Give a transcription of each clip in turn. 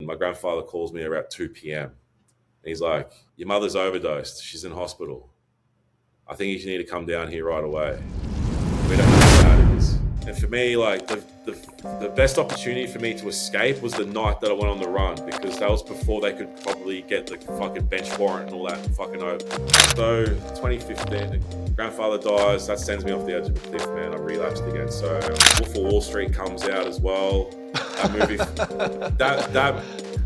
my grandfather calls me around 2 p.m. And he's like, your mother's overdosed. She's in hospital. I think you need to come down here right away. We don't know how bad it is. And for me, like the best opportunity for me to escape was the night that I went on the run, because that was before they could probably get the fucking bench warrant and all that fucking over. So 2015, grandfather dies. That sends me off the edge of a cliff, man. I relapsed again. So Wolf of Wall Street comes out as well. That movie,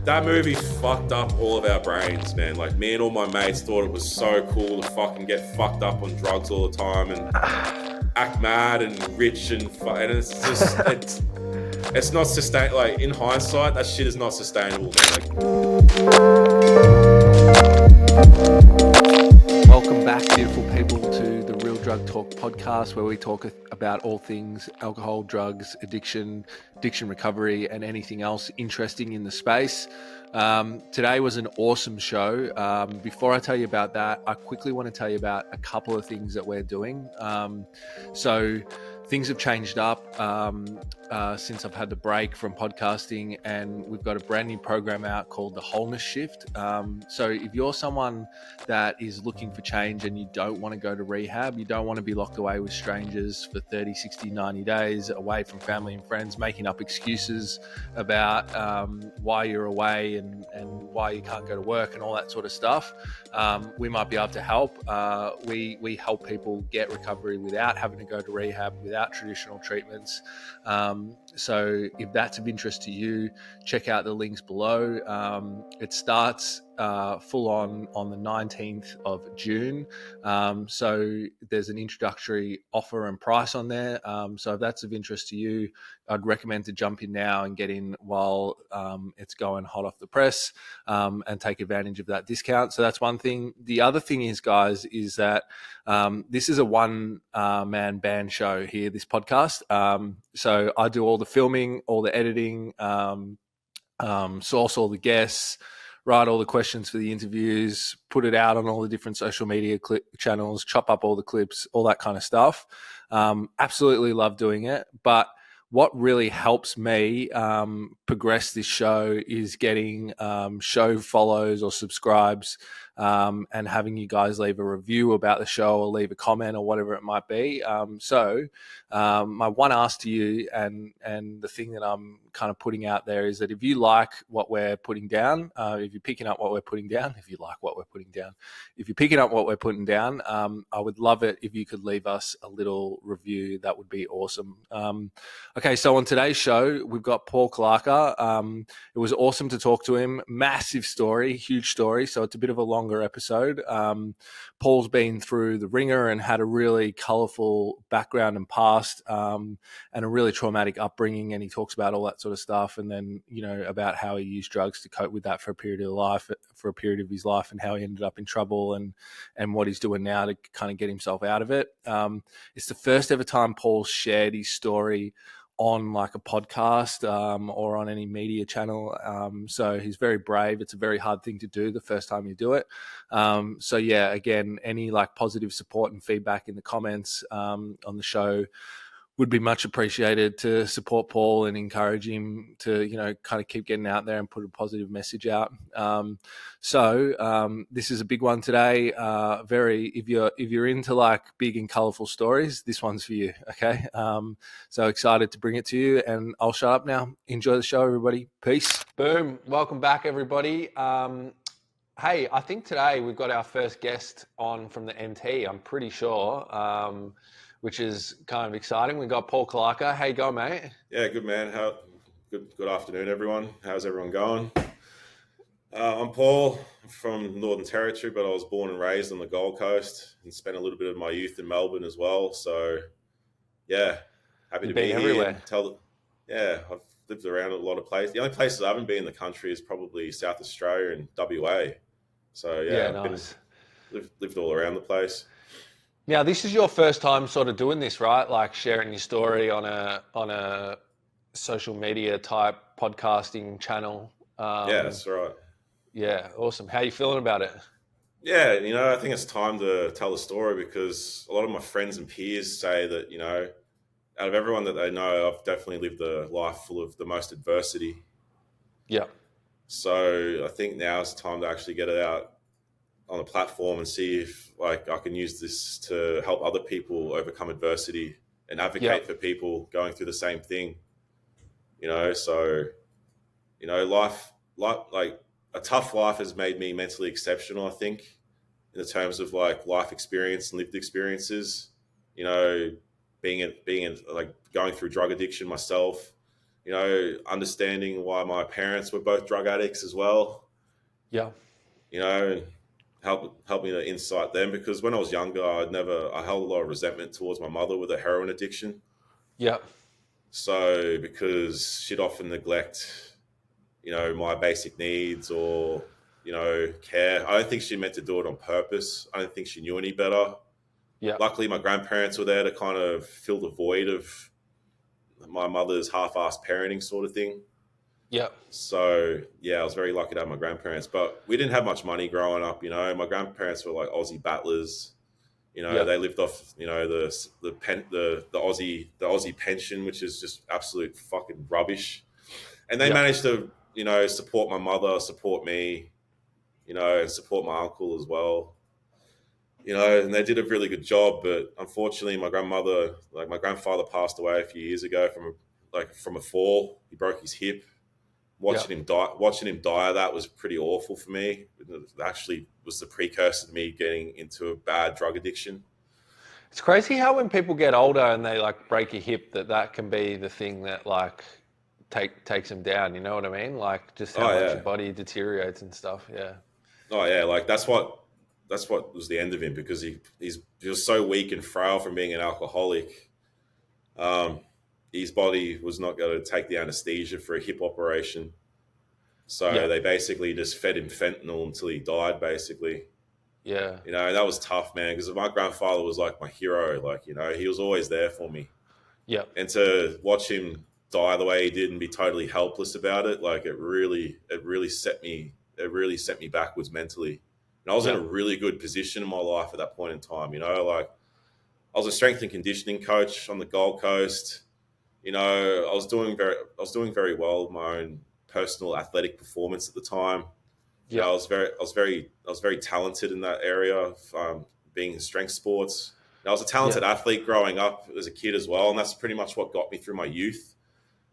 that movie fucked up all of our brains, man. Like, me and all my mates thought it was so cool to fucking get fucked up on drugs all the time and act mad and rich and it's just it's not sustainable. Like, in hindsight, that shit is not sustainable, man. Welcome back, beautiful people, to the Real Drug Talk podcast, where we talk about all things alcohol, drugs, addiction recovery, and anything else interesting in the space. Today was an awesome show. Before I tell you about that, I quickly want to tell you about a couple of things that we're doing. So things have changed up since I've had the break from podcasting, and we've got a brand new program out called the Wholeness Shift. So if you're someone that is looking for change and you don't want to go to rehab, you don't want to be locked away with strangers for 30, 60, 90 days, away from family and friends, making up excuses about why you're away and why you can't go to work and all that sort of stuff, we might be able to help. We help people get recovery without having to go to rehab, without traditional treatments. So if that's of interest to you, check out the links below. It starts full on the 19th of June. So there's an introductory offer and price on there. So if that's of interest to you, I'd recommend to jump in now and get in while it's going hot off the press, and take advantage of that discount. So that's one thing. The other thing is, guys, is that this is a one-man band show here, this podcast. So I do all the filming, all the editing, source all the guests, write all the questions for the interviews, put it out on all the different social media channels, chop up all the clips, all that kind of stuff. Absolutely love doing it. But what really helps me progress this show is getting show follows or subscribes, and having you guys leave a review about the show or leave a comment or whatever it might be. So my one ask to you, and the thing that I'm kind of putting out there, is that if you like what we're putting down, if you're picking up what we're putting down, if you're picking up what we're putting down, I would love it if you could leave us a little review. That would be awesome. Okay, so on today's show, we've got Paul Clarka. It was awesome to talk to him. Massive story, huge story. So it's a bit of a longer episode. Paul's been through the ringer and had a really colourful background and past, and a really traumatic upbringing. And he talks about all that sort of stuff. And then, about how he used drugs to cope with that for a period of his life, and how he ended up in trouble, and what he's doing now to kind of get himself out of it. It's the first ever time Paul's shared his story on like a podcast or on any media channel. So he's very brave. It's a very hard thing to do the first time you do it. So yeah, again, any like positive support and feedback in the comments on the show would be much appreciated to support Paul and encourage him to, kind of keep getting out there and put a positive message out. So this is a big one today. If you're into like big and colorful stories, this one's for you. Okay. So excited to bring it to you, and I'll shut up now. Enjoy the show, everybody. Peace. Boom. Welcome back, everybody. Hey, I think today we've got our first guest on from the NT, I'm pretty sure. Which is kind of exciting. We got Paul Clarka. How you going, mate? Yeah, good, man. Good afternoon, everyone. How's everyone going? I'm Paul. I'm from Northern Territory, but I was born and raised on the Gold Coast and spent a little bit of my youth in Melbourne as well. So, yeah, happy to be everywhere. Here. I've lived around a lot of places. The only places I haven't been in the country is probably South Australia and WA. So, yeah, nice. Lived all around the place. Now, this is your first time sort of doing this, right? Like sharing your story on a social media type podcasting channel. Yeah, that's right. Yeah, awesome. How are you feeling about it? Yeah, I think it's time to tell the story, because a lot of my friends and peers say that, out of everyone that they know, I've definitely lived a life full of the most adversity. Yeah. So I think now is the time to actually get it out on the platform and see if like I can use this to help other people overcome adversity and advocate Yep. for people going through the same thing. So life like a tough life has made me mentally exceptional. I think in the terms of like life experience and lived experiences. You know, being in like going through drug addiction myself. Understanding why my parents were both drug addicts as well. Yeah. And help me to insight them because when I was younger, I held a lot of resentment towards my mother with a heroin addiction. Yep. So because she'd often neglect, my basic needs or care. I don't think she meant to do it on purpose. I don't think she knew any better. Yep. Luckily, my grandparents were there to kind of fill the void of my mother's half-assed parenting sort of thing. Yep. So yeah, I was very lucky to have my grandparents, but we didn't have much money growing up. My grandparents were like Aussie battlers. They Yep. lived off the Aussie pension, which is just absolute fucking rubbish. And they Yep. managed to support my mother, support me, and support my uncle as well. And they did a really good job. But unfortunately, my grandfather passed away a few years ago from a fall. He broke his hip. Yep. Watching him die, that was pretty awful for me. It actually was the precursor to me getting into a bad drug addiction. It's crazy how when people get older and they like break a hip, that can be the thing that like takes them down. You know what I mean? Like just how Oh much yeah, your body deteriorates and stuff. Yeah. oh yeah. Like that's what was the end of him because he was so weak and frail from being an alcoholic. Um, his body was not going to take the anesthesia for a hip operation, so Yeah. they basically just fed him fentanyl until he died. Basically, Yeah. that was tough, man. Because my grandfather was like my hero. Like he was always there for me, Yeah. and to watch him die the way he did and be totally helpless about it, like it really set me backwards mentally. And I was in Yeah. a really good position in my life at that point in time. Like I was a strength and conditioning coach on the Gold Coast. I was doing very well with my own personal athletic performance at the time. Yeah. I was very talented in that area of being in strength sports. And I was a Yeah. talented athlete growing up as a kid as well, and that's pretty much what got me through my youth.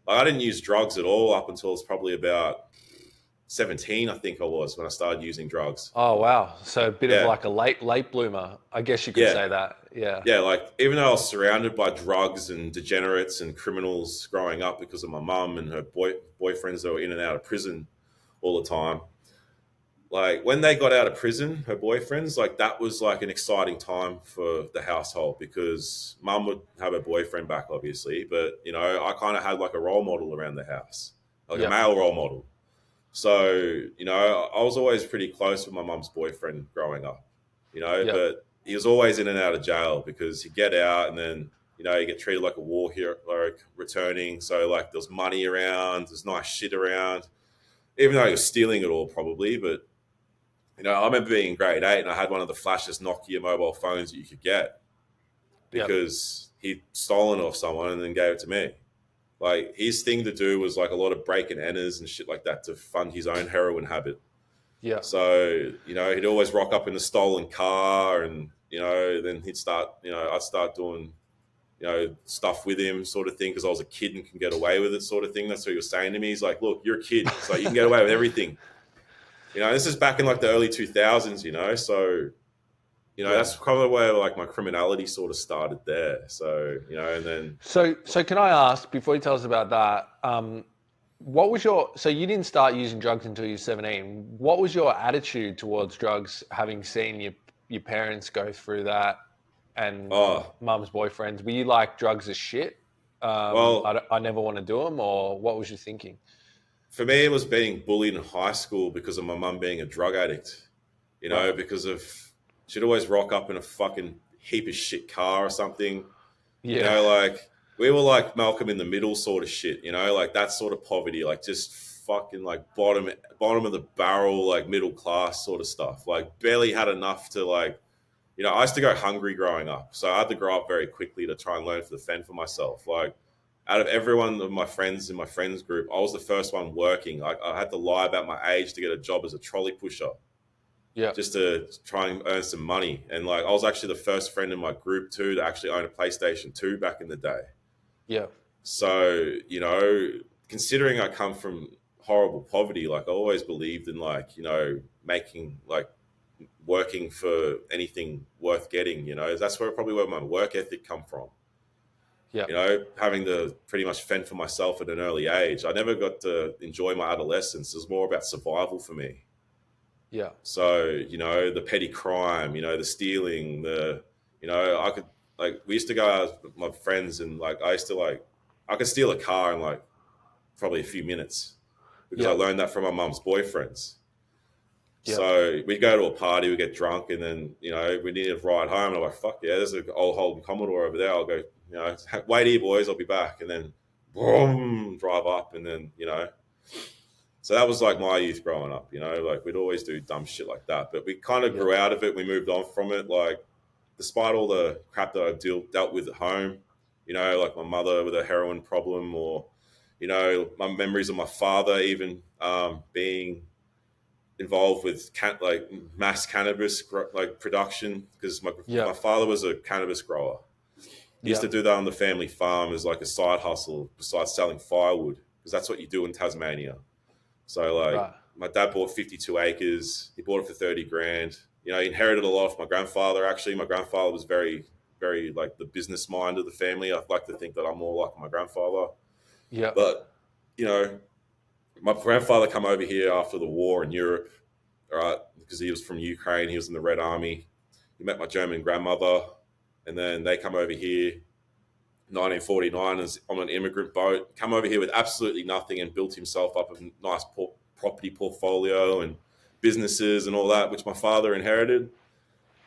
Like I didn't use drugs at all up until I was probably about 17, I think I was when I started using drugs. Oh wow. So a bit of Yeah, like a late bloomer, I guess you could yeah, say that. Yeah. yeah. Like even though I was surrounded by drugs and degenerates and criminals growing up because of my mum and her boyfriends that were in and out of prison all the time, like when they got out of prison, her boyfriends, like that was like an exciting time for the household because mum would have her boyfriend back, obviously, but I kind of had like a role model around the house, like a Yep. male role model. So I was always pretty close with my mum's boyfriend growing up, Yep. but he was always in and out of jail because he'd get out and then you get treated like a war hero, like returning. So like there's money around, there's nice shit around, even though he was stealing it all probably, but I remember being in grade 8 and I had one of the flashiest Nokia mobile phones that you could get Yep. because he'd stolen it off someone and then gave it to me. Like his thing to do was like a lot of break and enters and shit like that to fund his own heroin habit. Yep. So, he'd always rock up in a stolen car and, then I'd start doing, stuff with him sort of thing because I was a kid and can get away with it sort of thing. That's what he was saying to me. He's like, look, you're a kid. It's like, you can get away with everything. This is back in like the early 2000s, so Yeah. that's probably where like my criminality sort of started there. So and then So can I ask before you tell us about that? What was so you didn't start using drugs until you were 17. What was your attitude towards drugs, having seen your parents go through that and oh mum's boyfriends? Were you like drugs as shit? well, I never want to do them, or what was you thinking? for me it was being bullied in high school because of my mum being a drug addict. Right. Because of she'd always rock up in a fucking heap of shit car or something. Yeah. Like we were like Malcolm in the Middle sort of shit. Like that sort of poverty, like just fucking like bottom of the barrel, like middle class sort of stuff. Like barely had enough to like, I used to go hungry growing up, so I had to grow up very quickly to try and learn to fend for myself. Like Out of everyone of my friends in my friends group, I was the first one working. I had to lie about my age to get a job as a trolley pusher, Yeah. just to try and earn some money. And like, I was actually the first friend in my group too to actually own a PlayStation 2 back in the day. Yeah. So, considering I come from horrible poverty, like I always believed in like, making like working for anything worth getting, that's where my work ethic come from. Yeah. Having to pretty much fend for myself at an early age. I never got to enjoy my adolescence. It was more about survival for me. Yeah. So, the petty crime, the stealing, I could, like, we used to go out with my friends and, like, I could steal a car in, like, probably a few minutes because I Yeah. learned that from my mum's boyfriends. Yeah. So we'd go to a party, we'd get drunk, and then, we needed to ride home. And I'm like, fuck yeah, there's an old Holden Commodore over there. I'll go, wait here, boys, I'll be back. And then, boom, drive up. And then, so that was like my youth growing up, like we'd always do dumb shit like that. But we kind of Yeah. grew out of it. We moved on from it. Like, despite all the crap that I dealt with at home, like my mother with a heroin problem, or, my memories of my father even being involved with like mass cannabis like production, because Yeah. my father was a cannabis grower. He used Yeah. to do that on the family farm as like a side hustle besides selling firewood, because that's what you do in Tasmania. So like Right. my dad bought 52 acres. He bought it for 30 grand. He inherited a lot from my grandfather. Actually, my grandfather was very, very like the business mind of the family. I'd like to think that I'm more like my grandfather. Yeah. But, you know, my grandfather come over here after the war in Europe, all right, because he was from Ukraine. He was in the Red Army. He met my German grandmother, and then they come over here 1949 as on an immigrant boat, come over here with absolutely nothing and built himself up a nice property portfolio and businesses and all that, which my father inherited.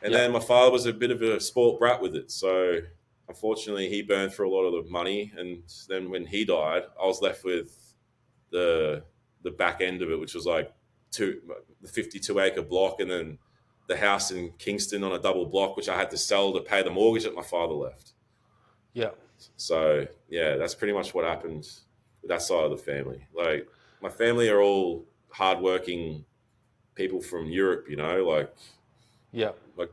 And Yeah. then my father was a bit of a spoilt brat with it. So unfortunately, he burned through a lot of the money. And then when he died, I was left with the back end of it, which was like the 52-acre block, and then the house in Kingston on a double block, which I had to sell to pay the mortgage that my father left. Yeah. So yeah, that's pretty much what happened with that side of the family. Like my family are all hardworking people from Europe, like Yeah. my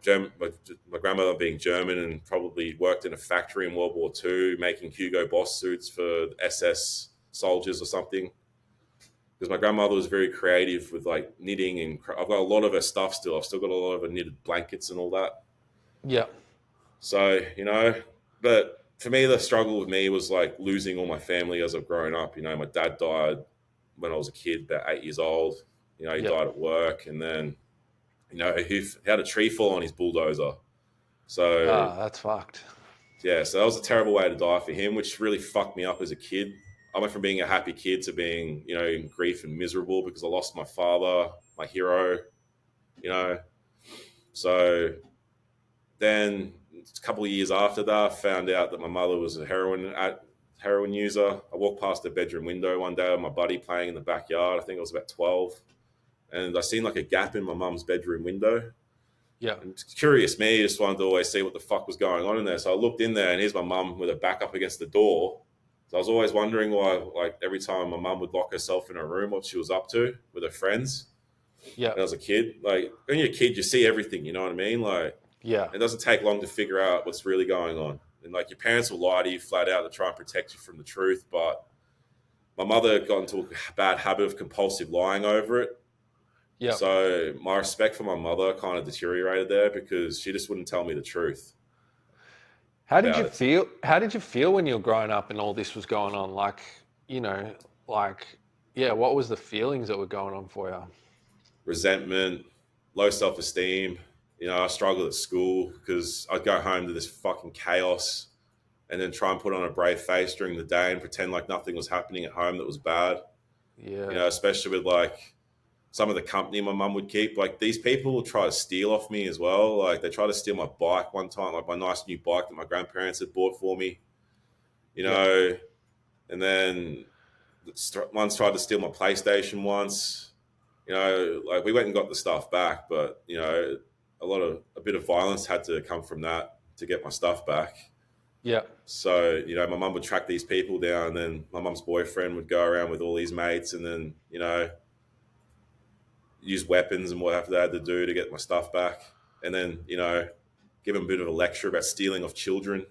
grandmother being German and probably worked in a factory in World War II making Hugo Boss suits for SS soldiers or something. Because my grandmother was very creative with like knitting, and I've got a lot of her stuff still. I've still got a lot of her knitted blankets and all that. Yeah. So, but for me, the struggle with me was like losing all my family as I've grown up. My dad died when I was a kid, about 8 years old. He Yeah. died at work, and then, he had a tree fall on his bulldozer. So, That's fucked. yeah, so that was a terrible way to die for him, which really fucked me up as a kid. I went from being a happy kid to being, in grief and miserable because I lost my father, my hero, you know. So then a couple of years after that, I found out that my mother was a heroin user. I walked past her bedroom window one day with my buddy playing in the backyard. I think I was about 12. And I seen like a gap in my mum's bedroom window. Yeah. And curious me, just wanted to always see what the fuck was going on in there. So I looked in there, and here's my mum with her back up against the door. So I was always wondering why, like, every time my mum would lock herself in her room, what she was up to with her friends. Yeah. When I was a kid, like, when you're a kid, you see everything, you know what I mean? Like, Yeah. it doesn't take long to figure out what's really going on. And, like, your parents will lie to you flat out to try and protect you from the truth. But my mother got into a bad habit of compulsive lying over it. Yeah. So my respect for my mother kind of deteriorated there because she just wouldn't tell me the truth. How did you it. feel? How did you feel when you were growing up and all this was going on? Like, what was the feelings that were going on for you? Resentment, low self-esteem. I struggled at school because I'd go home to this fucking chaos and then try and put on a brave face during the day and pretend like nothing was happening at home that was bad. Yeah. Especially with like some of the company my mum would keep. Like these people will try to steal off me as well. Like they tried to steal my bike one time, like my nice new bike that my grandparents had bought for me. And then one's tried to steal my PlayStation once. Like we went and got the stuff back, but a bit of violence had to come from that to get my stuff back. Yeah. So, my mum would track these people down, and then my mum's boyfriend would go around with all these mates and then, use weapons and whatever they had to do to get my stuff back. And then, give them a bit of a lecture about stealing of children.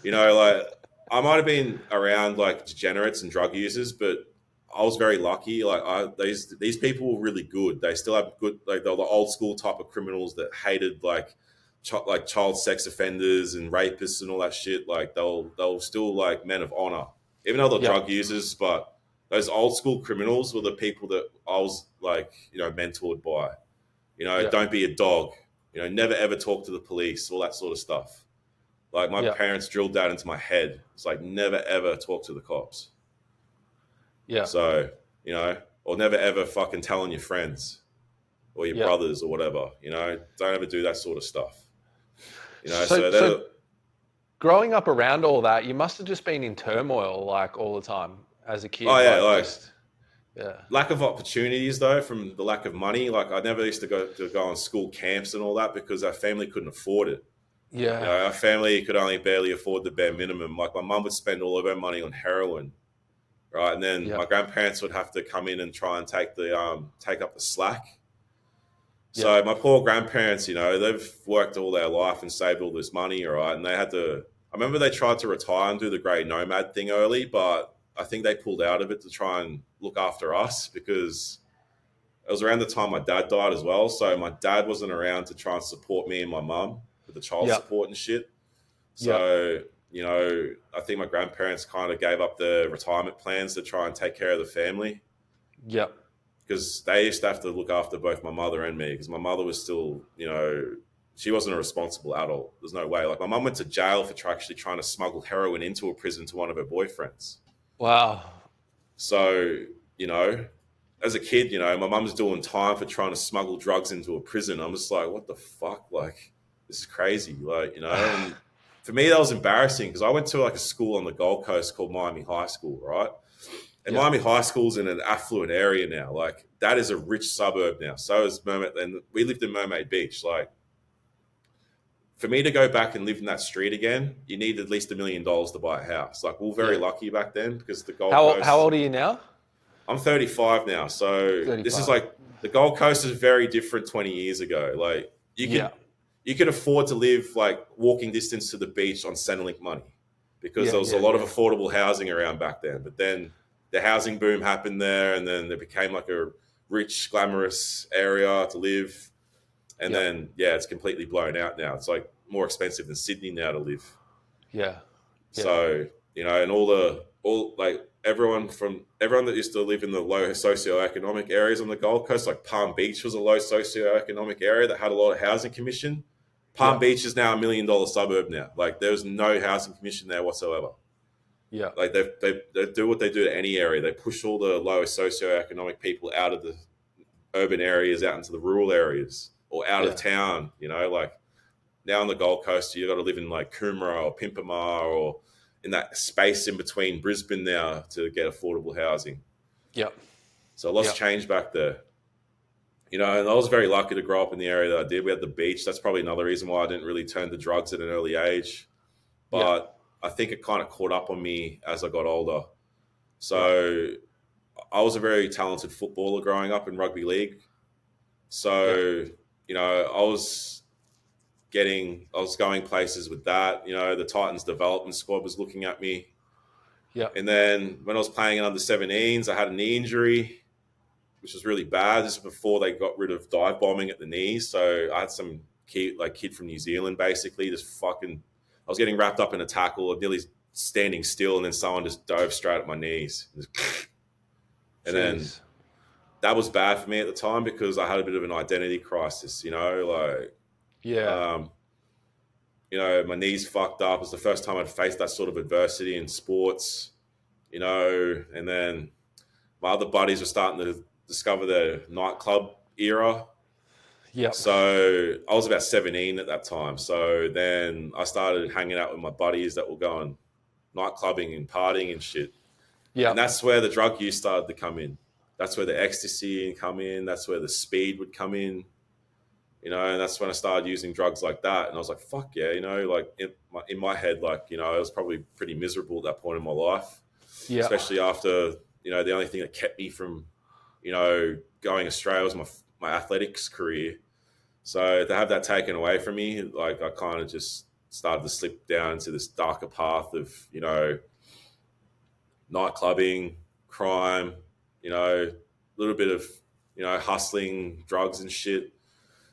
Like I might have been around like degenerates and drug users, but I was very lucky. Like these people were really good. They still have good, like they're the old school type of criminals that hated like child sex offenders and rapists and all that shit. Like they'll still like men of honor, even though they're Yeah. drug users. But those old school criminals were the people that I was like mentored by. Yeah. Don't be a dog. Never ever talk to the police. All that sort of stuff. Like my Yeah. parents drilled that into my head. It's like never ever talk to the cops. Yeah. So, or never ever fucking tell on your friends or your Yeah. brothers or whatever. Don't ever do that sort of stuff. So growing up around all that, you must have just been in turmoil like all the time as a kid. Oh yeah, like yeah. lack of opportunities though from the lack of money. Like I never used to go on school camps and all that because our family couldn't afford it. Yeah. Our family could only barely afford the bare minimum. Like my mum would spend all of her money on heroin, right? And then Yeah. my grandparents would have to come in and try and take up the slack. So my poor grandparents, they've worked all their life and saved all this money, all right? And they had to. I remember they tried to retire and do the great nomad thing early, but I think they pulled out of it to try and look after us because it was around the time my dad died as well. So my dad wasn't around to try and support me and my mum with the child Yeah. support and shit. So, I think my grandparents kind of gave up the retirement plans to try and take care of the family. Yeah. Because they used to have to look after both my mother and me because my mother was still, she wasn't a responsible adult. There's no way. Like my mum went to jail for actually trying to smuggle heroin into a prison to one of her boyfriends. Wow. So, as a kid, my mum's doing time for trying to smuggle drugs into a prison. I'm just like, what the fuck? Like, this is crazy. Like, and for me, that was embarrassing because I went to like a school on the Gold Coast called Miami High School, right? And Miami High School's in an affluent area now. Like, that is a rich suburb now. So is Mermaid. And we lived in Mermaid Beach. Like, for me to go back and live in that street again, you need at least $1 million to buy a house. Like, we were very lucky back then because the Gold Coast. How old are you now? I'm 35 now. So 35. This is like the Gold Coast is very different 20 years ago. Like you could afford to live like walking distance to the beach on Centrelink money because there was a lot of affordable housing around back then. But then the housing boom happened there and then it became like a rich, glamorous area to live. And then, it's completely blown out now. It's like more expensive than Sydney now to live. Yeah. So, and everyone that used to live in the low socioeconomic areas on the Gold Coast, like Palm Beach was a low socioeconomic area that had a lot of housing commission. Palm Beach is now $1 million suburb now. Like there's no housing commission there whatsoever. Yeah. Like they do what they do to any area. They push all the lower socioeconomic people out of the urban areas out into the rural areas or out of town. Like now on the Gold Coast, you got to live in like Coomera or Pimpamar or in that space in between Brisbane now to get affordable housing. Yeah. So a lot's changed back there. And I was very lucky to grow up in the area that I did. We had the beach. That's probably another reason why I didn't really turn to drugs at an early age. But I think it kind of caught up on me as I got older. So I was a very talented footballer growing up in rugby league. So, I was going places with that. The Titans development squad was looking at me. Yeah. And then when I was playing in under 17s, I had a knee injury, which was really bad. This was before they got rid of dive bombing at the knees. So I had some kid from New Zealand, basically, I was getting wrapped up in a tackle, nearly standing still, and then someone just dove straight at my knees. And then that was bad for me at the time because I had a bit of an identity crisis, my knees fucked up. It was the first time I'd faced that sort of adversity in sports, and then my other buddies were starting to discover the nightclub era. Yeah. So I was about 17 at that time. So then I started hanging out with my buddies that were going nightclubbing and partying and shit. Yeah. And that's where the drug use started to come in. That's where the ecstasy come in. That's where the speed would come in. And that's when I started using drugs like that. And I was like, fuck yeah, like in my head, like, I was probably pretty miserable at that point in my life, Yeah. especially after, the only thing that kept me from, going Australia was my athletics career. So to have that taken away from me, like I kind of just started to slip down into this darker path of, night clubbing, crime, a little bit of, hustling, drugs and shit,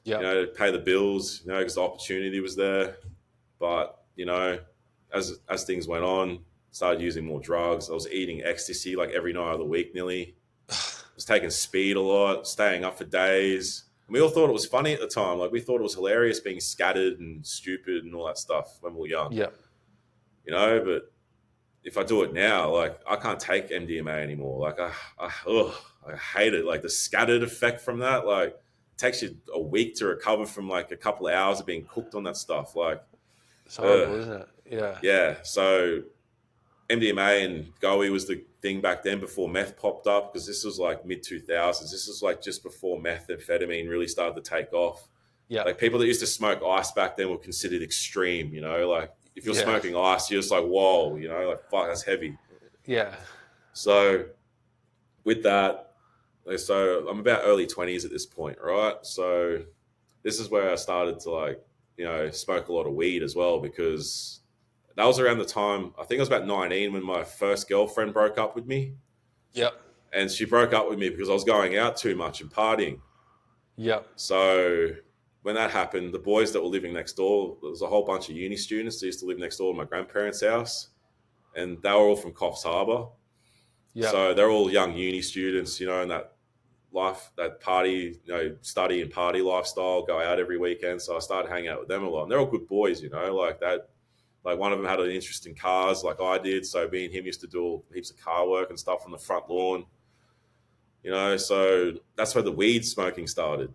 Yeah. to pay the bills, because the opportunity was there. But, as things went on, started using more drugs. I was eating ecstasy like every night of the week nearly. I was taking speed a lot, staying up for days. And we all thought it was funny at the time. Like we thought it was hilarious being scattered and stupid and all that stuff when we were young. Yeah. But if I do it now, like I can't take MDMA anymore. Like I hate it. Like the scattered effect from that, like it takes you a week to recover from like a couple of hours of being cooked on that stuff. Like It's horrible, isn't it? Yeah. yeah. So MDMA and Goey was the thing back then before meth popped up, because this was like mid 2000s. This was like just before methamphetamine really started to take off. Yeah. Like people that used to smoke ice back then were considered extreme, like if you're Yeah. smoking ice, you're just like, whoa, like fuck, that's heavy. Yeah. So with that, so I'm about early 20s at this point, right? So this is where I started to like, smoke a lot of weed as well, because that was around the time, I think I was about 19 when my first girlfriend broke up with me. Yep. And she broke up with me because I was going out too much and partying. Yep. So when that happened, the boys that were living next door, there was a whole bunch of uni students that used to live next door to my grandparents' house. And they were all from Coffs Harbour. Yep. So they're all young uni students, and that life, that party, study and party lifestyle, go out every weekend. So I started hanging out with them a lot. And they're all good boys, like that. Like one of them had an interest in cars like I did. So me and him used to do heaps of car work and stuff on the front lawn. So that's where the weed smoking started.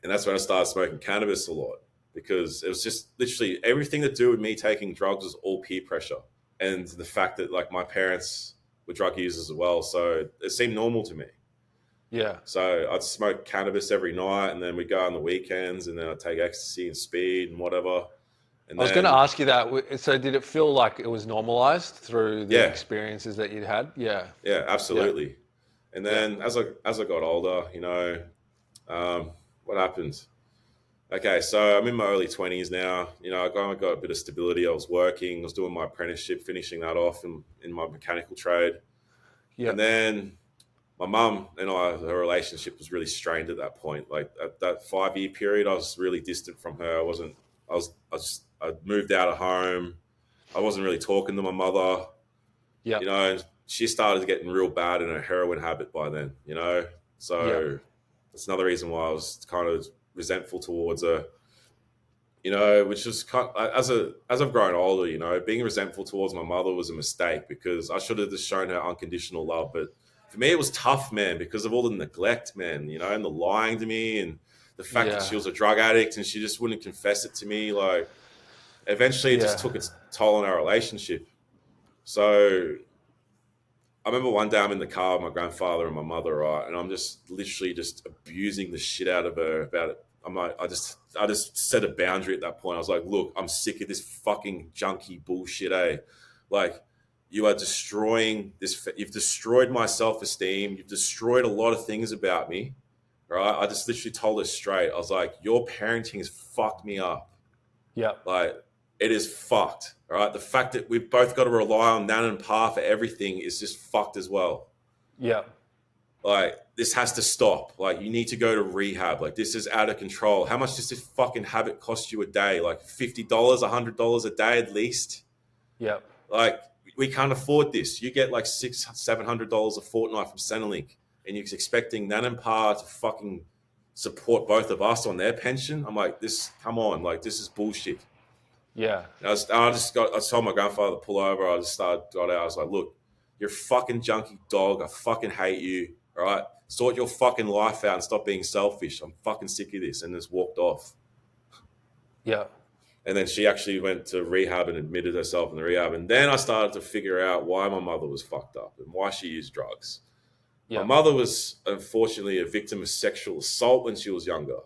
And that's when I started smoking cannabis a lot, because it was just literally everything to do with me taking drugs was all peer pressure. And the fact that like my parents were drug users as well. So it seemed normal to me. Yeah. So I'd smoke cannabis every night, and then we'd go on the weekends, and then I'd take ecstasy and speed and whatever. And I was going to ask you that. So did it feel like it was normalized through the experiences that you'd had? Yeah. Yeah, absolutely. Yeah. And then as I got older, what happened? Okay, so I'm in my early 20s now. I got a bit of stability. I was working. I was doing my apprenticeship, finishing that off in my mechanical trade. Yeah. And then my mum and her relationship was really strained at that point. Like at that 5-year period, I was really distant from her. I moved out of home. I wasn't really talking to my mother. Yeah. And she started getting real bad in her heroin habit by then, So that's another reason why I was kind of resentful towards her, which was kind of, as I've grown older, being resentful towards my mother was a mistake, because I should have just shown her unconditional love. But for me, it was tough, man, because of all the neglect, man, and the lying to me, and the fact that she was a drug addict and she just wouldn't confess it to me. Like, eventually it just took its toll on our relationship. So I remember one day I'm in the car with my grandfather and my mother, right? And I'm just literally just abusing the shit out of her about it. I'm like, I just set a boundary at that point. I was like, look, I'm sick of this fucking junky bullshit, eh? Like, you are destroying this. You've destroyed my self-esteem. You've destroyed a lot of things about me, right? I just literally told her straight. I was like, your parenting has fucked me up. Yeah. Like, it is fucked, all right? The fact that we've both got to rely on Nan and Pa for everything is just fucked as well. Yeah. Like, this has to stop. Like, you need to go to rehab. Like, this is out of control. How much does this fucking habit cost you a day? Like $50, $100 a day at least? Yeah. Like, we can't afford this. You get like $600-$700 a fortnight from Centrelink, and you're expecting Nan and Pa to fucking support both of us on their pension? I'm like, come on. Like, this is bullshit. Yeah. I told my grandfather to pull over. I got out. I was like, look, you're a fucking junkie dog. I fucking hate you. All right. Sort your fucking life out and stop being selfish. I'm fucking sick of this. And just walked off. Yeah. And then she actually went to rehab and admitted herself in the rehab. And then I started to figure out why my mother was fucked up and why she used drugs. Yeah. My mother was unfortunately a victim of sexual assault when she was younger.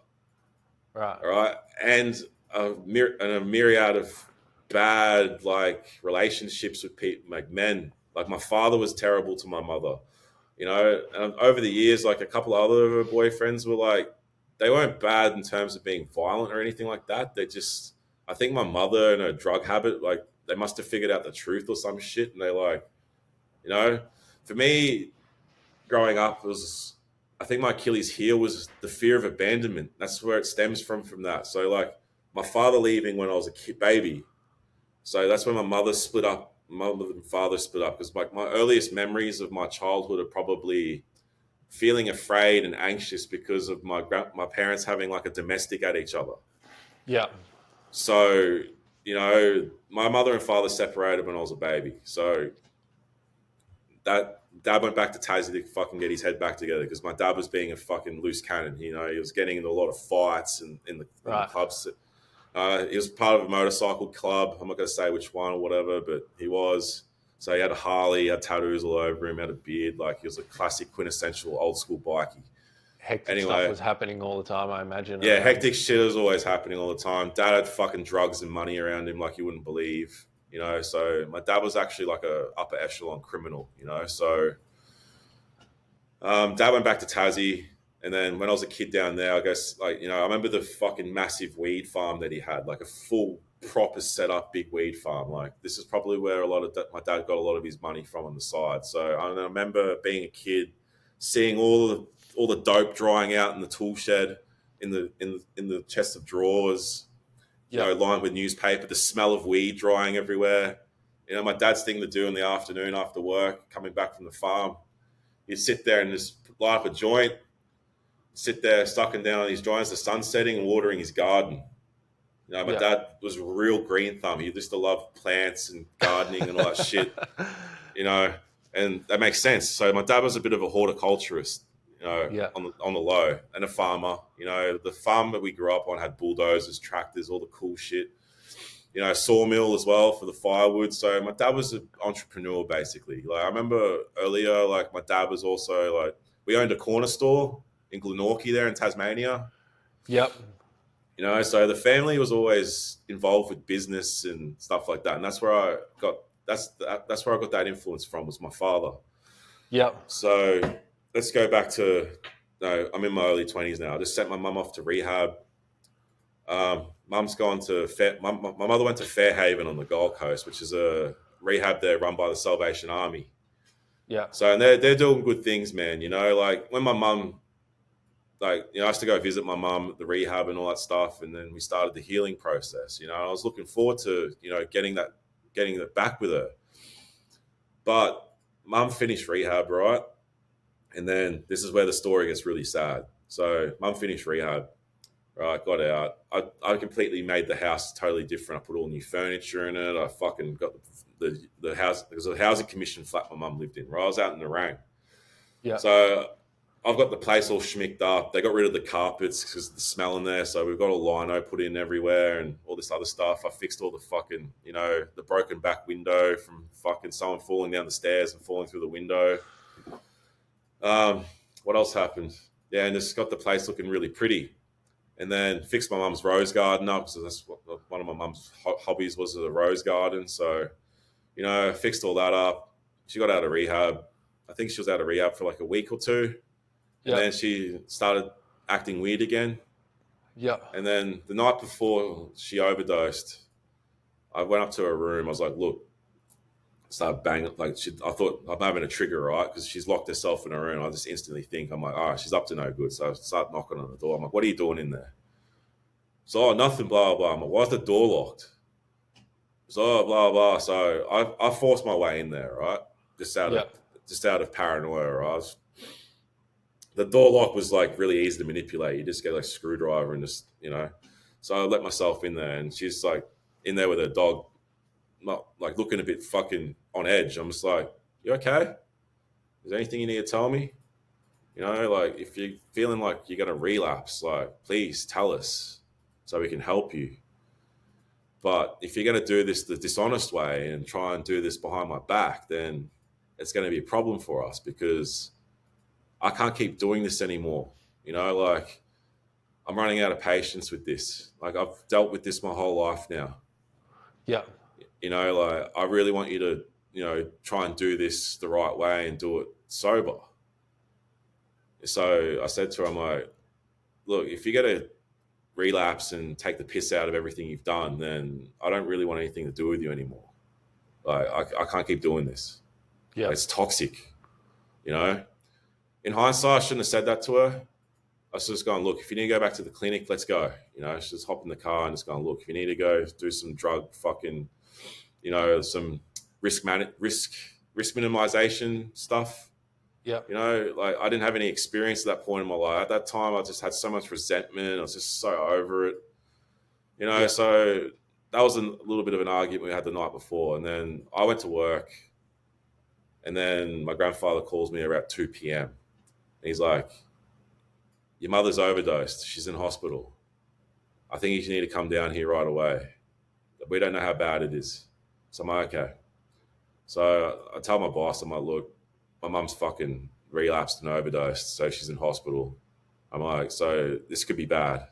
Right. all right, and a myriad of bad like relationships with people, like men. Like my father was terrible to my mother, you know. And over the years, like a couple of other boyfriends were like, they weren't bad in terms of being violent or anything like that. They just, I think my mother and her drug habit, like they must have figured out the truth or some shit, and they like, you know, for me, growing up was, I think my Achilles heel was the fear of abandonment. That's where it stems from that. So like my father leaving when I was a kid, baby. So that's when my mother split up. My mother and father split up because like my earliest memories of my childhood are probably feeling afraid and anxious because of my parents having like a domestic at each other. Yeah. So you know, my mother and father separated when I was a baby. So that dad went back to Tassie to fucking get his head back together because my dad was being a fucking loose cannon. You know, he was getting into a lot of fights and in the Right. clubs. He was part of a motorcycle club. I'm not going to say which one or whatever, but he was. So he had a Harley, he had tattoos all over him, had a beard. Like he was a classic, quintessential old school bikie. Hectic stuff Anyway, was happening all the time, I imagine, yeah, around. hectic shit was always happening all the time. Dad had fucking drugs and money around him like you wouldn't believe. You know, so my dad was actually like a upper echelon criminal. You know, so dad went back to Tassie, and then when I was a kid down there, I guess like you know, I remember the fucking massive weed farm that he had, like a full proper set up big weed farm. Like this is probably where a lot of my dad got a lot of his money from on the side. So I remember being a kid, seeing all the dope drying out in the tool shed, in the chest of drawers, you know, Yep. lined with newspaper, the smell of weed drying everywhere. You know, my dad's thing to do in the afternoon after work, coming back from the farm, he'd sit there and just light up a joint, sit there sucking down on his joints, the sun setting and watering his garden. You know, my Yep. dad was a real green thumb. He used to love plants and gardening and all that shit, you know, and that makes sense. So my dad was a bit of a horticulturist, you know, Yeah. on the low, and a farmer. You know, the farm that we grew up on had bulldozers, tractors, all the cool shit. You know, sawmill as well for the firewood. So my dad was an entrepreneur basically. Like I remember earlier, like my dad was also like, we owned a corner store in Glenorchy there in Tasmania. Yep. You know, so the family was always involved with business and stuff like that, and that's where I got that's where I got that influence from was my father. Yep. So let's go back to no, I'm in my early 20s now. I just sent my mum off to rehab. Mum's gone to my mother went to Fairhaven on the Gold Coast, which is a rehab there run by the Salvation Army. Yep. So and they're doing good things, man. You know, like when my mum, like you know, I used to go visit my mum at the rehab and all that stuff, and then we started the healing process. You know, I was looking forward to you know getting that back with her, but mum finished rehab, right? And then this is where the story gets really sad. So mum finished rehab, right? Got out. I completely made the house totally different. I put all new furniture in it. I fucking got the house. There was a housing commission flat my mum lived in. Right, I was out in the rain. Yep. So I've got the place all schmicked up. They got rid of the carpets because of the smell in there. So we've got a lino put in everywhere and all this other stuff. I fixed all the fucking, you know, the broken back window from fucking someone falling down the stairs and falling through the window. Um, what else happened? Yeah, and just got the place looking really pretty. And then fixed my mum's rose garden up because that's what one of my mum's hobbies was, a rose garden. So, you know, fixed all that up. She got out of rehab. I think she was out of rehab for like a week or two. And then Yep. she started acting weird again. Yep. And then the night before she overdosed, I went up to her room. I was like, look, started banging. Like, I thought I'm having a trigger, right? Because she's locked herself in her room. I just instantly think, I'm like, oh, she's up to no good. So I start knocking on the door. I'm like, what are you doing in there? So, oh, nothing, blah, blah. I'm like, why's the door locked? So, blah, blah. So I forced my way in there, right? Just out of Yep. just out of paranoia. Right? The door lock was like really easy to manipulate. You just get like a screwdriver and just, you know. So I let myself in there, and she's like in there with her dog, not like looking a bit fucking on edge. I'm just like, you okay? Is there anything you need to tell me? You know, like if you're feeling like you're gonna relapse, like please tell us so we can help you. But if you're gonna do this the dishonest way and try and do this behind my back, then it's gonna be a problem for us because I can't keep doing this anymore. You know, like I'm running out of patience with this. Like, I've dealt with this my whole life now. Yeah. Like, I really want you to, try and do this the right way and do it sober. So I said to her, I'm like, look, if you're going to relapse and take the piss out of everything you've done, then I don't really want anything to do with you anymore. Like, I can't keep doing this. Yeah. Like, it's toxic, you know? In hindsight, I shouldn't have said that to her. I was just going, look, if you need to go back to the clinic, let's go. She's just hop in the car and just going, look, if you need to go do some drug fucking, some risk minimization stuff. Yeah. Like, I didn't have any experience at that point in my life. At that time, I just had so much resentment. I was just so over it. Yeah. So that was a little bit of an argument we had the night before. And then I went to work. And then my grandfather calls me around 2 p.m. And he's like, your mother's overdosed. She's in hospital. I think you need to come down here right away. We don't know how bad it is. So I'm like, okay. So I tell my boss, I'm like, look, my mum's fucking relapsed and overdosed, so she's in hospital. I'm like, so this could be bad.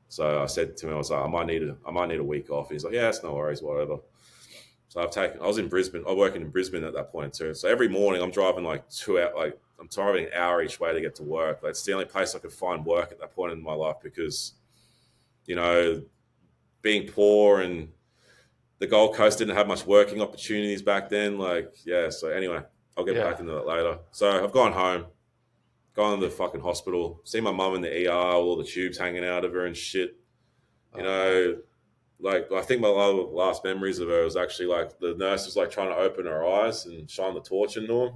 So I said to him, I was like, I might need a week off. He's like, yeah, it's no worries, whatever. So I was in Brisbane. I'm working in Brisbane at that point too. So every morning I'm driving like 2 hours, I'm driving an hour each way to get to work. Like, it's the only place I could find work at that point in my life because, being poor and the Gold Coast didn't have much working opportunities back then. Like, yeah. So anyway, I'll get back into that later. So I've gone home, gone to the fucking hospital, seen my mum in the ER, with all the tubes hanging out of her and shit. Like, I think my last memories of her was actually like the nurse was like trying to open her eyes and shine the torch into them,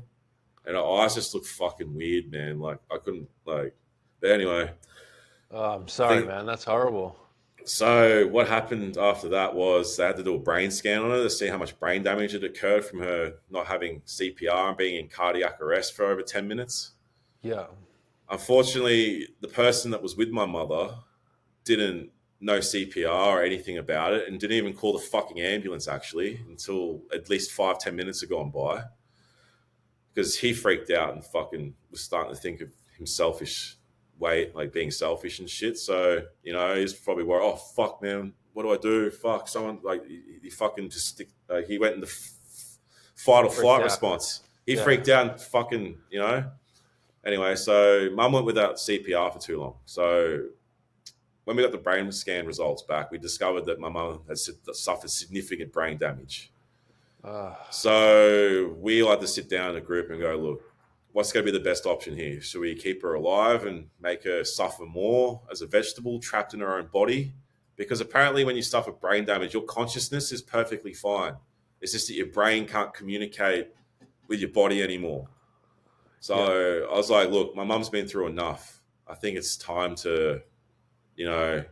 and her eyes just looked fucking weird, man. Like, I couldn't like. But anyway, I'm sorry, man. That's horrible. So what happened after that was they had to do a brain scan on her to see how much brain damage had occurred from her not having CPR and being in cardiac arrest for over 10 minutes. Yeah. Unfortunately, the person that was with my mother didn't know CPR or anything about it and didn't even call the fucking ambulance, actually, until at least 5-10 minutes had gone by. Because he freaked out and fucking was starting to think of himself like being selfish and shit. So, he's probably worried, oh, fuck, man, what do I do? Fuck, someone, like, he fucking just, he went into fight or flight response. He freaked out and fucking, Anyway, so mum went without CPR for too long. So when we got the brain scan results back, we discovered that my mum had suffered significant brain damage. So we like to sit down in a group and go, look, what's going to be the best option here? Should we keep her alive and make her suffer more as a vegetable trapped in her own body? Because apparently when you suffer brain damage, your consciousness is perfectly fine. It's just that your brain can't communicate with your body anymore. So I was like, look, my mum's been through enough. I think it's time to, I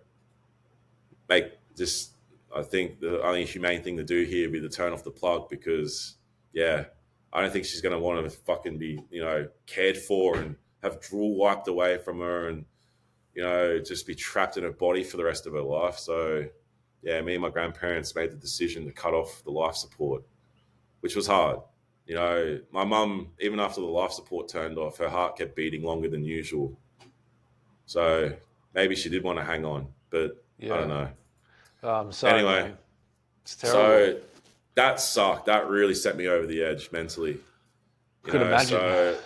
think the only humane thing to do here would be to turn off the plug because, I don't think she's going to want to fucking be, cared for and have drool wiped away from her and, just be trapped in her body for the rest of her life. So, me and my grandparents made the decision to cut off the life support, which was hard. My mum, even after the life support turned off, her heart kept beating longer than usual. So maybe she did want to hang on, but I don't know. I'm sorry. Anyway, man. It's terrible. So that sucked. That really set me over the edge mentally. Could imagine. So,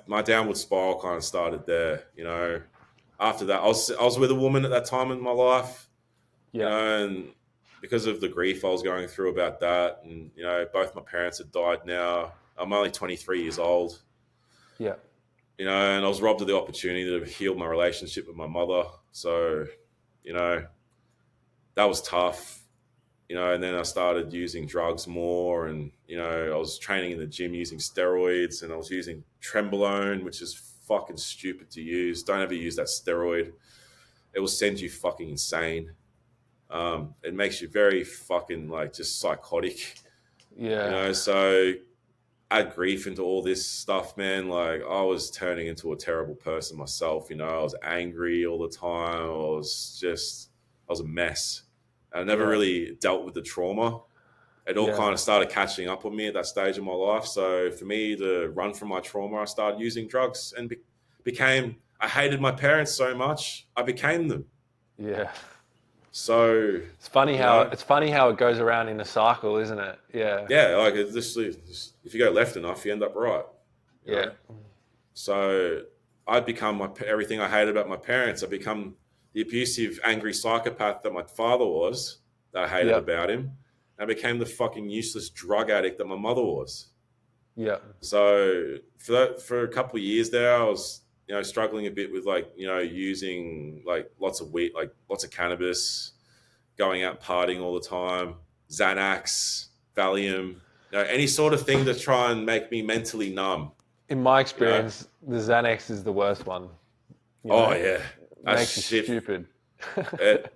my downward spiral kind of started there. After that, I was with a woman at that time in my life. And because of the grief I was going through about that, and both my parents had died now. I'm only 23 years old. Yeah. And I was robbed of the opportunity to heal my relationship with my mother. So, that was tough. And then I started using drugs more, and I was training in the gym using steroids, and I was using Trenbolone, which is fucking stupid to use. Don't ever use that steroid. It will send you fucking insane. It makes you very fucking like just psychotic. So add grief into all this stuff, man. Like, I was turning into a terrible person myself. I was angry all the time. I was a mess. I never really dealt with the trauma. It all kind of started catching up on me at that stage of my life. So for me to run from my trauma, I started using drugs and became I hated my parents so much, I became them. Yeah. So, It's funny you how know, it goes around in a cycle, isn't it? Yeah. yeah, like if you go left enough, you end up right. You Yeah. know, so I'd become everything I hated about my parents. I become the abusive, angry psychopath that my father was, that I hated Yeah. about him. I became the fucking useless drug addict that my mother was. Yeah. So for a couple of years there, I was struggling a bit with using like lots of weed, like lots of cannabis, going out partying all the time, Xanax, Valium, any sort of thing to try and make me mentally numb. In my You know, experience, the Xanax is the worst one. You oh know, yeah, it that's makes you shit. stupid. It,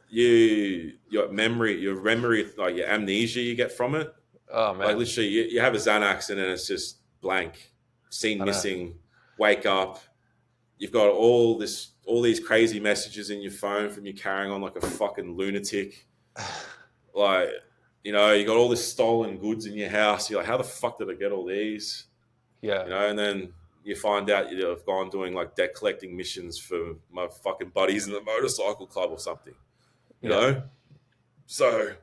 your memory, like your amnesia you get from it. Oh Like man, literally, you have a Xanax and then it's just blank, scene I know. missing, wake up. You've got all these crazy messages in your phone from you carrying on like a fucking lunatic. Like, you got all this stolen goods in your house. You're like, how the fuck did I get all these? Yeah, And then you find out you've gone doing like debt collecting missions for my fucking buddies in the motorcycle club or something. You yeah. know, so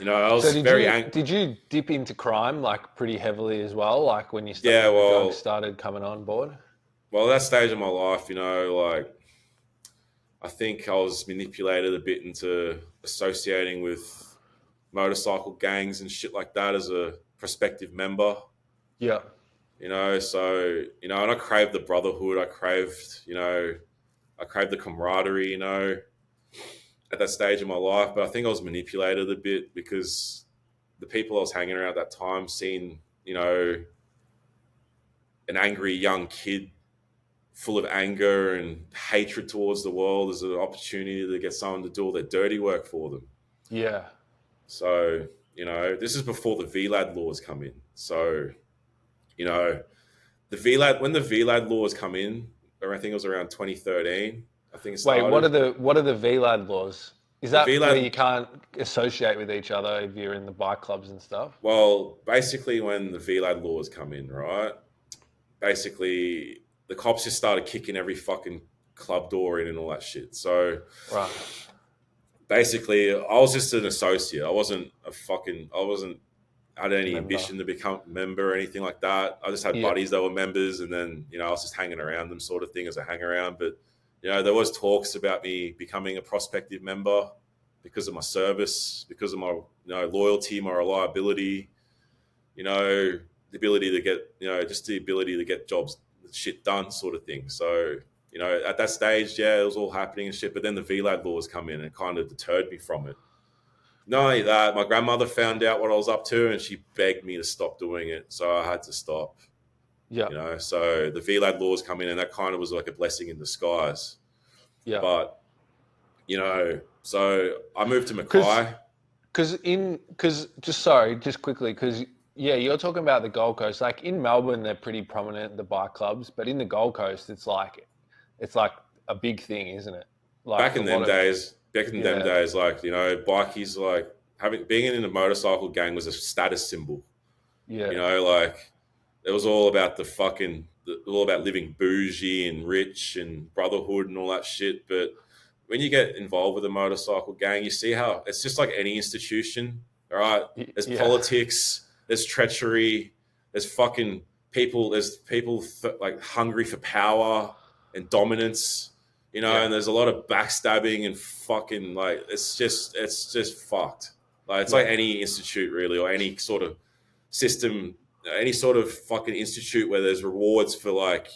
I So was very did you dip into crime like pretty heavily as well? Like yeah. when the drugs Well, started coming on board? at that stage of my life, like I think I was manipulated a bit into associating with motorcycle gangs and shit like that as a prospective member. Yeah, So and I craved the brotherhood. I craved the camaraderie. At that stage of my life, but I think I was manipulated a bit because the people I was hanging around at that time seen an angry young kid full of anger and hatred towards the world as an opportunity to get someone to do all their dirty work for them. yeah. So, this is before the VLAD laws come in. So, you know, when the VLAD laws come in, or I think it was around 2013, I think it Wait, started. what are the VLAD laws? Is The that where VLAD, you can't associate with each other if you're in the bike clubs and stuff? well, basically when the VLAD laws come in, right? Basically, the cops just started kicking every fucking club door in and all that shit. So, Right. basically, I was just an associate. I had any Member. ambition to become a member or anything like that. I just had Yeah. buddies that were members, and then I was just hanging around them, sort of thing, as a hang around. But there was talks about me becoming a prospective member because of my service, because of my loyalty, my reliability, the ability to get just the ability to get jobs shit done, sort of thing. So at that stage, yeah, it was all happening and shit. But then the VLAD laws come in and kind of deterred me from it. Not only that, my grandmother found out what I was up to and she begged me to stop doing it. So I had to stop, Yeah. So the VLAD laws come in and that kind of was like a blessing in disguise. Yeah. But, so I moved to Mackay. Just quickly, because yeah, you're talking about the Gold Coast. Like in Melbourne, they're pretty prominent, the bike clubs, but in the Gold Coast, it's like a big thing, isn't it? Like Back a in them lot of days, yeah, like, bikies, like being in a motorcycle gang was a status symbol. yeah, Like it was all about all about living bougie and rich and brotherhood and all that shit. But when you get involved with a motorcycle gang, you see how it's just like any institution. All right, there's yeah, politics, there's treachery, there's people like hungry for power and dominance. yeah, And there's a lot of backstabbing and fucking like it's just fucked. Like it's yeah, like any institute really, or any sort of system, any sort of fucking institute where there's rewards for like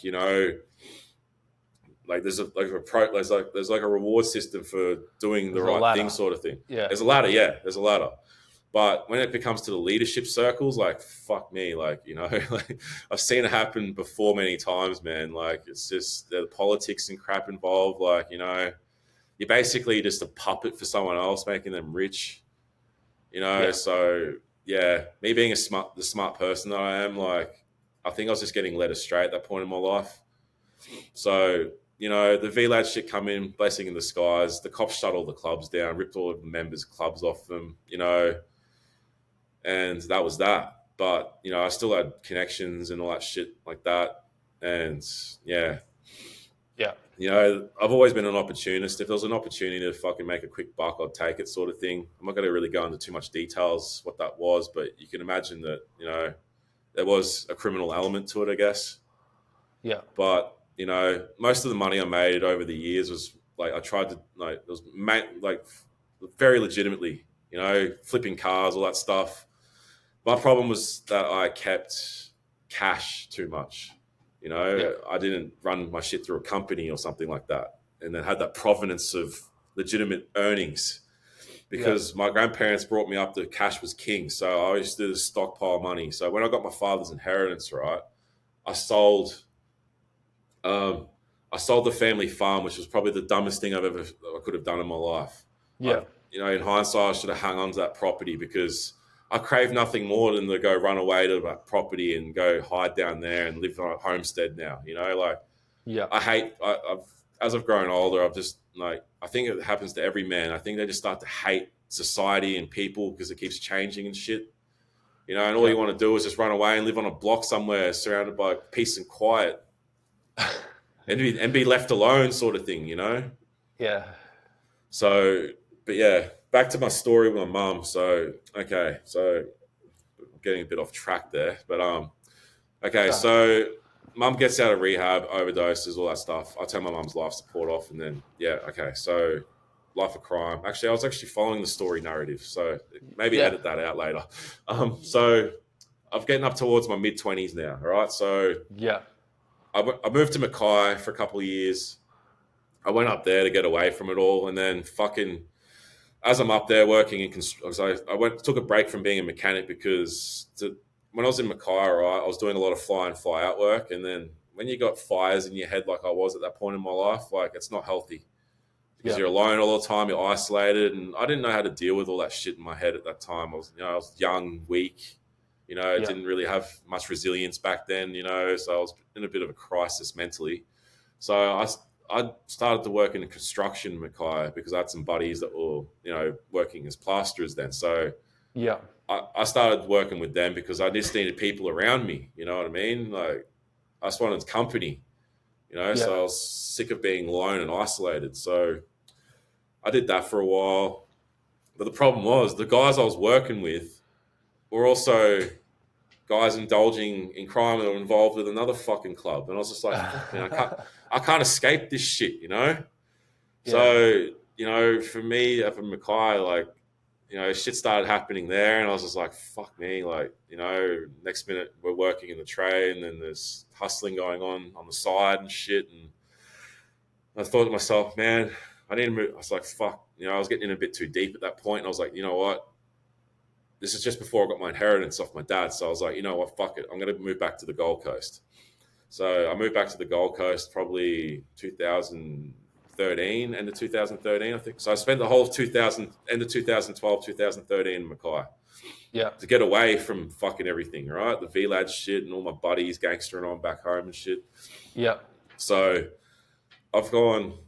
there's like a reward system for doing the there's a right thing, ladder. sort of thing. Yeah, There's a ladder, yeah, there's a ladder. But when it becomes to the leadership circles, like fuck me, like like I've seen it happen before many times, man. Like it's just the politics and crap involved. Like you're basically just a puppet for someone else, making them rich. yeah, So yeah, me being the smart person that I am, like I think I was just getting led astray at that point in my life. So the VLAD shit come in, blessing in disguise. The cops shut all the clubs down, ripped all of the members' clubs off them. And that was that. But I still had connections and all that shit like that. And yeah, Yeah. You know, I've always been an opportunist. If there was an opportunity to fucking make a quick buck, I'd take it, sort of thing. I'm not going to really go into too much details what that was, but you can imagine that, you know, there was a criminal element to it, I guess. Yeah. But, you know, most of the money I made over the years was like, I tried to, like, it was like very legitimately, you know, flipping cars, all that stuff. My problem was that I kept cash too much. You Yeah. know, I didn't run my shit through a company or something like that, and then had that provenance of legitimate earnings. Yeah. Because my grandparents brought me up that cash was king, so I used to do the stockpile money. So when I got my father's inheritance, right, I sold, um, I sold the family farm, which was probably the dumbest thing I could have done in my life. Yeah. You know, in hindsight, I should have hung on to that property because I crave nothing more than to go run away to that property and go hide down there and live on a homestead now. You know, like Yeah. as I've grown older, I've just like, I think it happens to every man. I think they just start to hate society and people because it keeps changing and shit. You know, and all Yeah. you want to do is just run away and live on a block somewhere surrounded by peace and quiet and be left alone, sort of thing, you know? Yeah. So, but yeah, back to my story with my mum. So, okay, so I'm getting a bit off track there, but okay, So, so mum gets out of rehab, overdoses, all that stuff. I turn my mum's life support off, and then yeah, okay, so life of crime. Actually, I was actually following the story narrative, so maybe yeah. edit that out later. So I'm getting up towards my mid-20s now. All right, so Yeah. I moved to Mackay for a couple of years. I went up there to get away from it all, and then fucking as I'm up there working in construction, I went took a break from being a mechanic because when I was in Mackay, right, I was doing a lot of fly in, fly out work, and then when you got fires in your head like I was at that point in my life, like it's not healthy because Yeah. you're alone all the time, you're isolated, and I didn't know how to deal with all that shit in my head at that time. I was young, weak, you know, Yeah. didn't really have much resilience back then, you know, so I was in a bit of a crisis mentally. So I started to work in construction in Mackay because I had some buddies that were, you know, working as plasterers then. So Yeah. I started working with them because I just needed people around me. You know what I mean? Like I just wanted company, you know, Yeah. so I was sick of being alone and isolated. So I did that for a while. But the problem was the guys I was working with were also guys indulging in crime and were involved with another fucking club. And I was just like, fuck man, I can't escape this shit, you know? Yeah. So, you know, for me up in Mackay, like, you know, shit started happening there, and I was just like, fuck me, like, you know, next minute we're working in the trade, and then there's hustling going on the side and shit. And I thought to myself, man, I need to move. I was like, fuck, you know, I was getting in a bit too deep at that point, and I was like, you know what? This is just before I got my inheritance off my dad. So I was like, you know what, fuck it. I'm going to move back to the Gold Coast. So I moved back to the Gold Coast probably 2013, end of 2013, I think. So I spent the whole of 2000, end of 2012, 2013 in Mackay Yeah. to get away from fucking everything, right? The VLAD shit and all my buddies gangstering on back home and shit. Yeah. So I've gone.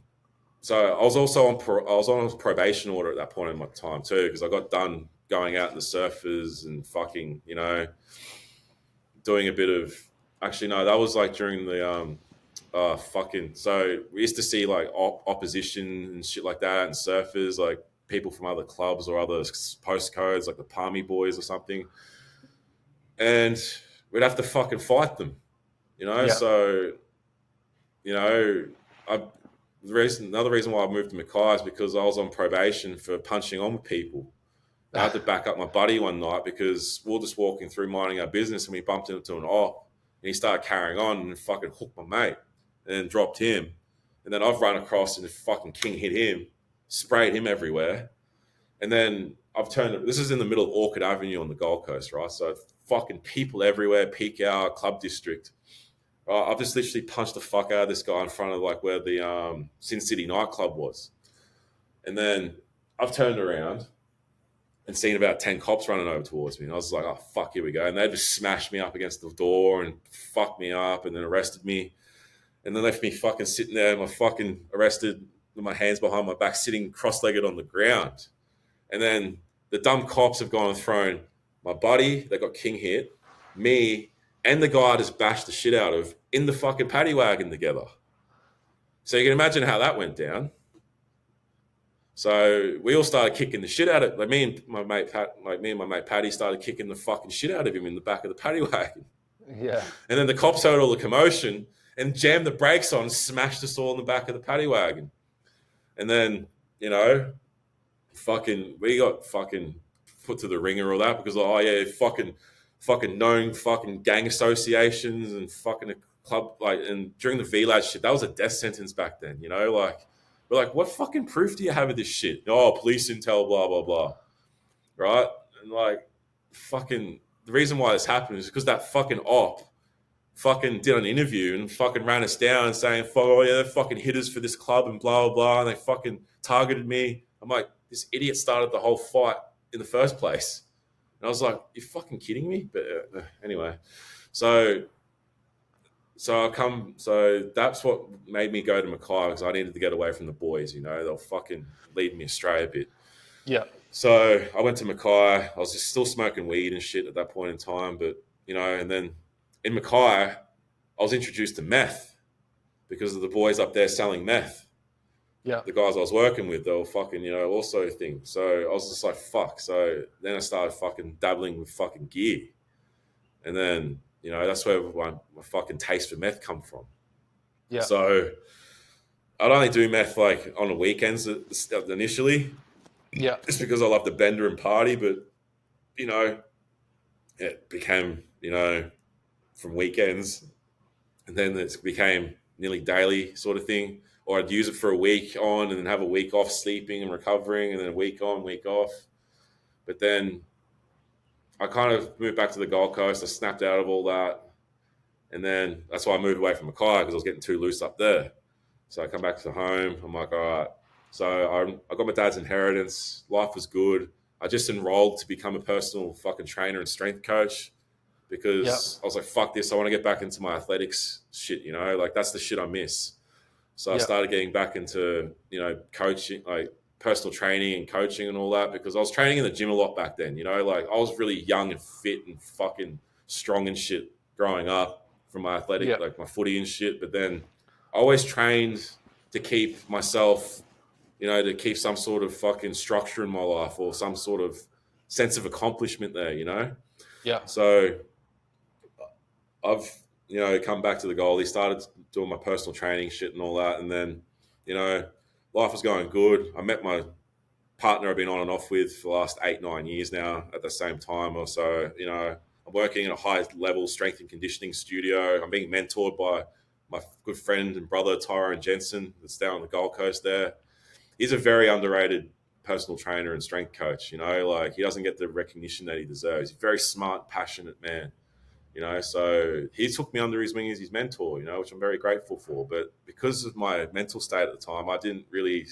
So I was also I was on a probation order at that point in my time too because I got done going out in the surfers and fucking, you know, doing a bit of. Actually, no, that was like during the fucking. So we used to see like opposition and shit like that and surfers, like people from other clubs or other postcodes, like the Palmy Boys or something, and we'd have to fucking fight them, you know. Yeah. So you know, I another reason why I moved to Mackay is because I was on probation for punching on with people. I had to back up my buddy one night because we were just walking through minding our business and we bumped into an op and he started carrying on and fucking hooked my mate and then dropped him. And then I've run across and the fucking king hit him, sprayed him everywhere. And then I've turned, this is in the middle of Orchard Avenue on the Gold Coast, right? So fucking people everywhere, peak hour, club district. I've just literally punched the fuck out of this guy in front of like where the Sin City nightclub was. And then I've turned around and seen about 10 cops running over towards me. And I was like, oh, fuck, here we go. And they just smashed me up against the door and fucked me up and then arrested me. And then left me fucking sitting there, my fucking arrested with my hands behind my back, sitting cross-legged on the ground. And then the dumb cops have gone and thrown my buddy that got king hit, me, and the guy I just bashed the shit out of in the fucking paddy wagon together. So you can imagine how that went down. So we all started kicking the shit out of, like me and my mate Paddy started kicking the fucking shit out of him in the back of the paddy wagon. Yeah. And then the cops heard all the commotion and jammed the brakes on, smashed us all in the back of the paddy wagon. And then, you know, we got fucking put to the ringer, all that, because, oh yeah, fucking known fucking gang associations and fucking a club, like, and during the VLAD shit, that was a death sentence back then, you know, like, we're like, what fucking proof do you have of this shit? Oh, police intel, blah, blah, blah. Right? And like, fucking, the reason why this happened is because that fucking op fucking did an interview and fucking ran us down saying, oh yeah, they're fucking hitters for this club and blah, blah, blah. And they fucking targeted me. I'm like, this idiot started the whole fight in the first place. And I was like, you're fucking kidding me? But anyway, so that's what made me go to Mackay, because I needed to get away from the boys, you know, they'll fucking lead me astray a bit. Yeah. So I went to Mackay. I was just still smoking weed and shit at that point in time. But, you know, and then in Mackay, I was introduced to meth because of the boys up there selling meth. Yeah. The guys I was working with, they were fucking, you know, also things. So I was just like, fuck. So then I started fucking dabbling with fucking gear. And then, you know, that's where my fucking taste for meth come from. Yeah. So I'd only do meth like on the weekends initially. Yeah. Just because I love the bender and party. But, you know, it became, you know, from weekends. And then it became nearly daily sort of thing. Or I'd use it for a week on and then have a week off sleeping and recovering, and then a week on, week off. But then I kind of moved back to the Gold Coast. I snapped out of all that. And then that's why I moved away from Mackay, because I was getting too loose up there. So I come back to home. I'm like, all right. So I got my dad's inheritance. Life was good. I just enrolled to become a personal fucking trainer and strength coach, because I was like, fuck this. I want to get back into my athletics shit, you know, like that's the shit I miss. So I started getting back into, you know, coaching, like personal training and coaching and all that, because I was training in the gym a lot back then, you know, like I was really young and fit and fucking strong and shit growing up from my athletic, like my footy and shit. But then I always trained to keep myself, you know, to keep some sort of fucking structure in my life or some sort of sense of accomplishment there, you know? Yeah. So I've, you know, come back to the goalie, started doing my personal training shit and all that. And then, you know, life was going good. I met my partner I've been on and off with for the last 8-9 years now at the same time or so. You know, I'm working in a high level strength and conditioning studio. I'm being mentored by my good friend and brother, Tyrone Jensen, that's down on the Gold Coast there. He's a very underrated personal trainer and strength coach. You know, like he doesn't get the recognition that he deserves. He's a very smart, passionate man. You know, so he took me under his wing as his mentor, you know, which I'm very grateful for. But because of my mental state at the time, I didn't really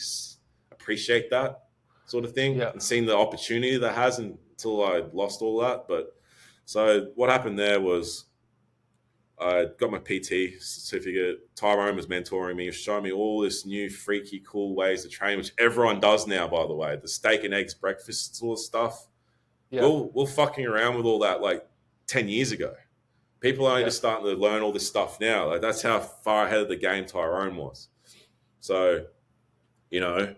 appreciate that sort of thing and seeing the opportunity that has until I lost all that. But so what happened there was I got my PT certificate. Tyrone was mentoring me, showing me all this new freaky cool ways to train, which everyone does now, by the way. The steak and eggs breakfast sort of stuff. Yeah. We're fucking around with all that like 10 years ago. People are only just starting to learn all this stuff now. Like that's how far ahead of the game Tyrone was. So, you know,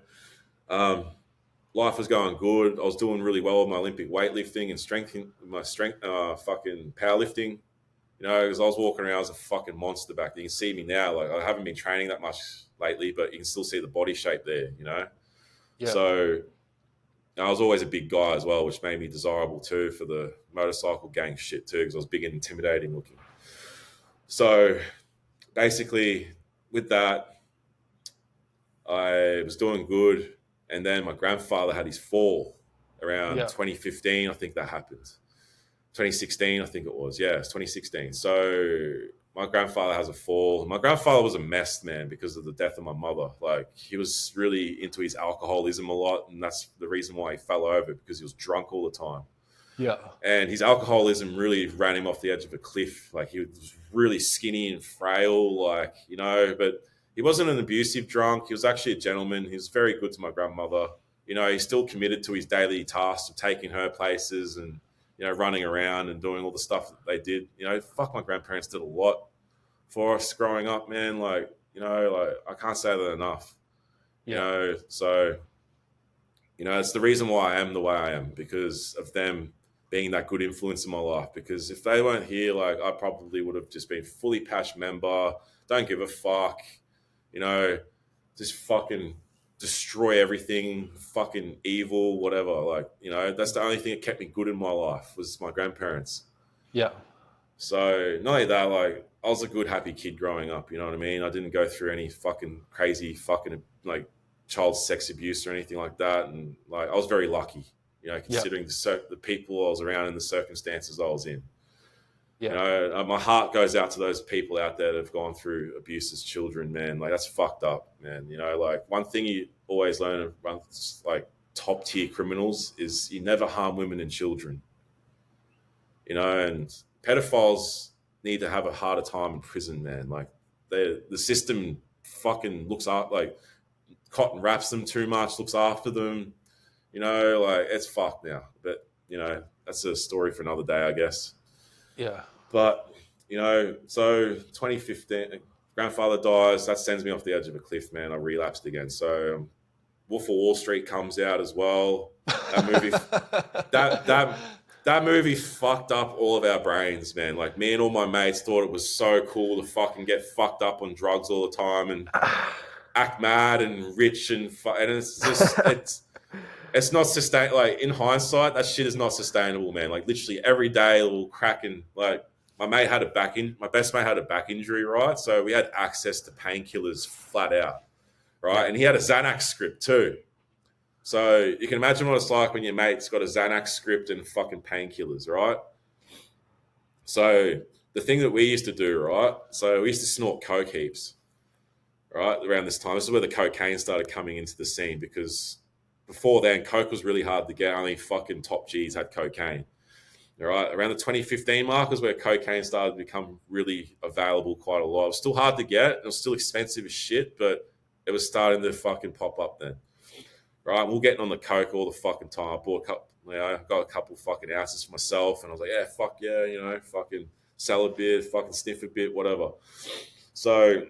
life was going good. I was doing really well with my Olympic weightlifting and fucking powerlifting. You know, because I was walking around as a fucking monster back then. You can see me now. Like I haven't been training that much lately, but you can still see the body shape there. You know, so. I was always a big guy as well, which made me desirable too for the motorcycle gang shit too, because I was big and intimidating looking. So basically with that, I was doing good. And then my grandfather had his fall around 2015. I think that happened. 2016, I think it was. Yeah, it's 2016. So my grandfather has a fall. My grandfather was a mess, man, because of the death of my mother. Like he was really into his alcoholism a lot, and that's the reason why he fell over, because he was drunk all the time. Yeah. And his alcoholism really ran him off the edge of a cliff. Like he was really skinny and frail, like, you know, but he wasn't an abusive drunk. He was actually a gentleman. He was very good to my grandmother. You know, he's still committed to his daily tasks of taking her places and, you know, running around and doing all the stuff that they did. You know, fuck, my grandparents did a lot for us growing up, man. Like, You know, like I can't say that enough. You Yeah. know, so you know, it's the reason why I am the way I am because of them being that good influence in my life. Because if they weren't here, like I probably would have just been fully patch member, don't give a fuck, you know, just fucking destroy everything, fucking evil, whatever. Like, you know, that's the only thing that kept me good in my life was my grandparents. Yeah. So not only that, like I was a good, happy kid growing up. You know what I mean? I didn't go through any fucking crazy, fucking like child sex abuse or anything like that. And like I was very lucky, you know, Yeah. considering the people I was around and the circumstances I was in. You Yeah. know, my heart goes out to those people out there that have gone through abuse as children, man. Like that's fucked up, man. You know, like one thing you always learn about like top tier criminals is you never harm women and children. You know, and pedophiles need to have a harder time in prison, man. Like the system fucking looks up, like cotton wraps them too much, looks after them. You know, like it's fucked now. But you know, that's a story for another day, I guess. Yeah. But you know, so 2015, grandfather dies. That sends me off the edge of a cliff, man. I relapsed again. So Wolf of Wall Street comes out as well. That movie, that that that movie fucked up all of our brains, man. Like me and all my mates thought it was so cool to fucking get fucked up on drugs all the time and act mad and rich and it's just it's not sustain. Like in hindsight, that shit is not sustainable, man. Like literally every day, a little cracking. Like my best mate had a back injury, right? So we had access to painkillers flat out, right? Yeah. And he had a Xanax script too. So you can imagine what it's like when your mate's got a Xanax script and fucking painkillers, right? So the thing that we used to do, right? So we used to snort coke heaps, right? Around this time, this is where the cocaine started coming into the scene because before then, coke was really hard to get. Only fucking top G's had cocaine. All right, around the 2015 mark is where cocaine started to become really available quite a lot. It was still hard to get. It was still expensive as shit, but it was starting to fucking pop up then. Right, we're getting on the coke all the fucking time. I bought a couple, you know, I got a couple fucking ounces for myself, and I was like, yeah, fuck yeah, you know, fucking sell a bit, fucking sniff a bit, whatever. So,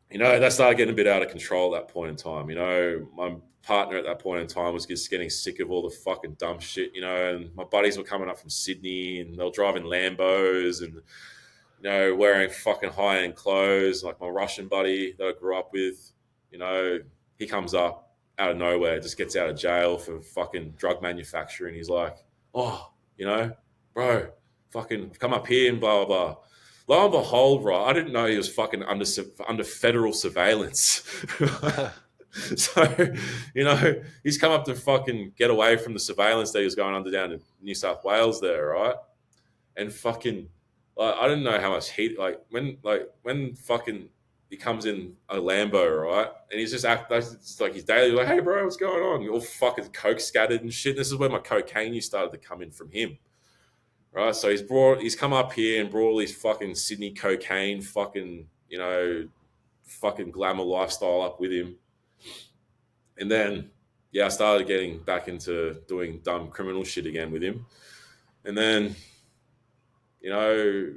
you know, that started getting a bit out of control at that point in time. You know, my partner at that point in time was just getting sick of all the fucking dumb shit, you know, and my buddies were coming up from Sydney and they were driving Lambos and, you know, wearing fucking high end clothes. Like my Russian buddy that I grew up with, you know, he comes up out of nowhere, just gets out of jail for fucking drug manufacturing. He's like, oh, you know, bro, fucking come up here and blah, blah, blah. Lo and behold, right, I didn't know he was fucking under federal surveillance. So, you know, he's come up to fucking get away from the surveillance that he was going under down in New South Wales there, right? And fucking, I didn't know how much heat, when fucking he comes in a Lambo, right? And he's just it's like his daily, like, hey, bro, what's going on? All fucking coke scattered and shit. And this is where my cocaine use started to come in from him, right? So he's come up here and brought all these fucking Sydney cocaine, fucking, you know, fucking glamour lifestyle up with him. And then, yeah, I started getting back into doing dumb criminal shit again with him. And then, you know,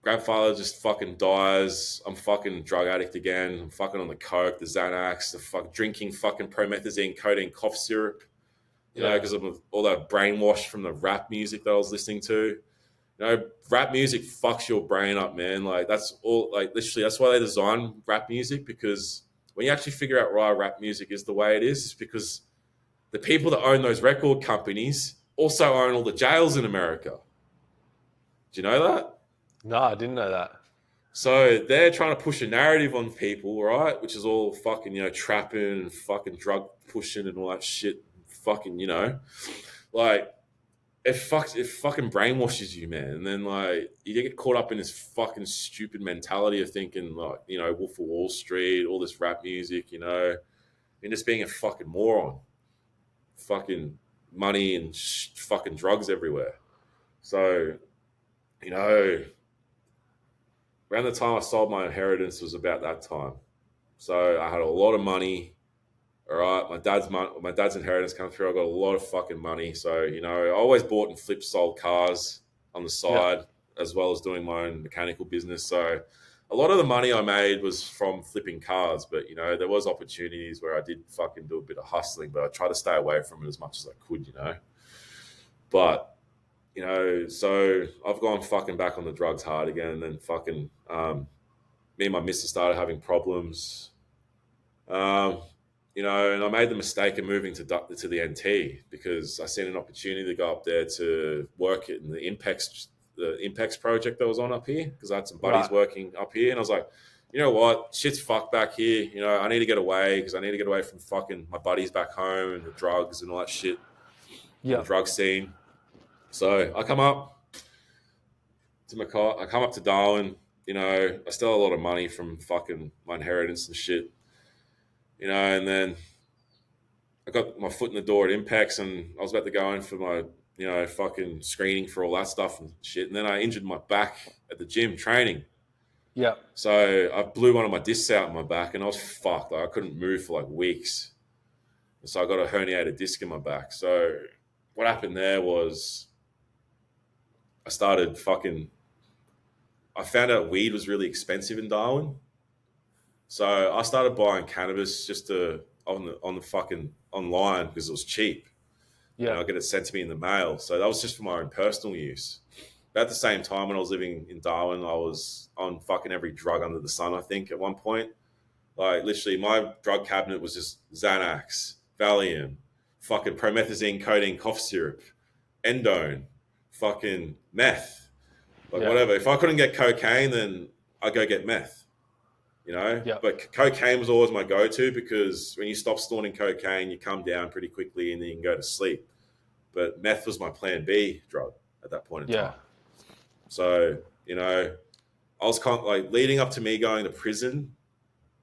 grandfather just fucking dies. I'm fucking drug addict again. I'm fucking on the coke, the Xanax, the fuck drinking fucking promethazine, codeine, cough syrup. You know, because of all that brainwash from the rap music that I was listening to. You know, rap music fucks your brain up, man. Like that's all. Like literally, that's why they design rap music, because when you actually figure out why rap music is the way it is, it's because the people that own those record companies also own all the jails in America. Do you know that? No, I didn't know that. So they're trying to push a narrative on people, right? Which is all fucking, you know, trapping and fucking drug pushing and all that shit. Fucking, you know, like it fucking brainwashes you, man. And then like you get caught up in this fucking stupid mentality of thinking like, you know, Wolf of Wall Street, all this rap music, you know, and just being a fucking moron. Fucking money and fucking drugs everywhere. So, you know, around the time I sold my inheritance was about that time. So I had a lot of money. All right, my dad's inheritance come through. I got a lot of fucking money. So, you know, I always bought and sold cars on the side, as well as doing my own mechanical business. So a lot of the money I made was from flipping cars, but there was opportunities where I did fucking do a bit of hustling, but I try to stay away from it as much as I could. But so I've gone fucking back on the drugs hard again, and then fucking me and my missus started having problems. Um, and I made the mistake of moving to the NT because I seen an opportunity to go up there to work in the Impex project that was on up here because I had some buddies Right. working up here, and I was like, you know what, shit's fucked back here. I need to get away because I need to get away from fucking my buddies back home and the drugs and all that shit and Yeah. the drug scene. So I come up to Mackay. I come up to Darwin. I still have a lot of money from fucking my inheritance and shit. And then I got my foot in the door at Impex, and I was about to go in for my, fucking screening for all that stuff and shit. And then I injured my back at the gym training. Yeah. So I blew one of my discs out in my back, and I was fucked. Like I couldn't move for like weeks. So I got a herniated disc in my back. So what happened there was I started fucking. I found out weed was really expensive in Darwin. So I started buying cannabis just on the fucking online because it was cheap. Yeah. I get it sent to me in the mail. So that was just for my own personal use. But at the same time, when I was living in Darwin, I was on fucking every drug under the sun, I think, at one point. Like, literally, my drug cabinet was just Xanax, Valium, fucking promethazine codeine cough syrup, endone, fucking meth. Like, whatever. If I couldn't get cocaine, then I'd go get meth. Yeah. But cocaine was always my go-to because when you stop snorting cocaine, you come down pretty quickly and then you can go to sleep. But meth was my plan B drug at that point in time. So, I was kind of like leading up to me going to prison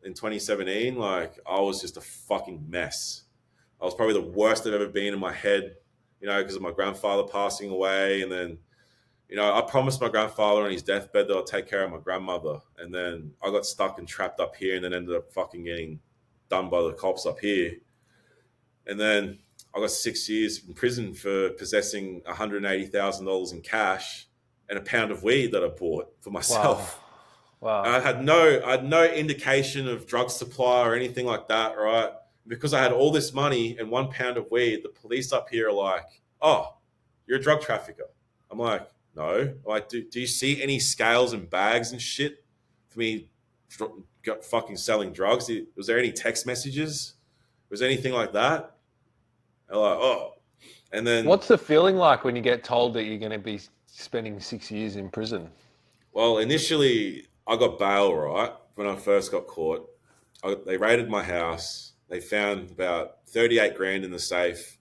in 2017, like I was just a fucking mess. I was probably the worst I've ever been in my head, because of my grandfather passing away. And then, I promised my grandfather on his deathbed that I'll take care of my grandmother. And then I got stuck and trapped up here and then ended up fucking getting done by the cops up here. And then I got 6 years in prison for possessing $180,000 in cash and a pound of weed that I bought for myself. Wow. And I had no indication of drug supply or anything like that, right? Because I had all this money and 1 pound of weed, the police up here are like, "Oh, you're a drug trafficker." I'm like, "No." Like, do you see any scales and bags and shit for me fucking selling drugs? Was there any text messages? Was there anything like that? They're like, "Oh." And then, What's the feeling like when you get told that you're going to be spending 6 years in prison? well, initially I got bail, right? When I first got caught, they raided my house. They found about 38 grand in the safe,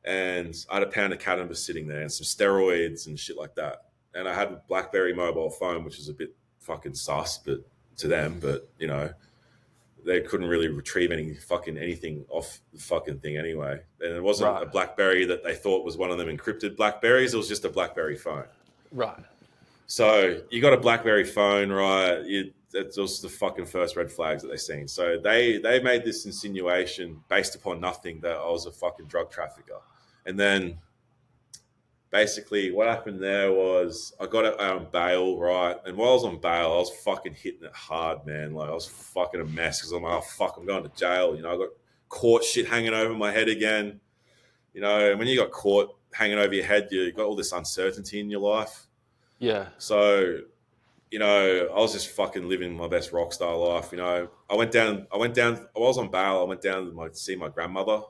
and I had a pound of cannabis sitting there and some steroids and shit like that. And I had a BlackBerry mobile phone, which is a bit fucking sus, but to them, but they couldn't really retrieve anything off the fucking thing anyway. And it wasn't a BlackBerry that they thought was one of them encrypted BlackBerries. It was just a BlackBerry phone. Right. So you got a BlackBerry phone, right? That's also the fucking first red flags that they seen. So they made this insinuation based upon nothing that I was a fucking drug trafficker. And then basically what happened there was I got it on bail, right? And while I was on bail, I was fucking hitting it hard, man. Like I was fucking a mess because I'm like, oh fuck, I'm going to jail. I got court shit hanging over my head again. And when you got court hanging over your head, you got all this uncertainty in your life. Yeah. So, I was just fucking living my best rock star life. I was on bail. I went down to see my grandmother.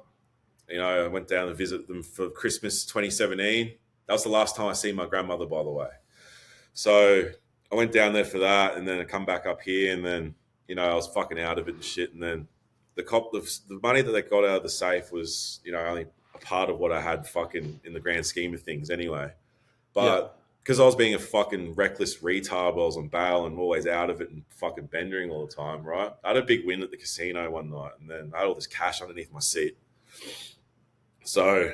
I went down to visit them for Christmas 2017. That was the last time I seen my grandmother, by the way. So I went down there for that, and then I come back up here, and then, I was fucking out of it and shit. And then the money that they got out of the safe was, only a part of what I had fucking in the grand scheme of things anyway. But because I was being a fucking reckless retard while I was on bail and always out of it and fucking bendering all the time, right? I had a big win at the casino one night, and then I had all this cash underneath my seat. So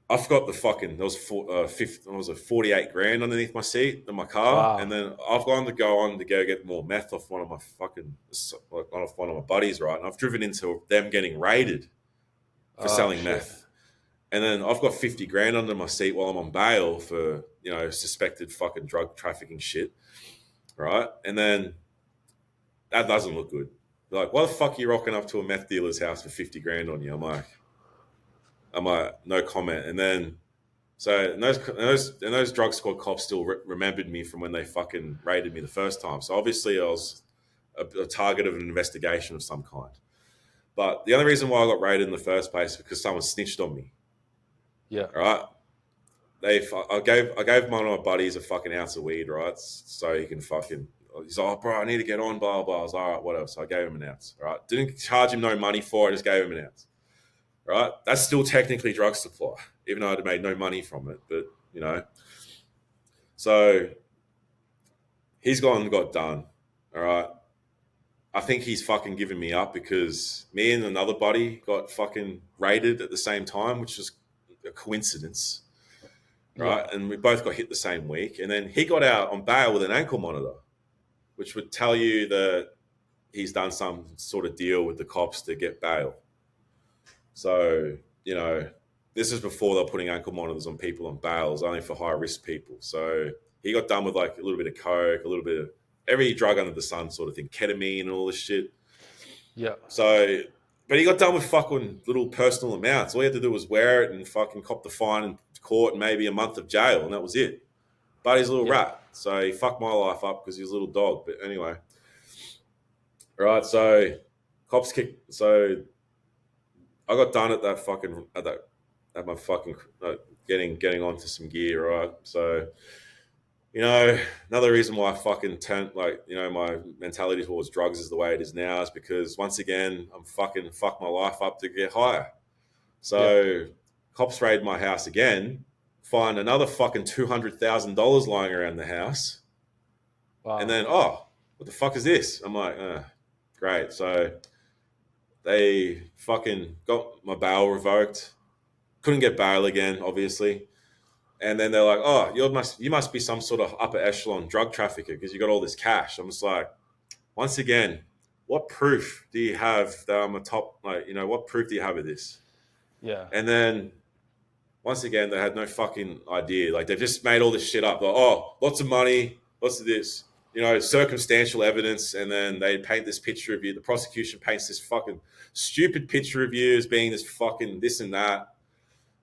I forgot the fucking, there was a 48 grand underneath my seat in my car. Wow. And then I've gone to go get more meth off one of my buddies, right? And I've driven into them getting raided for selling meth. And then I've got 50 grand under my seat while I'm on bail for, suspected fucking drug trafficking shit. right? And then that doesn't look good. They're like, why the fuck are you rocking up to a meth dealer's house for 50 grand on you? I'm like, no comment. And then, so and those drug squad cops still remembered me from when they fucking raided me the first time. So obviously I was a target of an investigation of some kind. But the only reason why I got raided in the first place is because someone snitched on me. Yeah. All right. I gave one of my buddies a fucking ounce of weed, right? So he can fucking. He's like, oh, bro, I need to get on, blah, blah. I was like, all right, whatever. So I gave him an ounce, all right? Didn't charge him no money for it, just gave him an ounce, right? That's still technically drug supply, even though I'd made no money from it. But, you know. So he's gone and got done, all right? I think he's fucking giving me up because me and another buddy got fucking raided at the same time, which was a coincidence, right? Yeah. And we both got hit the same week. And then he got out on bail with an ankle monitor, which would tell you that he's done some sort of deal with the cops to get bail. So, you know, this is before they're putting ankle monitors on people on bails, only for high risk people. So he got done with like a little bit of coke, a little bit of every drug under the sun sort of thing, ketamine and all this shit. Yeah. So, but he got done with fucking little personal amounts. All he had to do was wear it and fucking cop the fine in court and maybe a month of jail, and that was it. But he's a little rat, so he fucked my life up because he was a little dog. But anyway, right? So cops kicked. So I got done at that fucking at my fucking getting onto some gear, right? So, you know, another reason why I fucking turned, like, you know, my mentality towards drugs is the way it is now is because once again I'm fucking fucked my life up to get higher. So cops raid my house again, find another fucking $200,000 lying around the house. Wow. And then, oh, what the fuck is this? I'm like, great. So they fucking got my bail revoked. Couldn't get bail again, obviously. And then they're like, oh, you must be some sort of upper echelon drug trafficker because you got all this cash. I'm just like, once again, what proof do you have that I'm a top, like, you know, what proof do you have of this? Yeah. And then once again, they had no fucking idea. Like, they've just made all this shit up. Like, oh, lots of money, lots of this, you know, circumstantial evidence. And then they paint this picture of you. The prosecution paints this fucking stupid picture of you as being this fucking this and that.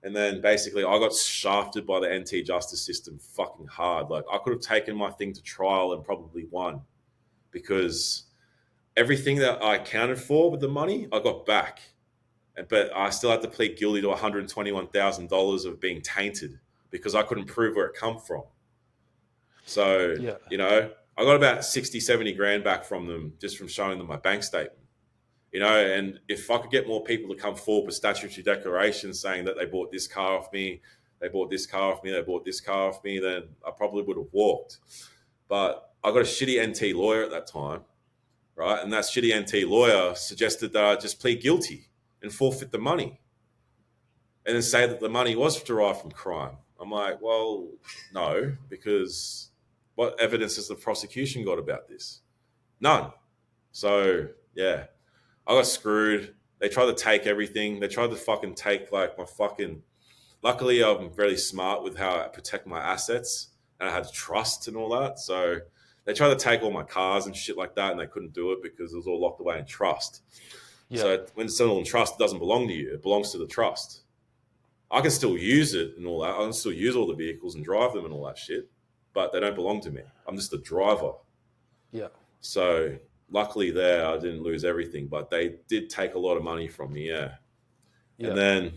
And then basically I got shafted by the NT justice system fucking hard. Like, I could have taken my thing to trial and probably won because everything that I accounted for with the money, I got back. But I still had to plead guilty to $121,000 of being tainted because I couldn't prove where it come from. So, you know, I got about 60, 70 grand back from them just from showing them my bank statement. You know, and if I could get more people to come forward with statutory declarations saying that they bought this car off me, they bought this car off me, they bought this car off me, then I probably would have walked. But I got a shitty NT lawyer at that time, right? And that shitty NT lawyer suggested that I just plead guilty and forfeit the money and then say that the money was derived from crime. I'm like, well, no, because what evidence has the prosecution got about this? None. So, yeah. I got screwed. They tried to take everything. They tried to fucking take like my fucking. Luckily, I'm very smart with how I protect my assets, and I had trust and all that. So they tried to take all my cars and shit like that, and they couldn't do it because it was all locked away in trust. Yeah. So when it's all in trust, it doesn't belong to you. It belongs to the trust. I can still use it and all that. I can still use all the vehicles and drive them and all that shit, but they don't belong to me. I'm just a driver. Yeah. So luckily there, I didn't lose everything, but they did take a lot of money from me, yeah. And then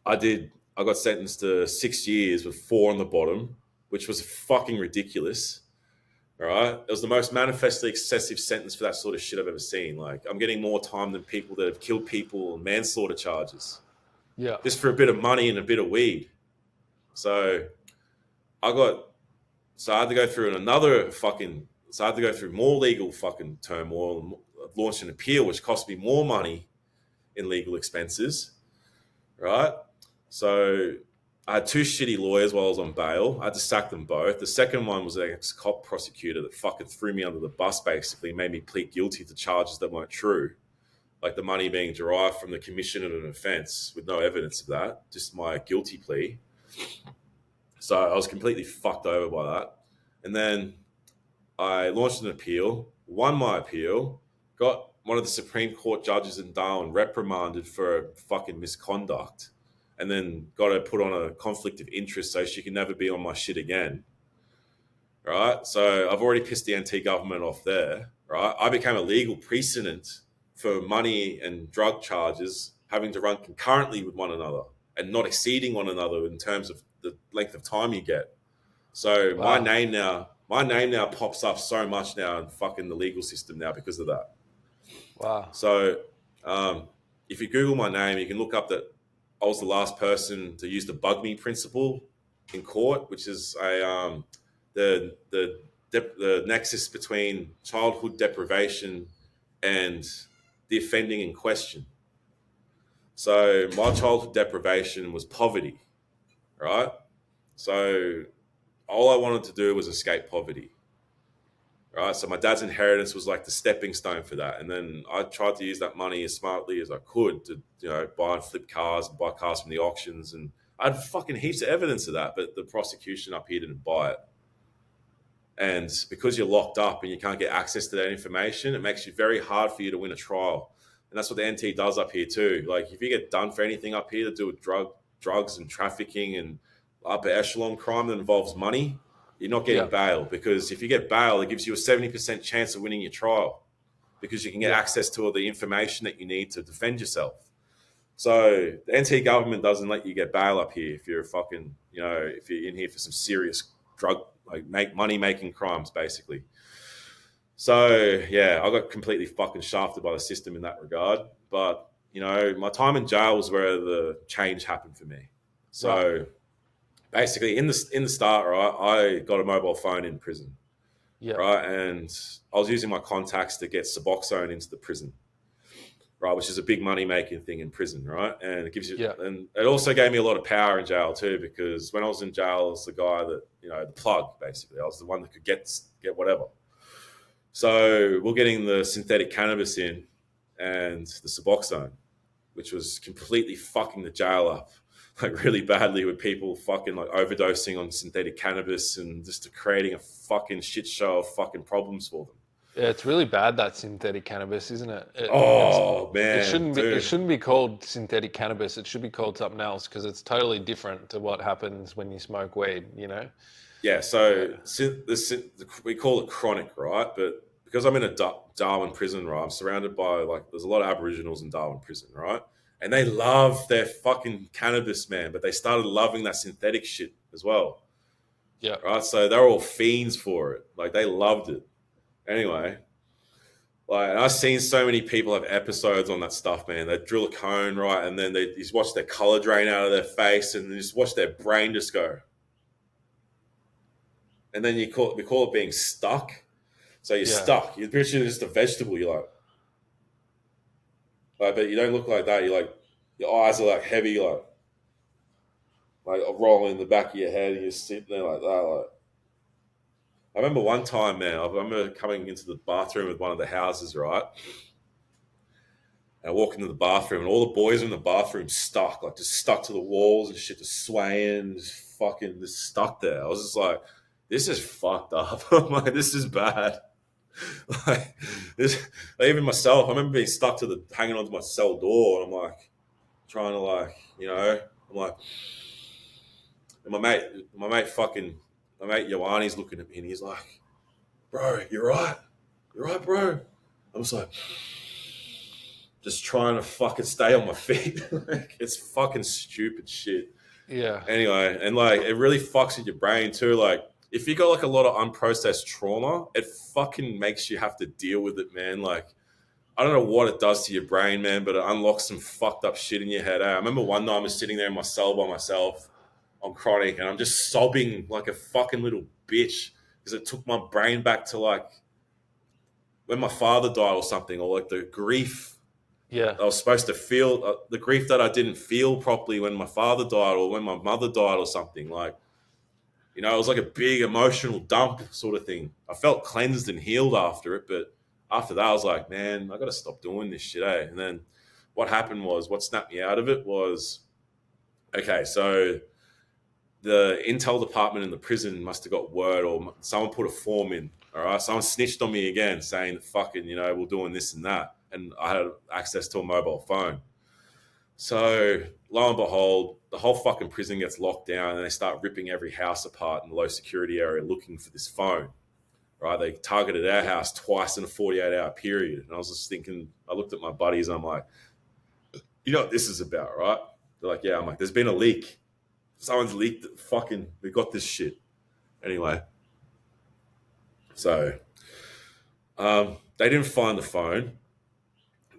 I got sentenced to 6 years with 4 on the bottom, which was fucking ridiculous, all right? It was the most manifestly excessive sentence for that sort of shit I've ever seen. Like, I'm getting more time than people that have killed people and manslaughter charges. Yeah. Just for a bit of money and a bit of weed. So I had to go through I had to go through more legal fucking turmoil and launch an appeal, which cost me more money in legal expenses, right? So I had 2 shitty lawyers while I was on bail. I had to sack them both. The second one was an ex-cop prosecutor that fucking threw me under the bus, basically, made me plead guilty to charges that weren't true, like the money being derived from the commission of an offence with no evidence of that, just my guilty plea. So I was completely fucked over by that. And then I launched an appeal, won my appeal, got one of the Supreme Court judges in Darwin reprimanded for fucking misconduct, and then got her put on a conflict of interest so she can never be on my shit again. Right? So I've already pissed the NT government off there. Right? I became a legal precedent for money and drug charges having to run concurrently with one another and not exceeding one another in terms of the length of time you get. So Wow. my name now pops up so much now in fucking the legal system now because of that. Wow. So if you Google my name, you can look up that I was the last person to use the bug me principle in court, which is the nexus between childhood deprivation and the offending in question. So my childhood deprivation was poverty, right? So all I wanted to do was escape poverty. Right. So my dad's inheritance was like the stepping stone for that. And then I tried to use that money as smartly as I could to, buy and flip cars and buy cars from the auctions. And I had fucking heaps of evidence of that, but the prosecution up here didn't buy it. And because you're locked up and you can't get access to that information, it makes it very hard for you to win a trial. And that's what the NT does up here too. Like if you get done for anything up here to do with drugs and trafficking and upper echelon crime that involves money, you're not getting bail, because if you get bail, it gives you a 70% chance of winning your trial because you can get access to all the information that you need to defend yourself. So the NT government doesn't let you get bail up here if you're a fucking, if you're in here for some serious drug, like money making crimes, basically. So yeah, I got completely fucking shafted by the system in that regard. But my time in jail was where the change happened for me. So basically, in the start, right, I got a mobile phone in prison, right, and I was using my contacts to get Suboxone into the prison, right, which is a big money making thing in prison, right, and it gives you, and it also gave me a lot of power in jail too, because when I was in jail, I was the guy that the plug, basically. I was the one that could get whatever. So we're getting the synthetic cannabis in and the Suboxone, which was completely fucking the jail up, like really badly, with people fucking like overdosing on synthetic cannabis and just creating a fucking shit show of fucking problems for them. Yeah, it's really bad, that synthetic cannabis, isn't it? Man, it shouldn't be called synthetic cannabis. It should be called something else, because it's totally different to what happens when you smoke weed. Yeah. So we call it chronic, right? But because I'm in a Darwin prison, right, I'm surrounded by there's a lot of Aboriginals in Darwin prison, right? And they love their fucking cannabis, man. But they started loving that synthetic shit as well. Yeah. Right. So they're all fiends for it. Like they loved it. Anyway, I've seen so many people have episodes on that stuff, man. They drill a cone, right, and then they just watch their color drain out of their face, and just watch their brain just go. And then we call it being stuck. So you're stuck. You're literally just a vegetable. You're but you don't look like that. You're like, your eyes are like heavy, like rolling in the back of your head, and you're sitting there like that. I remember one time, man, I remember coming into the bathroom with one of the houses, right? And I walk into the bathroom, and all the boys in the bathroom stuck to the walls and shit, just swaying, just stuck there. I was just like, this is fucked up. I'm like, this is bad. Even myself, I remember being stuck hanging onto my cell door, and I'm like, trying to I'm like, and my mate Ioani's looking at me, and he's like, bro, you're right, bro. I'm just like, just trying to fucking stay on my feet. It's fucking stupid shit. Yeah. Anyway, and it really fucks with your brain too. If you got a lot of unprocessed trauma, it fucking makes you have to deal with it, man. I don't know what it does to your brain, man, but it unlocks some fucked up shit in your head. I remember one night I was sitting there in my cell by myself on chronic, and I'm just sobbing like a fucking little bitch because it took my brain back to when my father died or something, or the grief I was supposed to feel, the grief that I didn't feel properly when my father died or when my mother died or something. It was like a big emotional dump sort of thing. I felt cleansed and healed after it, but after that I was like, man, I got to stop doing this shit, eh? And then what snapped me out of it was, okay, so the intel department in the prison must have got word, or someone put a form in All right, someone snitched on me again, saying that fucking, we're doing this and that, and I had access to a mobile phone. So lo and behold, the whole fucking prison gets locked down, and they start ripping every house apart in the low security area looking for this phone. Right, they targeted our house twice in a 48-hour period, and I was just thinking. I looked at my buddies, and I'm like, you know what this is about, right? They're like, yeah. I'm like, there's been a leak. Someone's leaked it. Fucking, we got this shit. Anyway, so they didn't find the phone.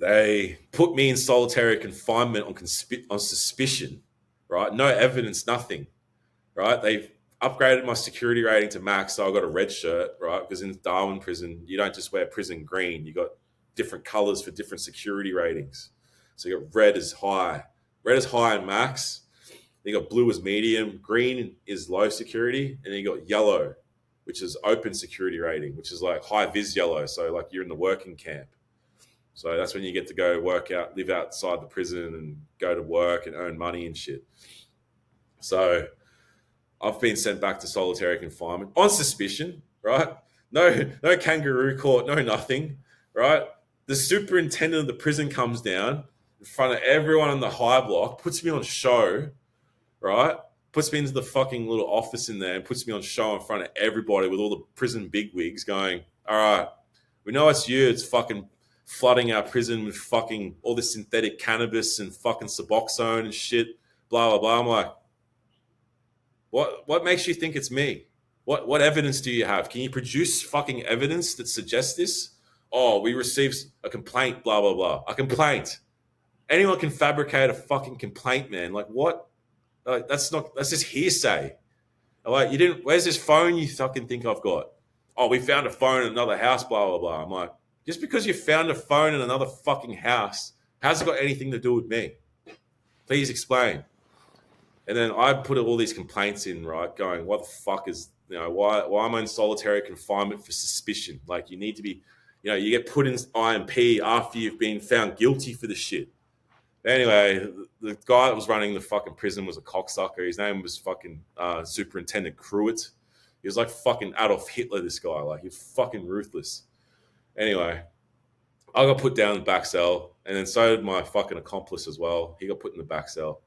They put me in solitary confinement on suspicion, right? No evidence, nothing, right? They upgraded my security rating to max, so I got a red shirt, right? Because in Darwin prison, you don't just wear prison green. You got different colors for different security ratings. So you got red is high and max. Then you got blue as medium, green is low security, and then you got yellow, which is open security rating, which is like high vis yellow. So like you're in the working camp. So that's when you get to go work out, live outside the prison and go to work and earn money and shit. So I've been sent back to solitary confinement on suspicion, right? No kangaroo court, no nothing, right? The superintendent of the prison comes down in front of everyone in the high block, puts me on show, right? Puts me into the fucking little office in there and puts me on show in front of everybody with all the prison bigwigs going, all right, we know it's you. It's fucking flooding our prison with fucking all this synthetic cannabis and fucking Suboxone and shit, blah, blah, blah. I'm like, what makes you think it's me? What evidence do you have? Can you produce fucking evidence that suggests this? Oh, we received a complaint, blah, blah, blah. A complaint. Anyone can fabricate a fucking complaint, man. Like, what? Like, that's just hearsay. Like, where's this phone you fucking think I've got? Oh, we found a phone in another house, blah, blah, blah. I'm like, just because you found a phone in another fucking house, how's it got anything to do with me? Please explain. And then I put all these complaints in, right, going, what the fuck is, why am I in solitary confinement for suspicion? Like, you need to be, you get put in IMP after you've been found guilty for the shit. Anyway, the guy that was running the fucking prison was a cocksucker. His name was fucking Superintendent Cruitt. He was like fucking Adolf Hitler, this guy. Like, he's fucking ruthless. Anyway, I got put down in the back cell, and then so did my fucking accomplice as well. He got put in the back cell.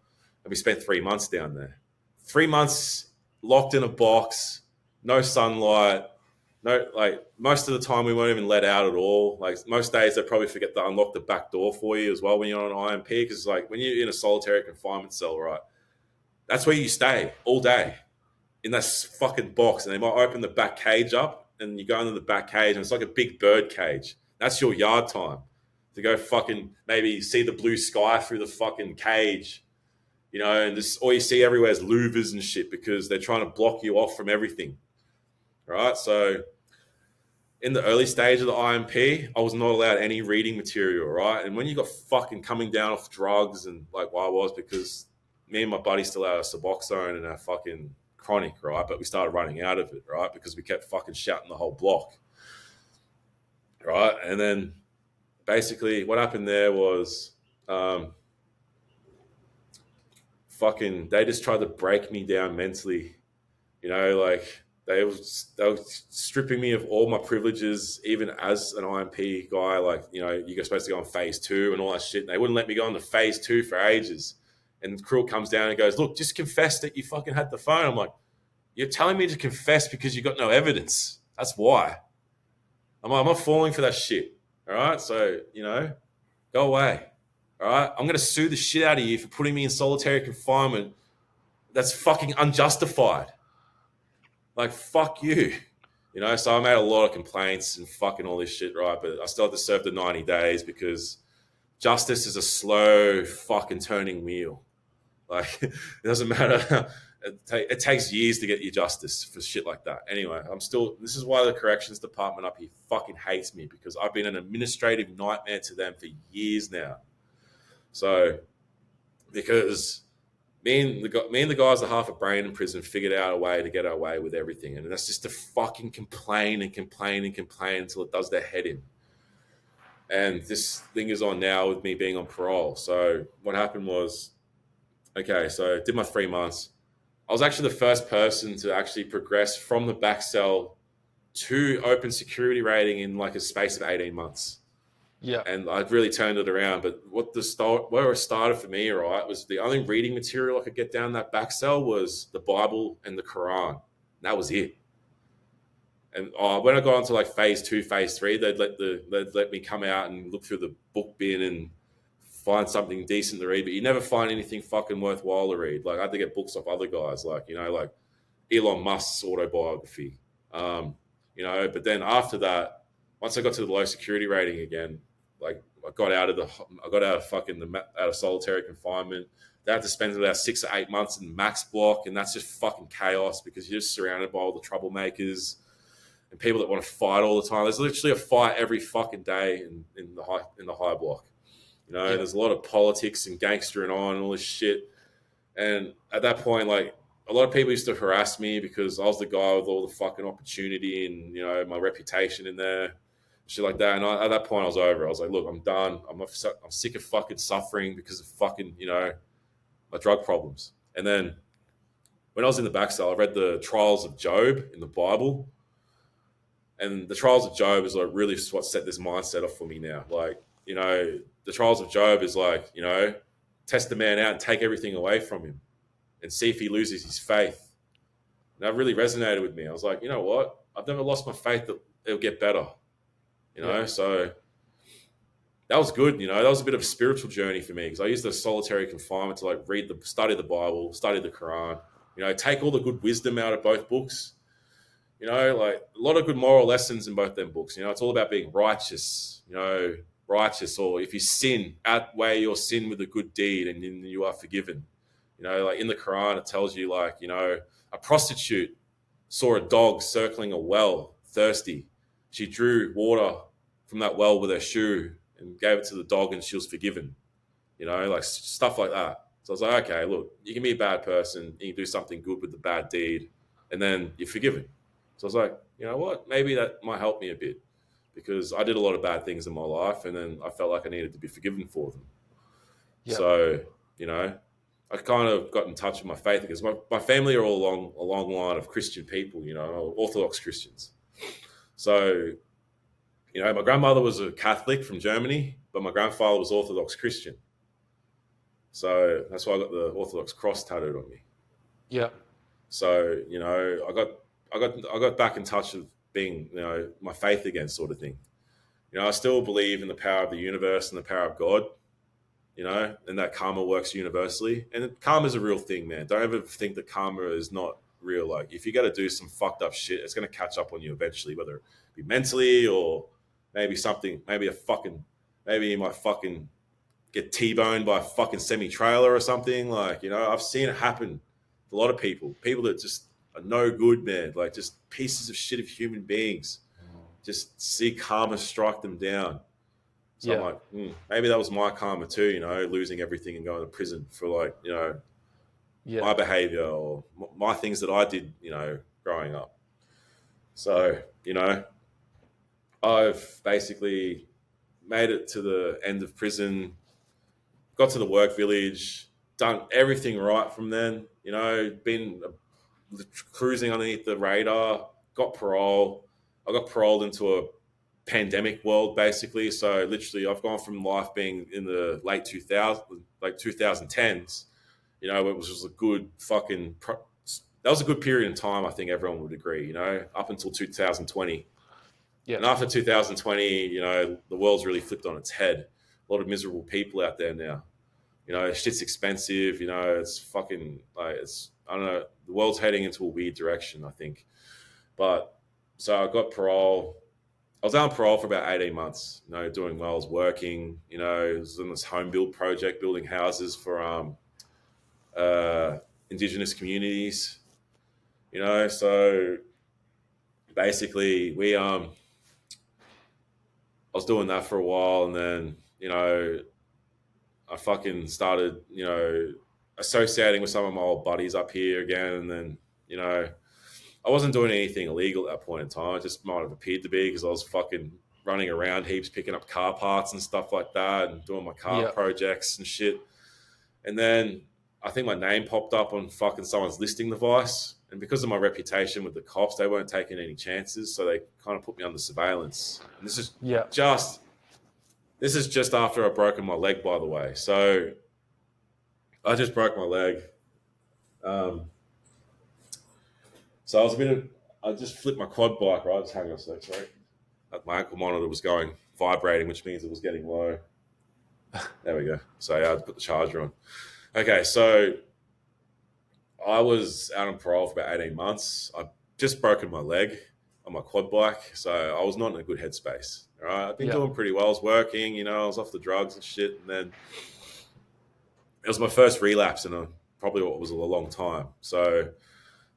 And we spent 3 months down there. 3 months locked in a box, no sunlight, most of the time we weren't even let out at all. Like most days they probably forget to unlock the back door for you as well when you're on IMP, because like when you're in a solitary confinement cell, right, that's where you stay all day in that fucking box, and they might open the back cage up and you go into the back cage and it's like a big bird cage. That's your yard time to go fucking maybe see the blue sky through the fucking cage. And this all you see everywhere is louvers and shit because they're trying to block you off from everything. Right? So in the early stage of the IMP, I was not allowed any reading material, right? And when you got fucking coming down off drugs and like I was, because me and my buddy still had a Suboxone and our fucking chronic, right? But we started running out of it, right? Because we kept fucking shouting the whole block. Right? And then basically what happened there was they just tried to break me down mentally, like they were stripping me of all my privileges, even as an IMP guy. Like, you're supposed to go on phase 2 and all that shit. And they wouldn't let me go on to phase 2 for ages. And Krill comes down and goes, look, just confess that you fucking had the phone. I'm like, you're telling me to confess because you got no evidence. That's why. I'm not falling for that shit. All right. So, go away. All right, I'm going to sue the shit out of you for putting me in solitary confinement. That's fucking unjustified. Like, fuck you. So I made a lot of complaints and fucking all this shit, right? But I still had to serve the 90 days because justice is a slow fucking turning wheel. Like, it doesn't matter. It takes years to get your justice for shit like that. Anyway, this is why the corrections department up here fucking hates me, because I've been an administrative nightmare to them for years now. So, because me and the guys that half a brain in prison figured out a way to get away with everything, and that's just to fucking complain and complain and complain until it does their head in. And this thing is on now with me being on parole. So what happened was, okay, so I did my 3 months. I was actually the first person to actually progress from the back cell 2 open security rating in like a space of 18 months. Yeah. And I really turned it around. But where it started for me, right, was the only reading material I could get down that back cell was the Bible and the Quran. And that was it. And when I got onto like phase 2, phase 3, they'd let me come out and look through the book bin and find something decent to read. But you never find anything fucking worthwhile to read. Like I had to get books off other guys, like like Elon Musk's autobiography. But then after that, once I got to the low security rating again, like I got out of solitary confinement. They had to spend about 6 or 8 months in max block, and that's just fucking chaos because you're just surrounded by all the troublemakers and people that want to fight all the time. There's literally a fight every fucking day in the high block. There's a lot of politics and gangstering on and all this shit. And at that point, like a lot of people used to harass me because I was the guy with all the fucking opportunity and my reputation in there, shit like that. And at that point, I was over. I was like, look, I'm done. I'm sick of fucking suffering because of fucking my drug problems. And then when I was in the back cell, I read the Trials of Job in the Bible. And the Trials of Job is like really what set this mindset up for me now. Like, the Trials of Job is like, test the man out and take everything away from him and see if he loses his faith. And that really resonated with me. I was like, you know what? I've never lost my faith that it'll get better. So that was good. That was a bit of a spiritual journey for me because I used the solitary confinement to like study the Bible, study the Quran, take all the good wisdom out of both books. Like a lot of good moral lessons in both them books. It's all about being righteous, righteous, or if you sin, outweigh your sin with a good deed and then you are forgiven. Like in the Quran, it tells you like, a prostitute saw a dog circling a well, thirsty. She drew water from that well with her shoe and gave it to the dog and she was forgiven. Like stuff like that. So I was like, okay, look, you can be a bad person, you can do something good with the bad deed, and then you're forgiven. So I was like, you know what? Maybe that might help me a bit because I did a lot of bad things in my life and then I felt like I needed to be forgiven for them. Yep. So, I kind of got in touch with my faith because my family are all a long line of Christian people, Orthodox Christians. So, my grandmother was a Catholic from Germany, but my grandfather was Orthodox Christian. So that's why I got the Orthodox cross tattooed on me. Yeah. So, I got back in touch with being, my faith again sort of thing. I still believe in the power of the universe and the power of God, and that karma works universally. And karma is a real thing, man. Don't ever think that karma is not real. Like if you got to do some fucked up shit, it's going to catch up on you eventually, whether it be mentally or maybe you might fucking get T-boned by a fucking semi-trailer or something. Like, I've seen it happen to a lot of people that just are no good, man. Like just pieces of shit of human beings. Just see karma strike them down. So I'm like, maybe that was my karma too, losing everything and going to prison for like, my behavior or my things that I did, growing up. So, I've basically made it to the end of prison, got to the work village, done everything right from then, been cruising underneath the radar, got parole. I got paroled into a pandemic world basically. So literally I've gone from life being in the late 2010s, it was just a good that was a good period in time. I think everyone would agree, up until 2020. Yeah. And after 2020, the world's really flipped on its head. A lot of miserable people out there now. Shit's expensive. It's fucking like I don't know. The world's heading into a weird direction, I think. But so I got parole. I was on parole for about 18 months. Doing well. I was working. I was in this home build project, building houses for indigenous communities. So basically I was doing that for a while, and then I fucking started associating with some of my old buddies up here again, and then I wasn't doing anything illegal at that point in time. I just might have appeared to be because I was fucking running around heaps, picking up car parts and stuff like that, and doing my car projects and shit. And then I think my name popped up on fucking someone's listing device, And because of my reputation with the cops, they weren't taking any chances, so they kind of put me under surveillance. And Yeah. this is just after I've broken my leg, by the way. So I just broke my leg. So I just flipped my quad bike, right? Just hang on a sec, sorry. My ankle monitor was vibrating, which means it was getting low. There we go. So I had to put the charger on. Okay, so I was out on parole for about 18 months. I just broken my leg on my quad bike, so I was not in a good headspace. All right, I've been doing pretty well. I was working, I was off the drugs and shit, and then it was my first relapse in probably what was a long time. So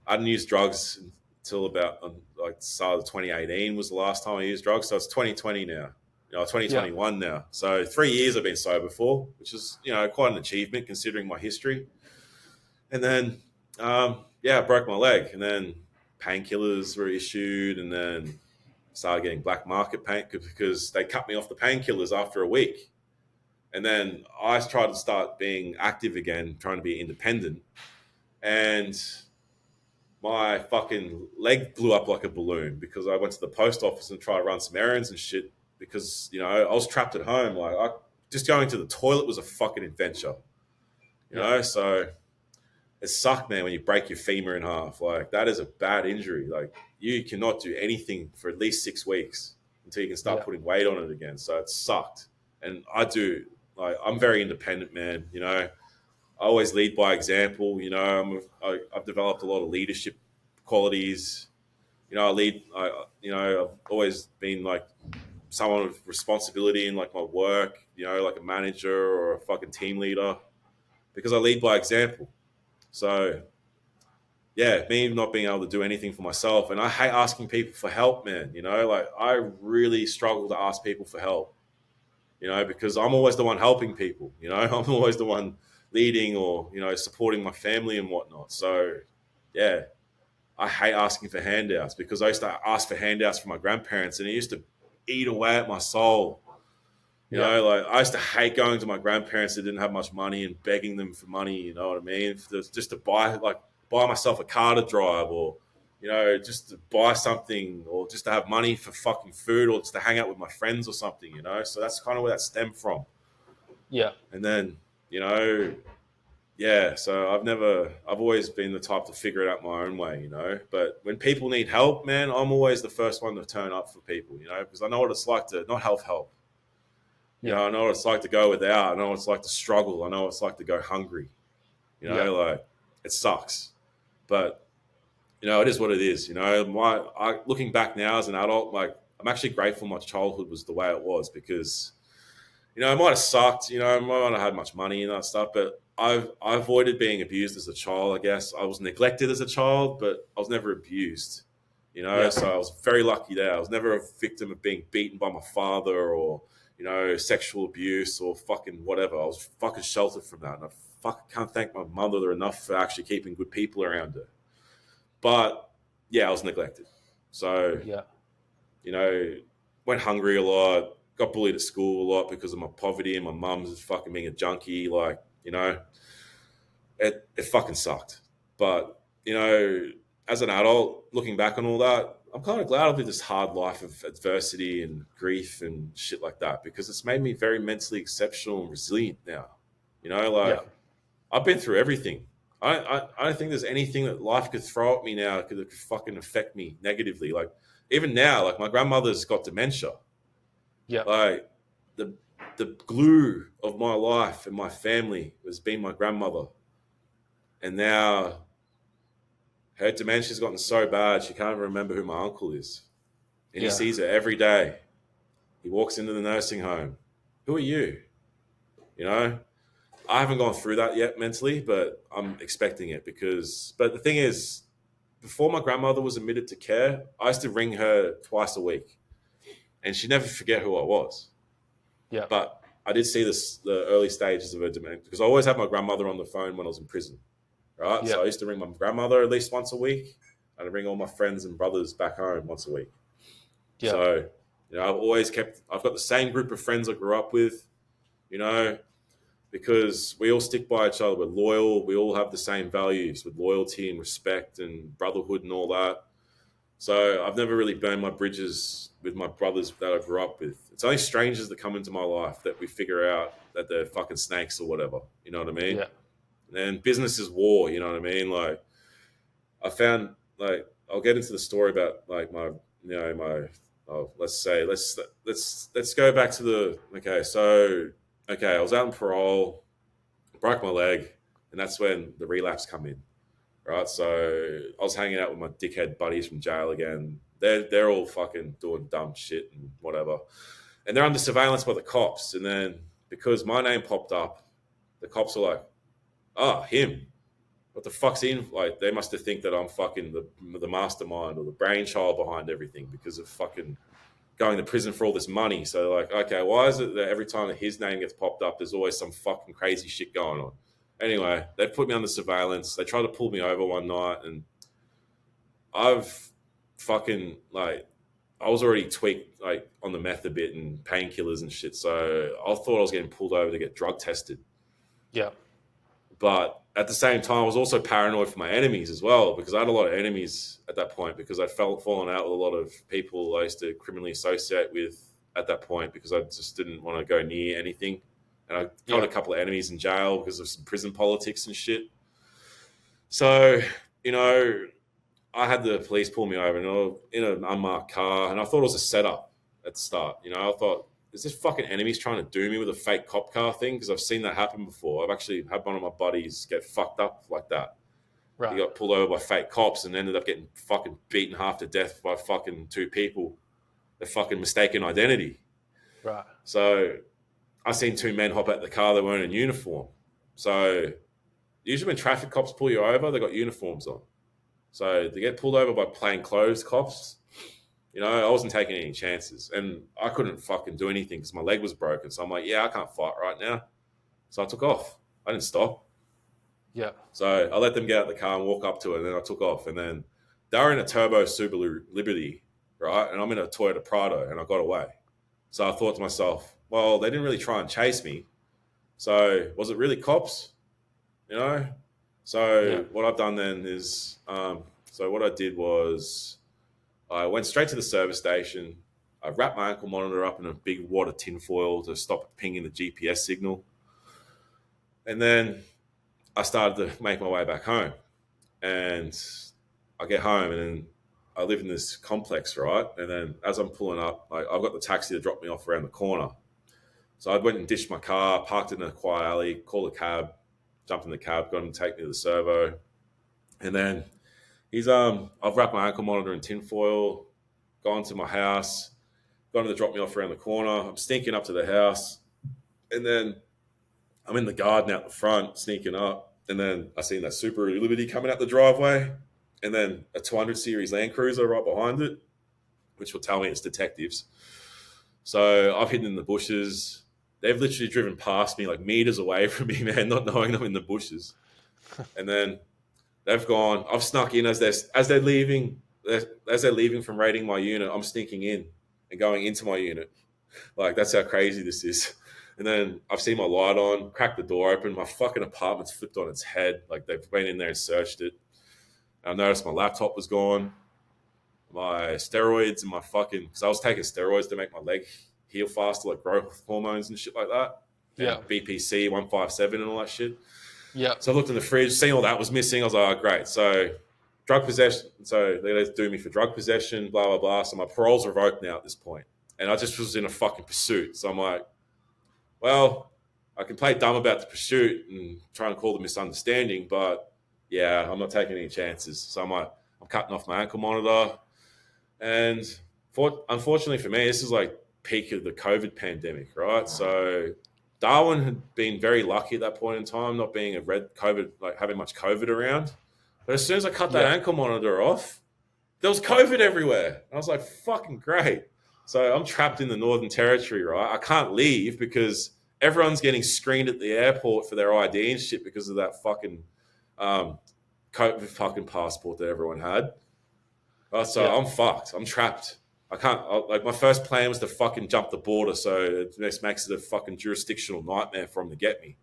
I didn't use drugs until about start of 2018 was the last time I used drugs. So it's 2020 now, 2021 now. So 3 years I've been sober for, which is quite an achievement considering my history. And then I broke my leg, and then painkillers were issued, and then started getting black market pain because they cut me off the painkillers after a week. And then I tried to start being active again, trying to be independent. And my fucking leg blew up like a balloon because I went to the post office and tried to run some errands and shit because, I was trapped at home. Just going to the toilet was a fucking adventure, you know? So it sucked, man, when you break your femur in half. Like, that is a bad injury. Like, you cannot do anything for at least 6 weeks until you can start putting weight on it again. So it sucked. And I'm very independent, man. I always lead by example. I've developed a lot of leadership qualities. I've always been like someone with responsibility in like my work, like a manager or a fucking team leader, because I lead by example. So yeah, me not being able to do anything for myself. And I hate asking people for help, man. I really struggle to ask people for help, because I'm always the one helping people, I'm always the one leading or, supporting my family and whatnot. So yeah, I hate asking for handouts because I used to ask for handouts from my grandparents and it used to eat away at my soul. I used to hate going to my grandparents that didn't have much money and begging them for money, you know what I mean? Just to buy myself a car to drive or, just to buy something or just to have money for fucking food or just to hang out with my friends or something, So that's kind of where that stemmed from. Yeah. And then, so I've always been the type to figure it out my own way, But when people need help, man, I'm always the first one to turn up for people, because I know what it's like to not have help. I know what it's like to go without. I know what it's like to struggle. I know what it's like to go hungry. It sucks. But, it is what it is. Looking back now as an adult, I'm actually grateful my childhood was the way it was because, it might have sucked. I might not have had much money and that stuff, but I avoided being abused as a child, I guess. I was neglected as a child, but I was never abused, So I was very lucky there. I was never a victim of being beaten by my father or, sexual abuse or fucking whatever. I was fucking sheltered from that. And I fucking can't thank my mother enough for actually keeping good people around her. But yeah, I was neglected. So, went hungry a lot, got bullied at school a lot because of my poverty and my mum's fucking being a junkie. It fucking sucked. But, as an adult, looking back on all that, I'm kind of glad I've lived this hard life of adversity and grief and shit like that because it's made me very mentally exceptional and resilient now. I've been through everything. I don't think there's anything that life could throw at me now that could fucking affect me negatively. Even now, my grandmother's got dementia. Yeah. The glue of my life and my family has been my grandmother. And now her dementia's gotten so bad she can't even remember who my uncle is. And he sees her every day. He walks into the nursing home. Who are you? I haven't gone through that yet mentally, but I'm expecting it but the thing is, before my grandmother was admitted to care, I used to ring her twice a week and she'd never forget who I was. Yeah. But I did see the early stages of her dementia because I always had my grandmother on the phone when I was in prison. Right. Yeah. So I used to ring my grandmother at least once a week and I'd ring all my friends and brothers back home once a week. Yeah. So, I've got the same group of friends I grew up with, because we all stick by each other. We're loyal. We all have the same values with loyalty and respect and brotherhood and all that. So I've never really burned my bridges with my brothers that I grew up with. It's only strangers that come into my life that we figure out that they're fucking snakes or whatever. You know what I mean? Yeah. And business is war. You know what I mean? Like I found like I'll get into the story about like my let's go back to the I was out on parole, broke my leg, and that's when the relapse come in. Right, so I was hanging out with my dickhead buddies from jail again. They're all fucking doing dumb shit and whatever, and they're under surveillance by the cops. And then because my name popped up, the cops are like, "Ah, him. What the fuck's in?" Like they must have think that I'm fucking the mastermind or the brainchild behind everything because of fucking going to prison for all this money. So they're like, okay, why is it that every time that his name gets popped up, there's always some fucking crazy shit going on? Anyway, they put me under surveillance. They tried to pull me over one night, and I've fucking like I was already tweaked like on the meth a bit and painkillers and shit. So I thought I was getting pulled over to get drug tested. Yeah. But at the same time, I was also paranoid for my enemies as well because I had a lot of enemies at that point because I'd fallen out with a lot of people I used to criminally associate with at that point because I just didn't want to go near anything. And I got a couple of enemies in jail because of some prison politics and shit. So, I had the police pull me over in an unmarked car, and I thought it was a setup at the start. I thought, is this fucking enemies trying to do me with a fake cop car thing? Because I've seen that happen before. I've actually had one of my buddies get fucked up like that. Right. He got pulled over by fake cops and ended up getting fucking beaten half to death by fucking two people. They're fucking mistaken identity. Right. So I seen two men hop out the car that weren't in uniform. So usually when traffic cops pull you over, they got uniforms on. So they get pulled over by plainclothes cops. I wasn't taking any chances. And I couldn't fucking do anything because my leg was broken. So I'm like, yeah, I can't fight right now. So I took off. I didn't stop. Yeah. So I let them get out the car and walk up to it, and then I took off. And then they were in a turbo Subaru Liberty, right? And I'm in a Toyota Prado, and I got away. So I thought to myself, well, they didn't really try and chase me. So was it really cops? So what I've done then is, so what I did was I went straight to the service station. I wrapped my ankle monitor up in a big wad of tinfoil to stop it pinging the GPS signal. And then I started to make my way back home. And I get home, and then I live in this complex, right? And then as I'm pulling up, I've got the taxi to drop me off around the corner. So I went and ditched my car, parked in a quiet alley, called a cab, jumped in the cab, got him to take me to the servo. And then I've wrapped my ankle monitor in tinfoil, gone to my house, got him to drop me off around the corner. I'm sneaking up to the house. And then I'm in the garden out the front, sneaking up. And then I seen that Subaru Liberty coming out the driveway. And then a 200 series Land Cruiser right behind it, which will tell me it's detectives. So I've hidden in the bushes. They've literally driven past me like meters away from me, man, not knowing I'm in the bushes. And then they've gone. I've snuck in as they're leaving from raiding my unit. I'm sneaking in and going into my unit. Like that's how crazy this is. And then I've seen my light on, cracked the door open. My fucking apartment's flipped on its head. Like they've went in there and searched it. I noticed my laptop was gone, my steroids and my fucking, because I was taking steroids to make my leg heal faster, like growth hormones and shit like that. Yeah. BPC 157 and all that shit. Yeah. So I looked in the fridge, seeing all that was missing. I was like, oh, great. So drug possession. So they're do me for drug possession, blah, blah, blah. So my parole's revoked now at this point. And I just was in a fucking pursuit. So I'm like, well, I can play dumb about the pursuit and try and call the misunderstanding, but yeah, I'm not taking any chances. So I'm like, I'm cutting off my ankle monitor. And unfortunately for me, this is like peak of the COVID pandemic, right? So Darwin had been very lucky at that point in time, not being a red COVID, like having much COVID around. But as soon as I cut that ankle monitor off, there was COVID everywhere. I was like, fucking great. So I'm trapped in the Northern Territory, right? I can't leave because everyone's getting screened at the airport for their ID and shit because of that fucking COVID fucking passport that everyone had. So I'm fucked. I'm trapped. I can't, like, my first plan was to fucking jump the border, so it just makes it a fucking jurisdictional nightmare for them to get me.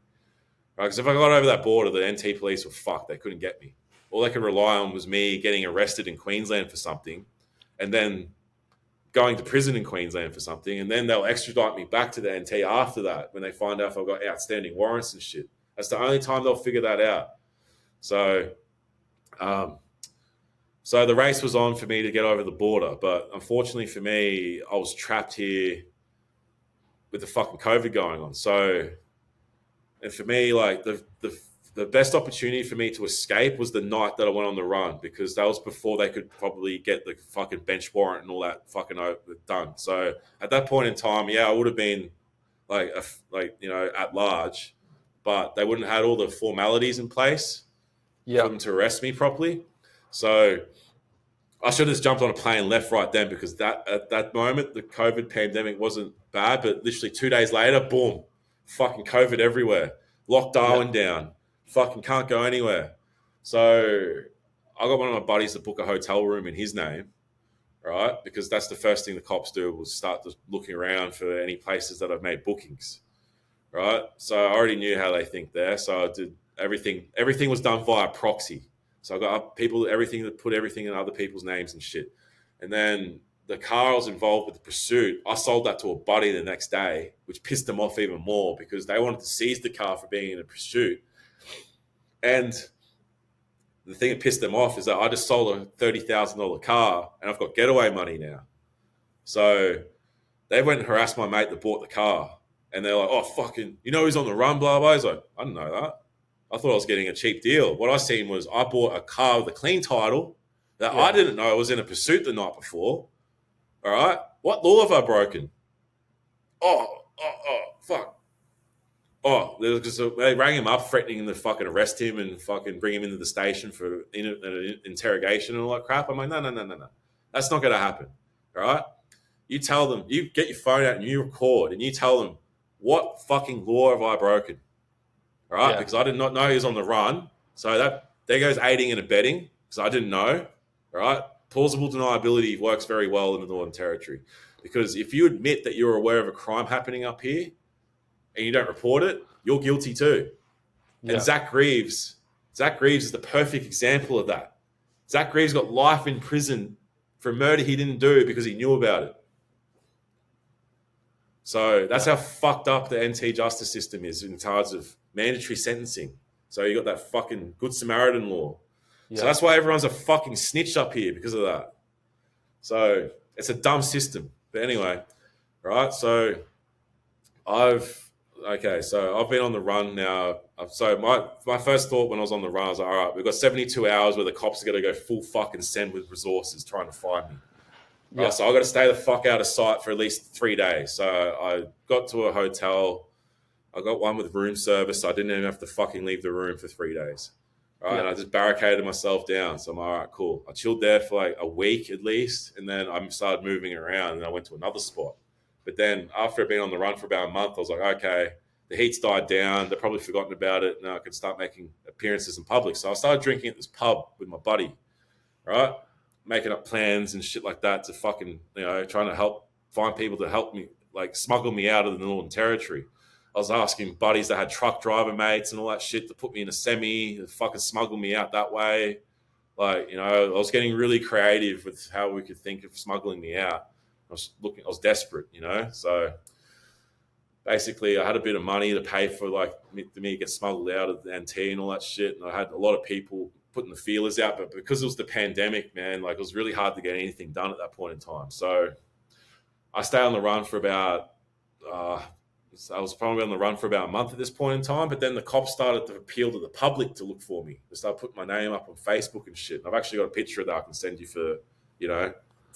Right? Because if I got over that border, the NT police were fucked. They couldn't get me. All they could rely on was me getting arrested in Queensland for something, and then going to prison in Queensland for something, and then they'll extradite me back to the NT after that when they find out if I've got outstanding warrants and shit. That's the only time they'll figure that out. So, so the race was on for me to get over the border, but unfortunately for me, I was trapped here with the fucking COVID going on. So, and for me, like the best opportunity for me to escape was the night that I went on the run, because that was before they could probably get the fucking bench warrant and all that fucking done. So at that point in time, yeah, I would have been like at large, but they wouldn't have had all the formalities in place for them to arrest me properly. So I should have just jumped on a plane and left right then, because at that moment the COVID pandemic wasn't bad, but literally 2 days later, boom, fucking COVID everywhere. Locked Darwin down. Fucking can't go anywhere. So I got one of my buddies to book a hotel room in his name, right? Because that's the first thing the cops do, was start just looking around for any places that I've made bookings, right? So I already knew how they think there. So I did everything. Everything was done via proxy. So I got everything that put everything in other people's names and shit. And then the car I was involved with the pursuit, I sold that to a buddy the next day, which pissed them off even more, because they wanted to seize the car for being in a pursuit. And the thing that pissed them off is that I just sold a $30,000 car and I've got getaway money now. So they went and harassed my mate that bought the car. And they're like, oh, fucking, he's on the run, blah, blah. He's like, I didn't know that. I thought I was getting a cheap deal. What I seen was I bought a car with a clean title that I didn't know I was in a pursuit the night before. All right? What law have I broken? Oh, fuck. Oh, they rang him up, threatening to fucking arrest him and fucking bring him into the station for an interrogation and all that crap. I'm like, no. That's not going to happen. All right? You tell them, you get your phone out and you record and you tell them, what fucking law have I broken? All right, because I did not know he was on the run. So there goes aiding and abetting, because I didn't know. All right, plausible deniability works very well in the Northern Territory, because if you admit that you're aware of a crime happening up here and you don't report it, you're guilty too. And Zach Greaves is the perfect example of that. Zach Greaves got life in prison for a murder he didn't do because he knew about it. So that's how fucked up the NT justice system is in terms of mandatory sentencing. So you got that fucking Good Samaritan law. So that's why everyone's a fucking snitch up here, because of that. So it's a dumb system. But anyway, right? So I've been on the run now. So my first thought when I was on the run, I was like, all right, we've got 72 hours where the cops are going to go full fucking send with resources trying to find me. Right, so I got to stay the fuck out of sight for at least 3 days. So I got to a hotel. I got one with room service, so I didn't even have to fucking leave the room for 3 days. Right, and I just barricaded myself down. So I'm all right, cool. I chilled there for like a week at least, and then I started moving around, and I went to another spot. But then after being on the run for about a month, I was like, okay, the heat's died down. They've probably forgotten about it. Now I can start making appearances in public. So I started drinking at this pub with my buddy, right? Making up plans and shit like that to fucking, trying to help find people to help me, like smuggle me out of the Northern Territory. I was asking buddies that had truck driver mates and all that shit to put me in a semi, to fucking smuggle me out that way. Like, I was getting really creative with how we could think of smuggling me out. I was desperate, So basically I had a bit of money to pay for me to get smuggled out of the NT and all that shit. And I had a lot of people putting the feelers out, but because it was the pandemic, man, it was really hard to get anything done at that point in time. So I stayed on the run for about, I was probably on the run for about a month at this point in time, but then the cops started to appeal to the public to look for me. They started putting my name up on Facebook and shit. And I've actually got a picture of that I can send you for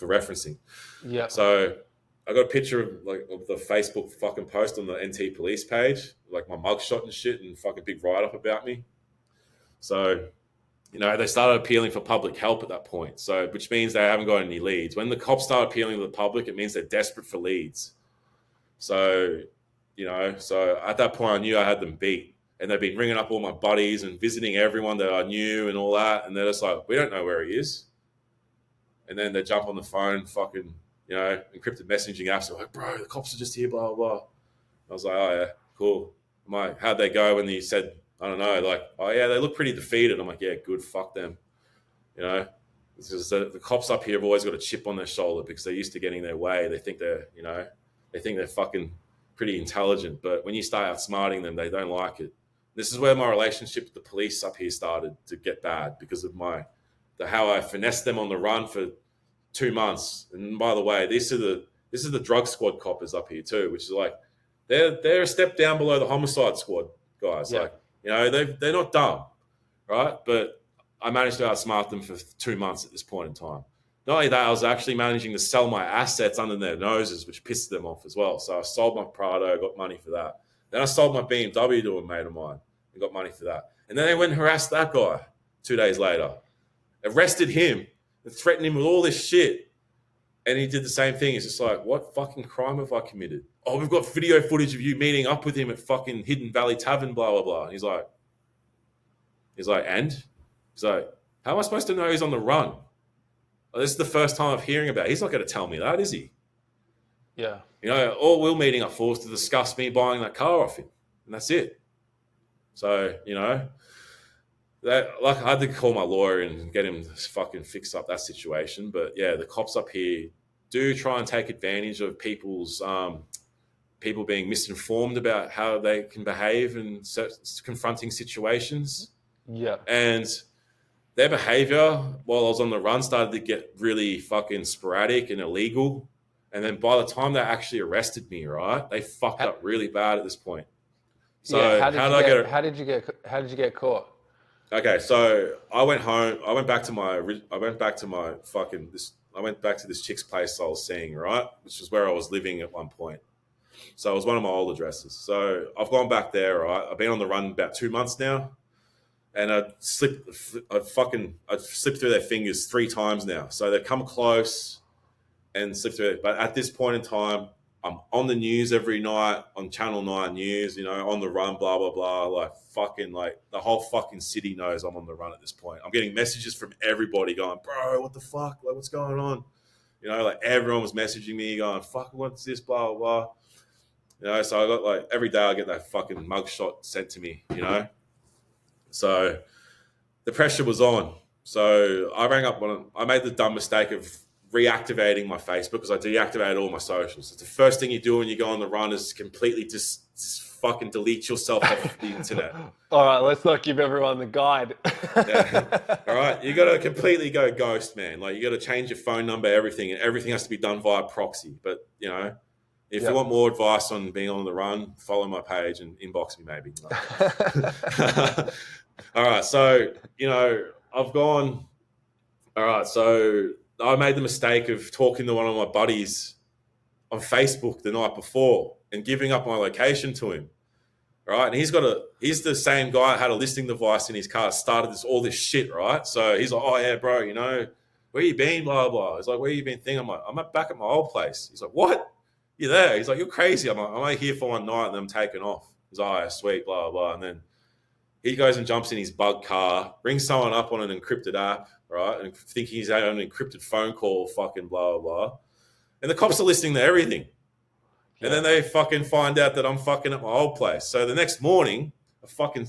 referencing. Yeah. So I got a picture of the Facebook fucking post on the NT police page, like my mugshot and shit, and fucking big write-up about me. So they started appealing for public help at that point. So, which means they haven't got any leads. When the cops start appealing to the public, it means they're desperate for leads. So, so at that point I knew I had them beat, and they've been ringing up all my buddies and visiting everyone that I knew and all that. And they're just like, we don't know where he is. And then they jump on the phone, fucking, encrypted messaging apps. They're like, bro, the cops are just here, blah, blah, blah. I was like, oh yeah, cool. I'm like, how'd they go when he said I don't know, like, oh yeah, they look pretty defeated. I'm like, yeah, good, fuck them. You know, because the cops up here have always got a chip on their shoulder because they're used to getting their way. They think they're fucking pretty intelligent. But when you start outsmarting them, they don't like it. This is where my relationship with the police up here started to get bad because of how I finessed them on the run for 2 months. And by the way, this is the drug squad coppers up here too, which is like they're a step down below the homicide squad guys. Yeah. Like, they're not dumb, right? But I managed to outsmart them for 2 months at this point in time. Not only that, I was actually managing to sell my assets under their noses, which pissed them off as well. So I sold my Prado, got money for that. Then I sold my BMW to a mate of mine and got money for that. And then they went and harassed that guy 2 days later, arrested him and threatened him with all this shit. And he did the same thing. It's just like, what fucking crime have I committed? Oh, we've got video footage of you meeting up with him at fucking Hidden Valley Tavern, blah, blah, blah. And he's like, and? He's like, how am I supposed to know he's on the run? Well, this is the first time I'm hearing about it. He's not going to tell me that, is he? Yeah. All we're meeting up for is to discuss me buying that car off him. And that's it. So, I had to call my lawyer and get him to fucking fix up that situation. But yeah, the cops up here do try and take advantage of people being misinformed about how they can behave in confronting situations. Yeah. And their behavior while I was on the run started to get really fucking sporadic and illegal. And then by the time they actually arrested me, right, they fucked up really bad at this point. So yeah, how did you get caught? Okay, so I went home. I went back to this chick's place I was seeing, right, which was where I was living at one point. So it was one of my old addresses. So I've gone back there, right? I've been on the run about 2 months now. And I'd slipped through their fingers 3 times now. So they've come close and slipped through it. But at this point in time, I'm on the news every night on Channel 9 News, on the run, blah, blah, blah. Like the whole fucking city knows I'm on the run at this point. I'm getting messages from everybody going, bro, what the fuck? Like, what's going on? Like everyone was messaging me going, fuck, what's this, blah, blah, blah. So I got like every day I get that fucking mugshot sent to me, So the pressure was on. So I rang up I made the dumb mistake of reactivating my Facebook because I deactivated all my socials. It's the first thing you do when you go on the run is completely just fucking delete yourself off the internet. All right, let's not give everyone the guide. Yeah. All right, you got to completely go ghost, man. Like you got to change your phone number, everything, and everything has to be done via proxy. But if you want more advice on being on the run, follow my page and inbox me maybe. All right, so I've gone. All right, so I made the mistake of talking to one of my buddies on Facebook the night before and giving up my location to him. Right, and he's the same guy that had a listening device in his car, started all this shit, right? So he's like, oh yeah, bro, where you been, blah blah. He's like, where you been thinking? I'm like, I'm back at my old place. He's like, what? You're there? He's like, you're crazy. I'm like, I'm only here for one night and I'm taking off. He's like, oh yeah, sweet, blah blah. And then he goes and jumps in his bug car, rings someone up on an encrypted app, right? And thinking he's had an encrypted phone call, fucking blah, blah, blah. And the cops are listening to everything. Yeah. And then they fucking find out that I'm fucking at my old place. So the next morning, a fucking,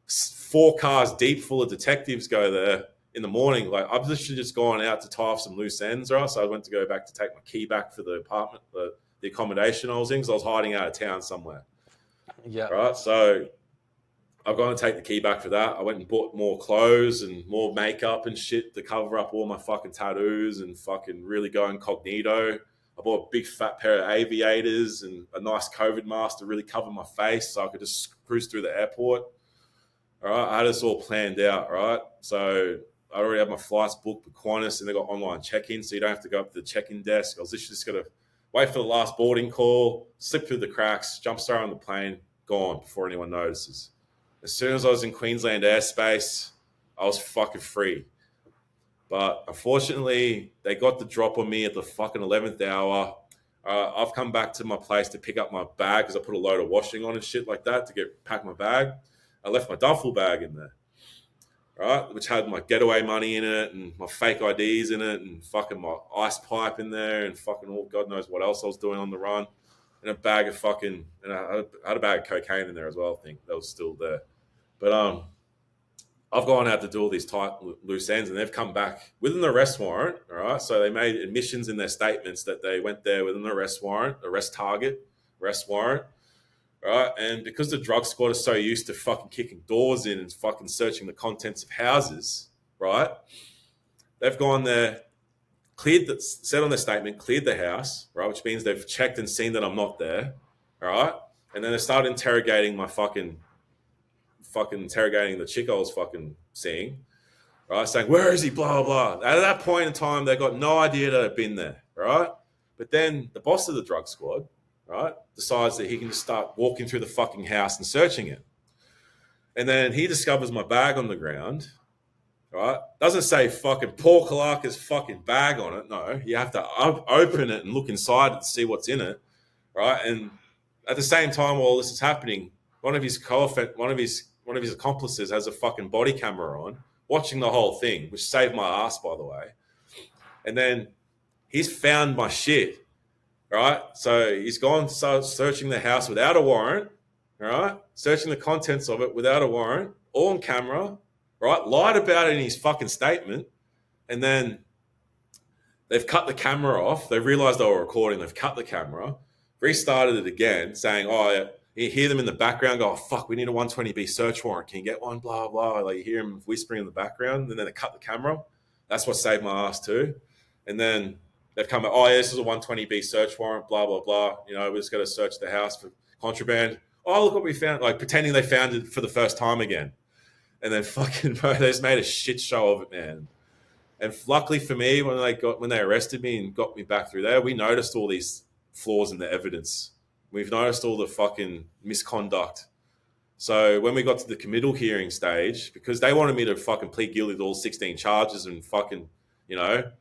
4 cars deep full of detectives go there in the morning. Like I've literally just gone out to tie off some loose ends, right? So I went to go back to take my key back for the apartment, the accommodation I was in because I was hiding out of town somewhere. Yeah. Right. So I've gone to take the key back for that. I went and bought more clothes and more makeup and shit to cover up all my fucking tattoos and fucking really go incognito. I bought a big fat pair of aviators and a nice COVID mask to really cover my face so I could just cruise through the airport. All right. I had this all planned out, right? So I already had my flights booked with Qantas and they got online check-in, so you don't have to go up to the check-in desk. I was literally just going to wait for the last boarding call, slip through the cracks, jump straight on the plane, gone before anyone notices. As soon as I was in Queensland airspace, I was fucking free. But unfortunately, they got the drop on me at the fucking 11th hour. I've come back to my place to pick up my bag because I put a load of washing on and shit like that to pack my bag. I left my duffel bag in there, right, which had my getaway money in it and my fake IDs in it and fucking my ice pipe in there and fucking all God knows what else I was doing on the run. And a bag of I had a bag of cocaine in there as well, I think. That was still there. But I've gone out to do all these tight loose ends, and they've come back with an arrest warrant. All right, so they made admissions in their statements that they went there with an arrest warrant, arrest target, arrest warrant. Right, and because the drug squad is so used to fucking kicking doors in and fucking searching the contents of houses, right? They've gone there, said on their statement, cleared the house, right? Which means they've checked and seen that I'm not there, all right? And then they started interrogating my fucking interrogating the chick I was fucking seeing, right? Saying, where is he? Blah, blah, blah. At that point in time, they got no idea that I'd been there, right? But then the boss of the drug squad, right, decides that he can just start walking through the fucking house and searching it. And then he discovers my bag on the ground, right? Doesn't say fucking Paul Kalaka's fucking bag on it. No, you have to open it and look inside it to see what's in it, right? And at the same time, while this is happening, one of his accomplices has a fucking body camera on, watching the whole thing, which saved my ass, by the way. And then he's found my shit, right? So he's gone searching the house without a warrant, right? Searching the contents of it without a warrant, all on camera, right? Lied about it in his fucking statement. And then they've cut the camera off. They realized they were recording. They've cut the camera, restarted it again, saying, oh, you hear them in the background go, oh, fuck, we need a 120B search warrant. Can you get one? Blah, blah. Like you hear them whispering in the background. And then they cut the camera. That's what saved my ass too. And then they've come, oh, yeah, this is a 120B search warrant, blah, blah, blah. You know, we're just going to search the house for contraband. Oh, look what we found. Like pretending they found it for the first time again. And then fucking, bro, they just made a shit show of it, man. And luckily for me, when they arrested me and got me back through there, we noticed all these flaws in the evidence. We've noticed all the fucking misconduct. So when we got to the committal hearing stage, because they wanted me to fucking plead guilty to all 16 charges and fucking, you know,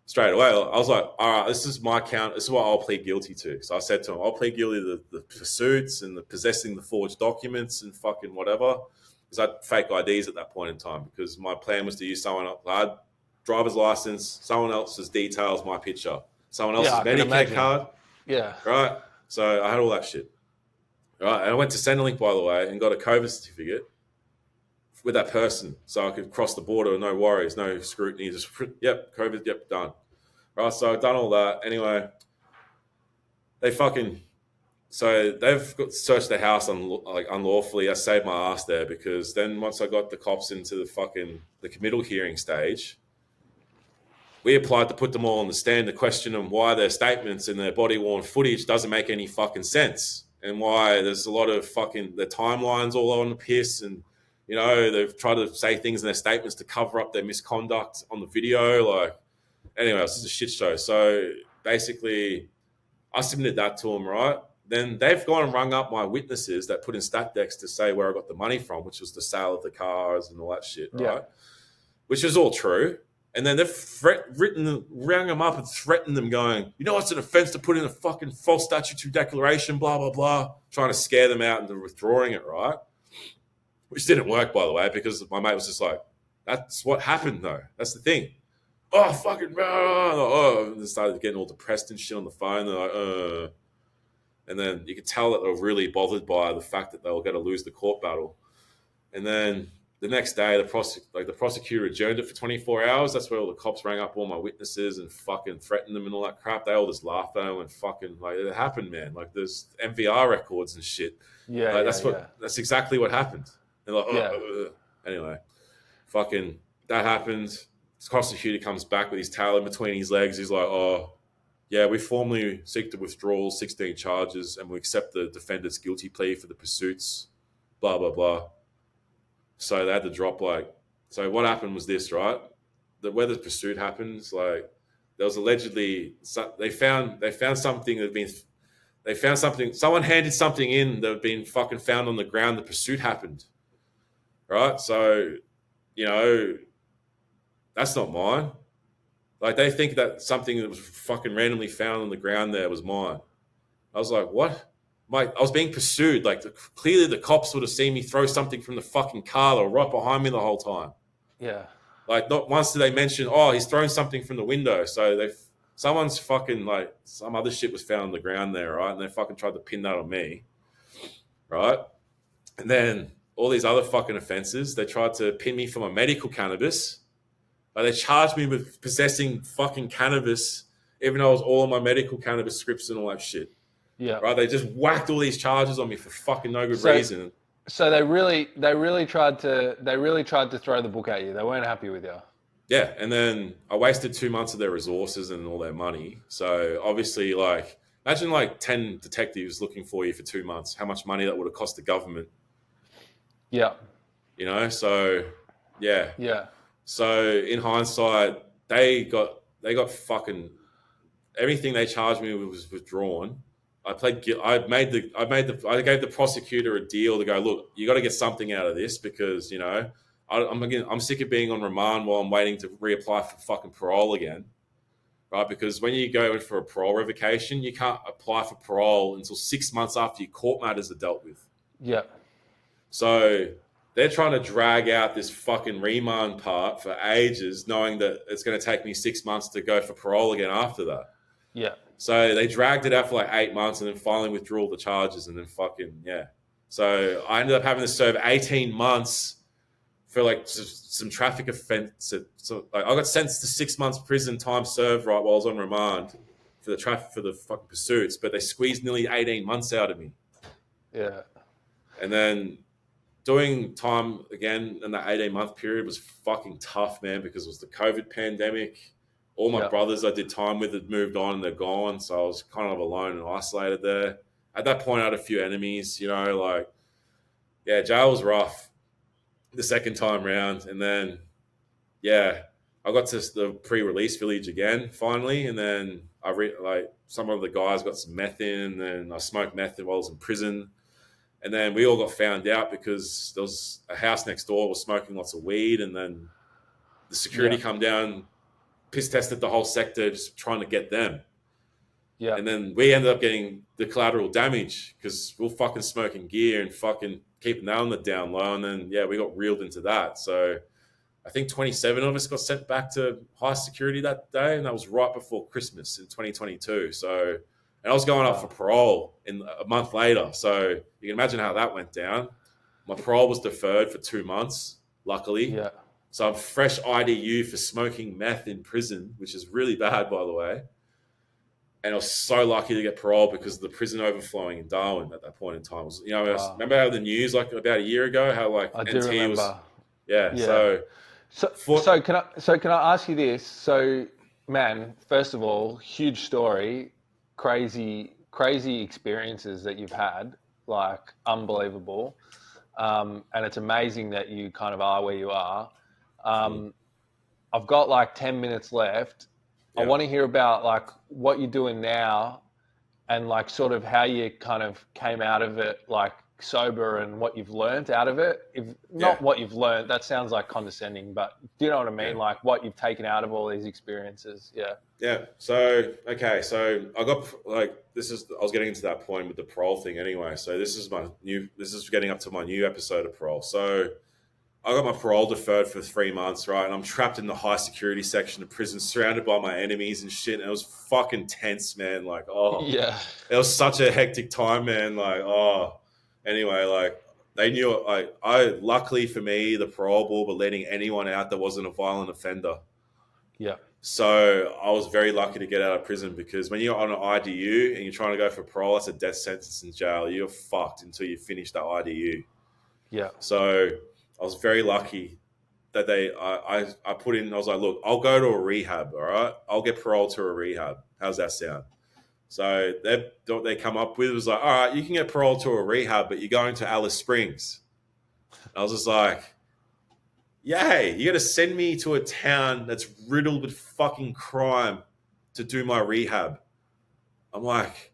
straight away, I was like, all right, this is my count. This is what I'll plead guilty to. So I said to him, I'll plead guilty to the pursuits and the possessing the forged documents and fucking whatever. Because I had fake IDs at that point in time because my plan was to use someone else. I had driver's license, someone else's details, my picture, someone else's Medicare card. Yeah. Right. So I had all that shit. Right. And I went to Centrelink, by the way, and got a COVID certificate with that person. So I could cross the border, no worries, no scrutiny. Just, yep, COVID, yep, done. Right. So I've done all that. Anyway, they've searched the house unlawfully. I saved my ass there because then once I got the cops into the committal hearing stage, we applied to put them all on the stand to question them why their statements and their body-worn footage doesn't make any fucking sense and why there's a lot of fucking their timelines all on the piss and, you know, they've tried to say things in their statements to cover up their misconduct on the video. Like, anyway, it's just a shit show. So basically, I submitted that to them, right? Then they've gone and rung up my witnesses that put in stat decks to say where I got the money from, which was the sale of the cars and all that shit, right? Yeah. Which is all true. And then they've rang them up and threatened them going, you know, it's an offense to put in a fucking false statutory declaration, blah, blah, blah, trying to scare them out into withdrawing it, right? Which didn't work, by the way, because my mate was just like, that's what happened, though. That's the thing. Oh, fucking, oh. And they started getting all depressed and shit on the phone. They're like, And then you could tell that they were really bothered by the fact that they were going to lose the court battle. And then the next day, the prosecutor adjourned it for 24 hours. That's where all the cops rang up all my witnesses and fucking threatened them and all that crap. They all just laughed at them and fucking, like, it happened, man. Like, there's MVR records and shit. Yeah, like, that's exactly what happened. They're like, Anyway, fucking, that happened. The prosecutor comes back with his tail in between his legs. He's like, oh, yeah, we formally seek to withdraw 16 charges and we accept the defendant's guilty plea for the pursuits, blah, blah, blah. So they had to drop so what happened was this, right? Where the pursuit happens, like there was allegedly, they found something someone handed something in that had been fucking found on the ground. The pursuit happened, right? So, you know, that's not mine. Like they think that something that was fucking randomly found on the ground there was mine. I was like, what? I was being pursued. Like clearly the cops would have seen me throw something from the fucking car that were right behind me the whole time. Yeah. Like not once did they mention, oh, he's throwing something from the window. So someone's fucking like some other shit was found on the ground there, right? And they fucking tried to pin that on me, right? And then all these other fucking offenses. They tried to pin me for my medical cannabis. Like they charged me with possessing fucking cannabis, even though it was all on my medical cannabis scripts and all that shit. Yeah. Right? They just whacked all these charges on me for fucking no good So, reason. so they really tried to throw the book at you. They weren't happy with you. Yeah, and then I wasted 2 months of their resources and all their money. So obviously, like, imagine like 10 detectives looking for you for 2 months. How much money that would have cost the government? Yeah. You know, so yeah. Yeah. So in hindsight, they got fucking everything they charged me with was withdrawn. I gave the prosecutor a deal to go, look, you got to get something out of this because, you know, I'm sick of being on remand while I'm waiting to reapply for fucking parole again, right? Because when you go in for a parole revocation, you can't apply for parole until 6 months after your court matters are dealt with. Yeah. So they're trying to drag out this fucking remand part for ages, knowing that it's going to take me 6 months to go for parole again after that. Yeah. So they dragged it out for like 8 months and then finally withdrew all the charges and then fucking, yeah. So I ended up having to serve 18 months for like some traffic offense. So like I got sentenced to 6 months prison time served right while I was on remand for the fucking pursuits, but they squeezed nearly 18 months out of me. Yeah. And then doing time again in that 18-month period was fucking tough, man, because it was the COVID pandemic. All my brothers I did time with had moved on and they're gone. So I was kind of alone and isolated there. At that point, I had a few enemies, you know, like, yeah, jail was rough the second time round. And then, yeah, I got to the pre-release village again, finally. And then some of the guys got some meth in and I smoked meth while I was in prison. And then we all got found out because there was a house next door was smoking lots of weed. And then the security come down, piss tested the whole sector, just trying to get them. Yeah. And then we ended up getting the collateral damage because we were fucking smoking gear and fucking keeping that on the down low. And then, yeah, we got reeled into that. So I think 27 of us got sent back to high security that day. And that was right before Christmas in 2022. So, and I was going up for parole in a month later. So you can imagine how that went down. My parole was deferred for 2 months, luckily. Yeah. So I'm fresh IDU for smoking meth in prison, which is really bad, by the way. And I was so lucky to get parole because of the prison overflowing in Darwin at that point in time. You know, remember how the news like about a year ago, how like I NT do remember. was, yeah. So can I ask you this? So, man, first of all, huge story, crazy experiences that you've had, like unbelievable, and it's amazing that you kind of are where you are. I've got like 10 minutes left. I want to hear about like what you're doing now and like sort of how you kind of came out of it like sober and what you've learned out of it. Not what you've learned, that sounds like condescending, but do you know what I mean? Yeah. Like what you've taken out of all these experiences. Yeah. Yeah. So, okay. So I got I was getting into that point with the parole thing anyway. So this is getting up to my new episode of parole. So I got my parole deferred for 3 months, right? And I'm trapped in the high security section of prison, surrounded by my enemies and shit. And it was fucking tense, man. Like, it was such a hectic time, man. Like, anyway, like they knew, like, luckily for me, the parole board were letting anyone out that wasn't a violent offender. Yeah. So I was very lucky to get out of prison because when you're on an IDU and you're trying to go for parole, that's a death sentence in jail. You're fucked until you finish that IDU. Yeah. So I was very lucky that I put in, I was like, look, I'll go to a rehab, all right? I'll get parole to a rehab. How's that sound? So what they come up with was like, all right, you can get parole to a rehab, but you're going to Alice Springs. And I was just like, yay, you got to send me to a town that's riddled with fucking crime to do my rehab. I'm like,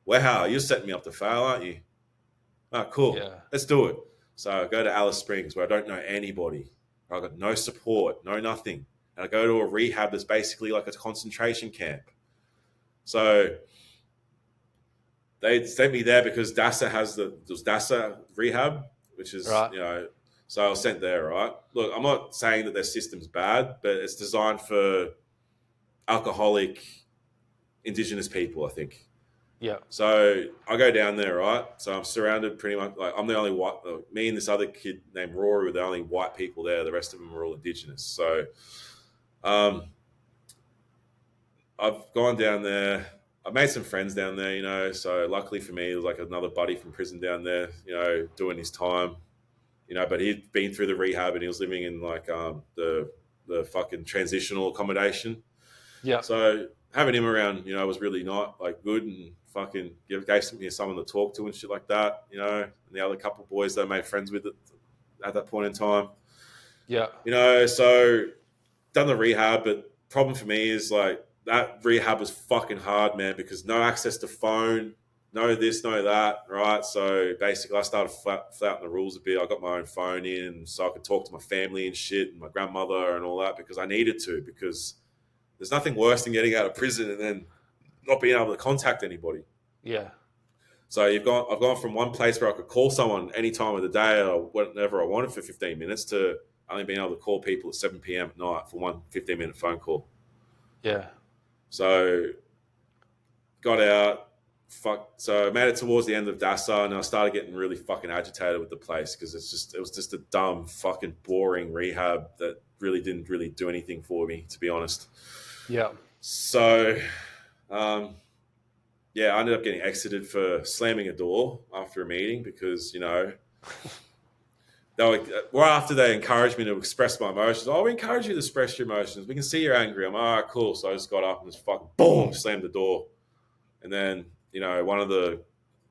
wow, you're setting me up to fail, aren't you? Cool. Yeah. Let's do it. So I go to Alice Springs where I don't know anybody. I got no support, no nothing. And I go to a rehab that's basically like a concentration camp. So they sent me there because DASA has there's DASA rehab, which is, right. You know, so I was sent there, right? Look, I'm not saying that their system's bad, but it's designed for alcoholic Indigenous people, I think. Yeah. So I go down there, right? So I'm surrounded pretty much, like, I'm the only white, me and this other kid named Rory were the only white people there. The rest of them were all indigenous. So um, I've gone down there. I've made some friends down there, you know. So luckily for me, there's like another buddy from prison down there, you know, doing his time, you know. But he'd been through the rehab and he was living in like the fucking transitional accommodation. Yeah. So having him around, you know, was really not like good, and fucking gave someone to talk to and shit like that, you know. And the other couple of boys that I made friends with at that point in time, Yeah. you know. So done the rehab, but problem for me is like that rehab was fucking hard, man, because no access to phone, no this, no that, right? So basically, I started flouting the rules a bit. I got my own phone in, so I could talk to my family and shit, and my grandmother and all that, because I needed to, because there's nothing worse than getting out of prison and then not being able to contact anybody. Yeah. So I've gone from one place where I could call someone any time of the day or whenever I wanted for 15 minutes to only being able to call people at 7 p.m. at night for one 15-minute phone call. Yeah. So got out, so I made it towards the end of DASA, and I started getting really fucking agitated with the place because it was just a dumb, fucking boring rehab that didn't really do anything for me, to be honest. Yeah. So, yeah, I ended up getting exited for slamming a door after a meeting because, you know, right after they encouraged me to express my emotions. Oh, we encourage you to express your emotions. We can see you're angry. I'm, all right, cool. So I just got up and just fucking boom, slammed the door. And then, you know, one of the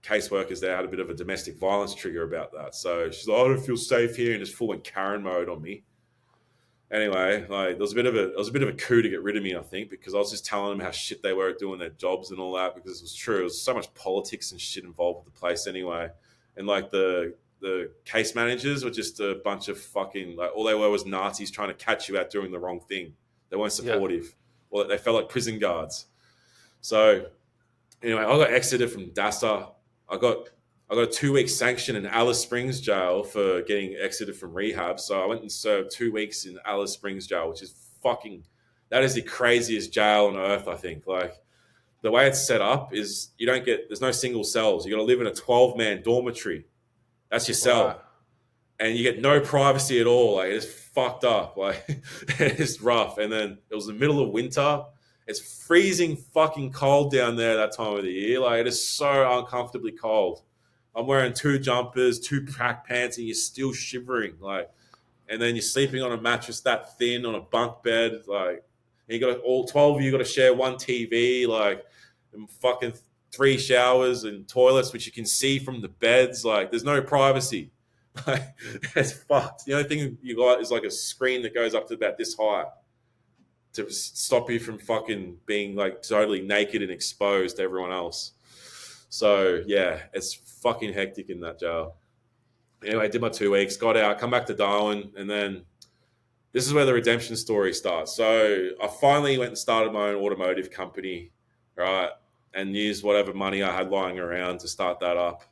caseworkers there had a bit of a domestic violence trigger about that. So she's like, I don't feel safe here, and just full in Karen mode on me. Anyway, like, it was a bit of a coup to get rid of me, I think, because I was just telling them how shit they were at doing their jobs and all that, because it was true. There was so much politics and shit involved with the place anyway. And like the case managers were just a bunch of fucking, like, all they were was Nazis trying to catch you out doing the wrong thing. They weren't supportive. Well, they felt like prison guards. So anyway, I got exited from DASA. I got a 2-week sanction in Alice Springs jail for getting exited from rehab. So I went and served 2 weeks in Alice Springs jail, which is that is the craziest jail on earth, I think. Like, the way it's set up is there's no single cells. You got to live in a 12-man dormitory. That's your cell. Right. And you get no privacy at all. Like, it's fucked up. Like, it's rough. And then it was the middle of winter. It's freezing fucking cold down there that time of the year. Like, it is so uncomfortably cold. I'm wearing 2 jumpers, 2 track pants, and you're still shivering. Like, and then you're sleeping on a mattress that thin on a bunk bed. Like, and you got all 12 of you got to share one TV. Like, and fucking 3 showers and toilets, which you can see from the beds. Like, there's no privacy. Like, it's fucked. The only thing you got is like a screen that goes up to about this high to stop you from fucking being like totally naked and exposed to everyone else. So yeah, it's fucking hectic in that jail. Anyway, I did my 2 weeks, got out, come back to Darwin, and then this is where the redemption story starts. So I finally went and started my own automotive company, right, and used whatever money I had lying around to start that up.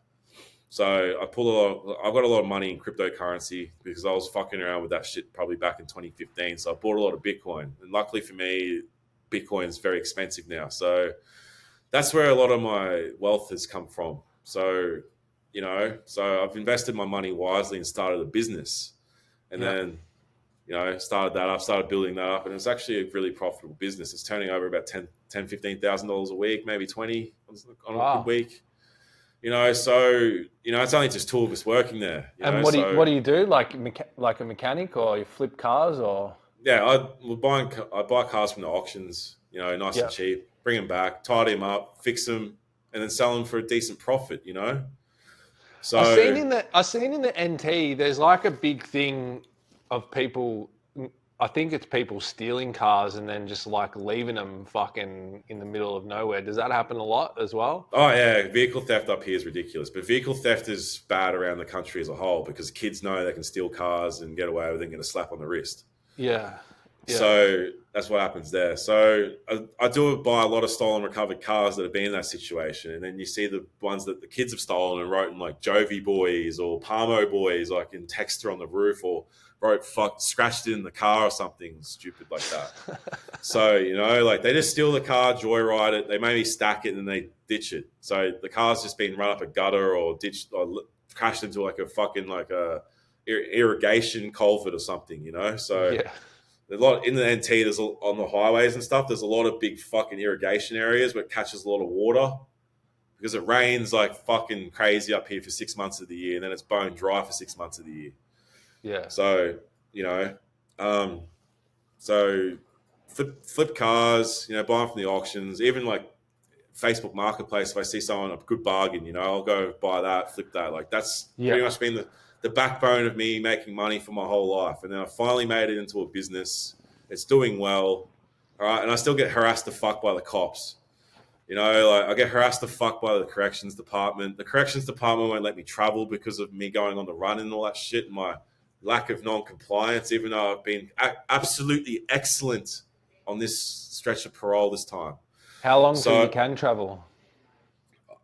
So I've got a lot of money in cryptocurrency because I was fucking around with that shit probably back in 2015. So I bought a lot of Bitcoin, and luckily for me, Bitcoin is very expensive now. So that's where a lot of my wealth has come from. So, you know, so I've invested my money wisely and started a business, and then, you know, started that up, started building that up, and it's actually a really profitable business. It's turning over about $15,000 a week, maybe 20 on a good week. You know, so, you know, it's only just 2 of us working there. And what do you do? Like a mechanic, or you flip cars, or? Yeah, I buy cars from the auctions, you know, nice and cheap, bring them back, tidy them up, fix them, and then sell them for a decent profit, you know? So I've seen in the NT, there's like a big thing of people, I think it's people stealing cars and then just like leaving them fucking in the middle of nowhere. Does that happen a lot as well? Oh yeah, vehicle theft up here is ridiculous. But vehicle theft is bad around the country as a whole because kids know they can steal cars and get away with it and get a slap on the wrist. Yeah. So that's what happens there. So I do buy a lot of stolen, recovered cars that have been in that situation, and then you see the ones that the kids have stolen and wrote in like Jovi Boys or Palmo Boys, like in texture on the roof, or wrote "fuck" scratched it in the car or something stupid like that. So like they just steal the car, joyride it, they maybe stack it, and then they ditch it. So the car's just been run up a gutter or ditched or crashed into like a fucking like a irrigation culvert or something. So. Yeah. A lot in the NT. There's on the highways and stuff. There's a lot of big fucking irrigation areas where it catches a lot of water because it rains like fucking crazy up here for 6 months of the year, and then it's bone dry for 6 months of the year. Yeah. So so flip cars, buy them from the auctions, even like Facebook Marketplace. If I see someone a good bargain, I'll go buy that, flip that. Like that's pretty much been the backbone of me making money for my whole life. And then I finally made it into a business. It's doing well. All right. And I still get harassed the fuck by the cops. Like I get harassed the fuck by the corrections department. The corrections department won't let me travel because of me going on the run and all that shit, and my lack of non-compliance, even though I've been absolutely excellent on this stretch of parole this time. How long till you can travel?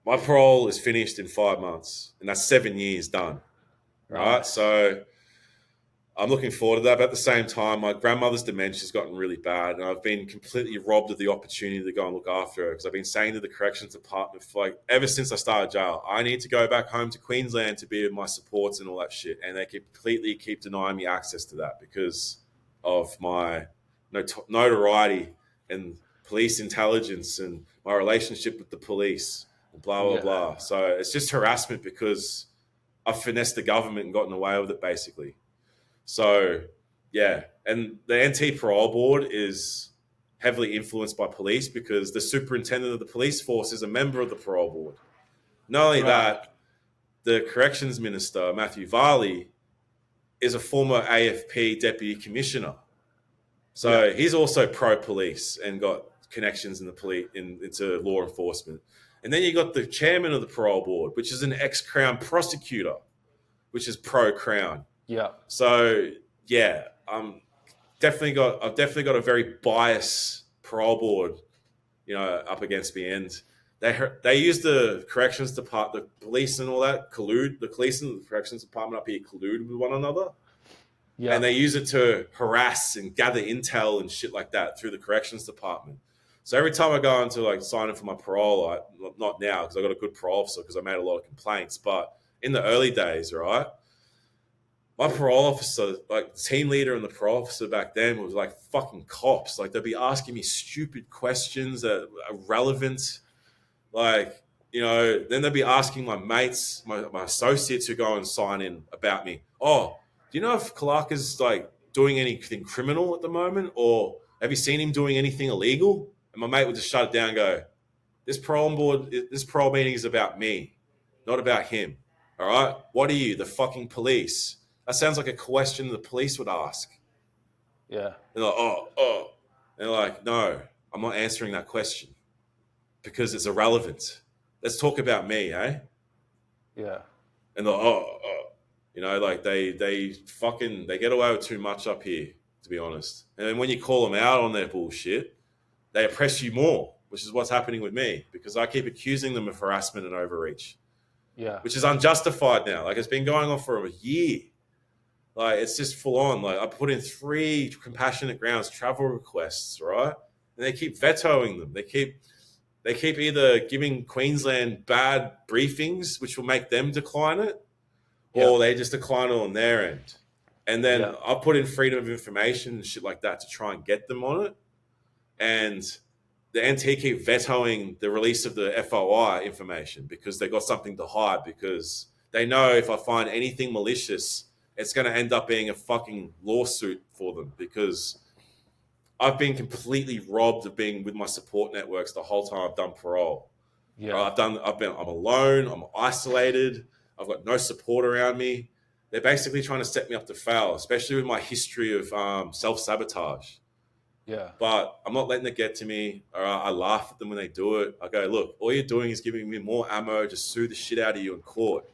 My parole is finished in 5 months, and that's 7 years done. Right. Nice. So I'm looking forward to that. But at the same time, my grandmother's dementia has gotten really bad, and I've been completely robbed of the opportunity to go and look after her, because I've been saying to the corrections department for like ever since I started jail, I need to go back home to Queensland to be with my supports and all that shit. And they completely keep denying me access to that because of my notoriety and police intelligence and my relationship with the police and blah, blah, blah. So it's just harassment because I've finessed the government and gotten away with it, basically. So, yeah. And the NT Parole Board is heavily influenced by police because the superintendent of the police force is a member of the parole board. Not only that, the corrections minister, Matthew Varley, is a former AFP deputy commissioner. So he's also pro-police and got connections in the police into law enforcement. And then you got the chairman of the parole board, which is an ex-Crown prosecutor, which is pro-Crown. Yeah. So yeah, I've definitely got a very biased parole board, up against me. And they use the corrections department, the police and all that collude. The police and the corrections department up here collude with one another. Yeah. And they use it to harass and gather intel and shit like that through the corrections department. So every time I go into like signing for my parole, not now because I got a good parole officer because I made a lot of complaints, but in the early days, right, my parole officer, like the team leader and the parole officer back then was like fucking cops. Like they'd be asking me stupid questions that are relevant. Like, then they'd be asking my mates, my associates who go and sign in about me. Oh, do you know if Kalaka's like doing anything criminal at the moment? Or have you seen him doing anything illegal? And my mate would just shut it down and go, this parole meeting is about me, not about him. All right? What are you, the fucking police? That sounds like a question the police would ask. Yeah. They're like, oh. And they're like, no, I'm not answering that question because it's irrelevant. Let's talk about me, eh? Yeah. And they're like they get away with too much up here, to be honest. And then when you call them out on their bullshit, they oppress you more, which is what's happening with me because I keep accusing them of harassment and overreach. Yeah. Which is unjustified now. Like it's been going on for a year. Like it's just full on. Like I put in 3 compassionate grounds travel requests, right? And they keep vetoing them. They keep either giving Queensland bad briefings, which will make them decline it, or they just decline it on their end. And then I put in freedom of information and shit like that to try and get them on it. And the NT keep vetoing the release of the FOI information because they got something to hide because they know if I find anything malicious, it's going to end up being a fucking lawsuit for them because I've been completely robbed of being with my support networks the whole time I've done parole. Yeah. I'm alone. I'm isolated. I've got no support around me. They're basically trying to set me up to fail, especially with my history of self-sabotage. Yeah. But I'm not letting it get to me. I laugh at them when they do it. I go, look, all you're doing is giving me more ammo to sue the shit out of you in court.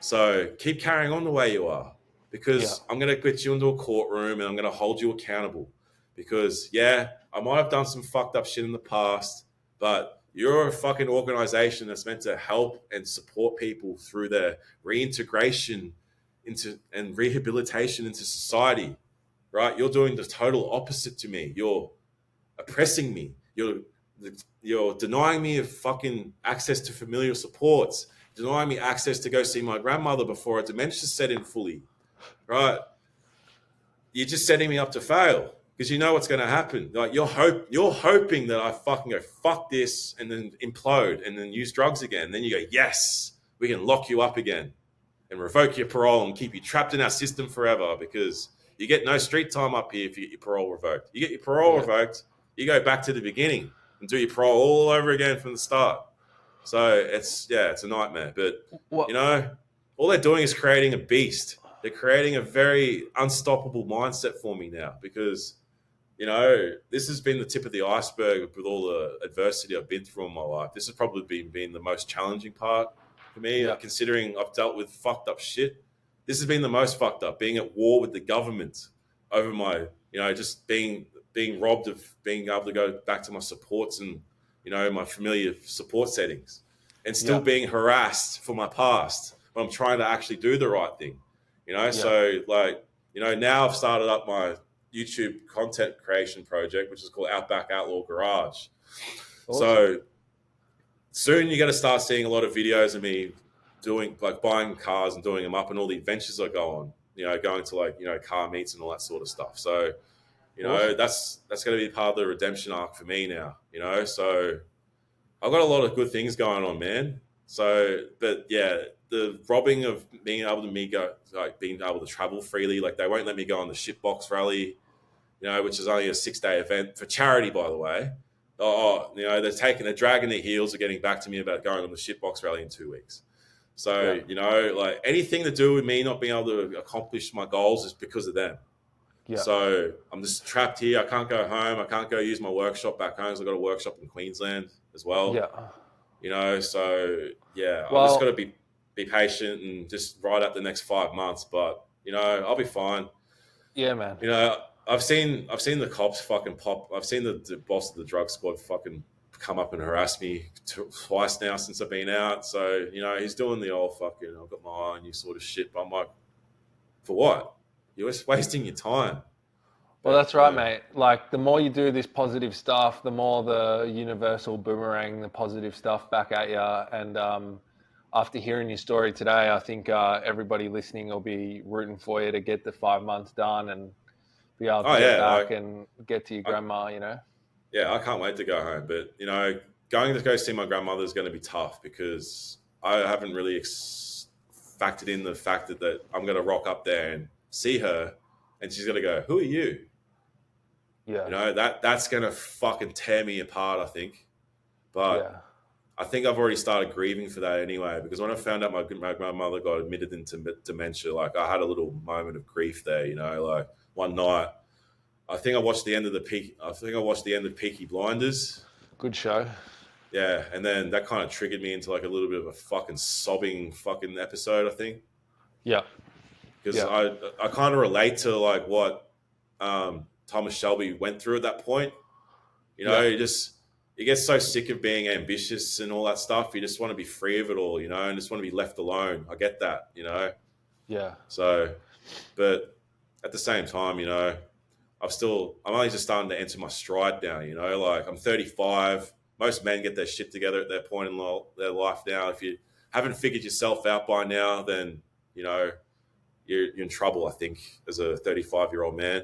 So keep carrying on the way you are because I'm going to get you into a courtroom and I'm going to hold you accountable. because yeah, I might have done some fucked up shit in the past, but you're a fucking organization that's meant to help and support people through their reintegration into and rehabilitation into society, right? You're doing the total opposite to me. You're oppressing me. You're denying me of fucking access to familial supports, denying me access to go see my grandmother before a dementia set in fully, right? You're just setting me up to fail because you know what's going to happen. Like you're hoping that I fucking go fuck this and then implode and then use drugs again. Then you go, yes, we can lock you up again and revoke your parole and keep you trapped in our system forever because you get no street time up here if you get your parole revoked. You get your parole revoked, you go back to the beginning and do your parole all over again from the start. So it's a nightmare. But you know, all they're doing is creating a beast. They're creating a very unstoppable mindset for me now because, you know, this has been the tip of the iceberg with all the adversity I've been through in my life. This has probably been the most challenging part for me, considering I've dealt with fucked up shit. This has been the most fucked up, being at war with the government over my, you know, just being robbed of being able to go back to my supports and, you know, my familiar support settings and still being harassed for my past. But I'm trying to actually do the right thing, you know? So like, you know, now I've started up my YouTube content creation project, which is called Outback Outlaw Garage. Awesome. So soon you're going to start seeing a lot of videos of me doing like buying cars and doing them up and all the adventures I go on, you know, going to like, you know, car meets and all that sort of stuff. So, you know, that's going to be part of the redemption arc for me now, you know? So I've got a lot of good things going on, man. So, but yeah, the robbing of being able to travel freely, like they won't let me go on the shitbox rally, you know, which is only a 6-day event for charity, by the way. Oh, you know, they're dragging their heels, are getting back to me about going on the shitbox rally in 2 weeks. So, you know, like anything to do with me not being able to accomplish my goals is because of them. Yeah. So I'm just trapped here. I can't go home. I can't go use my workshop back home. So I've got a workshop in Queensland as well. Yeah. You know, so yeah, I've just got to be patient and just ride up the next 5 months. But, you know, I'll be fine. Yeah, man. You know, I've seen the cops fucking pop. I've seen the boss of the drug squad fucking come up and harass me twice now since I've been out. So, you know, he's doing the old fucking, I've got my eye on you sort of shit. But I'm like, for what? You're just wasting your time. Well, that's right, mate. Like, the more you do this positive stuff, the more the universal boomerang, the positive stuff back at you. And after hearing your story today, I think everybody listening will be rooting for you to get the 5 months done and be able to get back and get to your grandma, you know? Yeah, I can't wait to go home. But, you know, going to go see my grandmother is going to be tough because I haven't really factored in the fact that I'm going to rock up there and see her and she's going to go, who are you? Yeah. You know, that's going to fucking tear me apart, I think. But I think I've already started grieving for that anyway, because when I found out my grandmother got admitted into dementia, like I had a little moment of grief there, you know, like one night, I think I watched the end of Peaky Blinders. Good show. Yeah. And then that kind of triggered me into like a little bit of a fucking sobbing fucking episode, I think. Yeah. Because I kind of relate to like what Thomas Shelby went through at that point. You know, you get so sick of being ambitious and all that stuff. You just want to be free of it all, you know, and just want to be left alone. I get that, you know. Yeah. So, but at the same time, you know, I'm only just starting to enter my stride now, you know, like I'm 35. Most men get their shit together at their point in their life now. If you haven't figured yourself out by now, then, you know, you're in trouble, I think, as a 35-year-old man.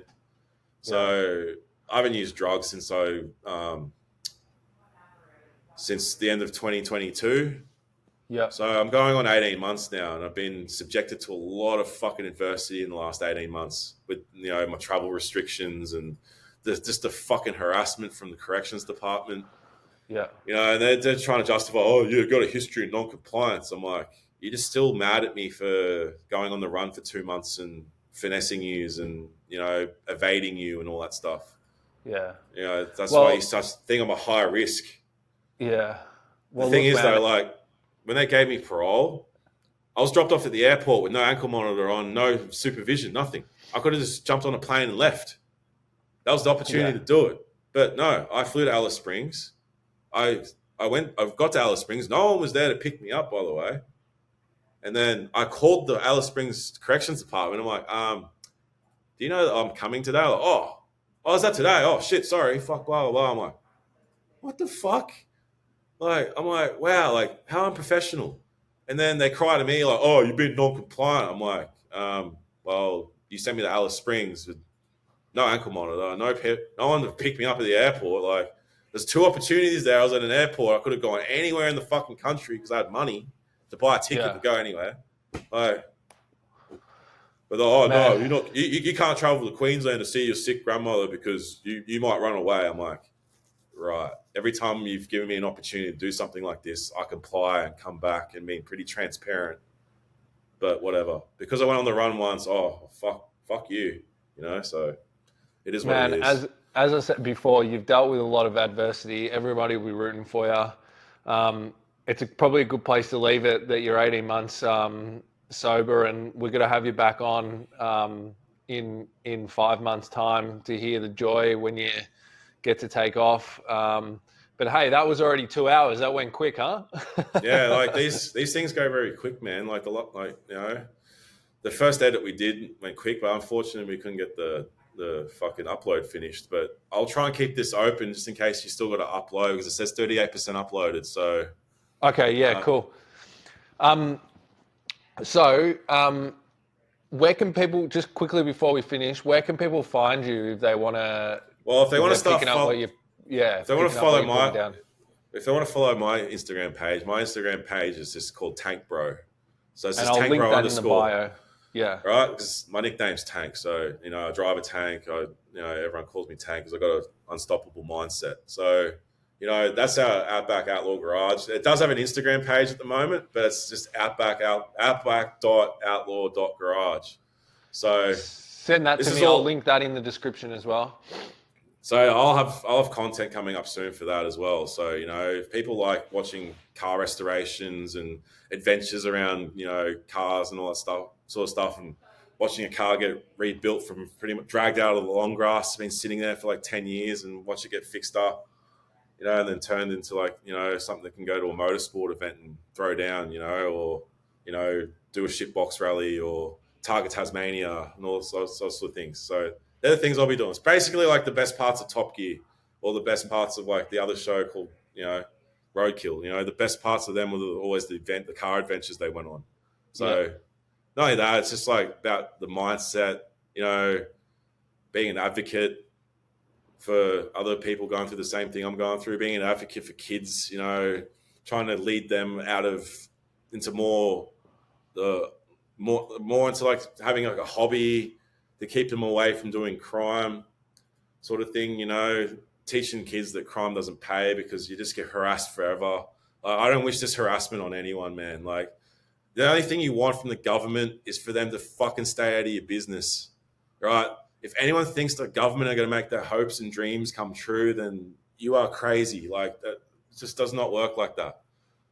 So I haven't used drugs since the end of 2022. Yeah. So I'm going on 18 months now, and I've been subjected to a lot of fucking adversity in the last 18 months with, you know, my travel restrictions and just the fucking harassment from the corrections department. Yeah. You know, and they're trying to justify, oh, you've got a history of non-compliance. I'm like, you're just still mad at me for going on the run for 2 months and finessing yous and, you know, evading you and all that stuff. Yeah. You know, that's why you think I'm a high risk. Yeah. Well, the thing is, though, like, when they gave me parole, I was dropped off at the airport with no ankle monitor on, no supervision, nothing. I could have just jumped on a plane and left. That was the opportunity Yeah. to do it. But no, I flew to Alice Springs. I I got to Alice Springs. No one was there to pick me up, by the way. And then I called the Alice Springs Corrections Department. I'm like, do you know that I'm coming today? Like, oh, is that today? Oh shit, sorry, fuck, blah blah blah. I'm like, what the fuck? Like, I'm like, wow, like how unprofessional. And then they cry to me like, oh, you've been non-compliant. I'm like, well, you sent me to Alice Springs with no ankle monitor, no one to pick me up at the airport. Like, there's two opportunities there. I was at an airport. I could have gone anywhere in the fucking country because I had money to buy a ticket to Yeah. go anywhere. Like, but oh Man. no, you can't travel to Queensland to see your sick grandmother because you might run away. I'm like, right. Every time you've given me an opportunity to do something like this, I comply and come back and being pretty transparent. But whatever, because I went on the run once. Oh fuck you, So it is what it Man, is. as I said before, you've dealt with a lot of adversity. Everybody will be rooting for you. It's probably a good place to leave it that you're 18 months sober, and we're going to have you back on in 5 months' time to hear the joy when you get to take off. But hey, that was already 2 hours. That went quick, huh? Yeah, like these things go very quick, man. Like the first edit we did went quick, but unfortunately we couldn't get the fucking upload finished. But I'll try and keep this open just in case you still got to upload because it says 38% uploaded. So Okay, yeah, cool. Where can people, just quickly before we finish, where can people find you if they want to? well, if they want to start, picking up what you, if they want to follow my, down. if they want to follow my Instagram page is just called Tank Bro. So it's And just I'll Tank link Bro that underscore. in the bio. Yeah. Right, because my nickname's Tank. So I drive a tank. Everyone calls me Tank because I got an unstoppable mindset. So that's our Outback Outlaw Garage. It does have an Instagram page at the moment, but it's just outback.outlaw.garage. So Send that to me. I'll link that in the description as well. So I'll have content coming up soon for that as well. So if people like watching car restorations and adventures around cars and all that sort of stuff, and watching a car get rebuilt from pretty much dragged out of the long grass, been sitting there for like 10 years, and watch it get fixed up, and then turned into something that can go to a motorsport event and throw down, or do a shitbox rally or target Tasmania and all sorts of things. So they're the things I'll be doing. It's basically like the best parts of Top Gear or the best parts of like the other show called, Roadkill. The best parts of them were always the car adventures they went on. So not only that, it's just like about the mindset, being an advocate for other people going through the same thing I'm going through, being an advocate for kids, trying to lead them into more into like having like a hobby to keep them away from doing crime sort of thing, teaching kids that crime doesn't pay because you just get harassed forever. I don't wish this harassment on anyone, man. Like, the only thing you want from the government is for them to fucking stay out of your business, right? If anyone thinks the government are going to make their hopes and dreams come true, then you are crazy. Like, that just does not work like that.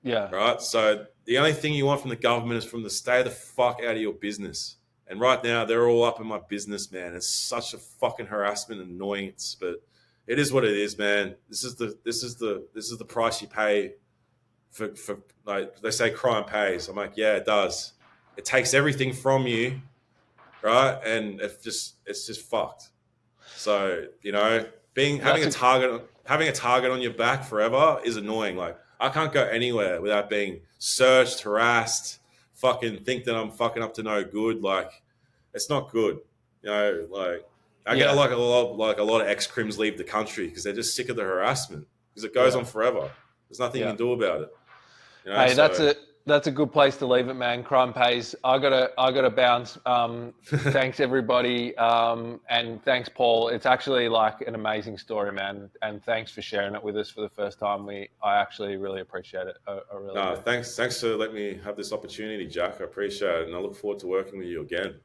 Yeah. Right. So the only thing you want from the government is from the stay the fuck out of your business. And right now they're all up in my business, man. It's such a fucking harassment and annoyance, but it is what it is, man. This is the price you pay for like they say crime pays. I'm like, yeah, it does. It takes everything from you, right? And it's just fucked. So, having a target on your back forever is annoying. Like, I can't go anywhere without being searched, harassed, fucking think that I'm fucking up to no good. Like, it's not good. Like I get a lot of ex-crims leave the country because they're just sick of the harassment because it goes on forever. There's nothing you can do about it. Hey, that's a good place to leave it, man. Crime pays. I gotta bounce. Thanks everybody, and thanks Paul. It's actually like an amazing story, man. And thanks for sharing it with us for the first time. I actually really appreciate it. I really do. Thanks for letting me have this opportunity, Jack. I appreciate it, and I look forward to working with you again.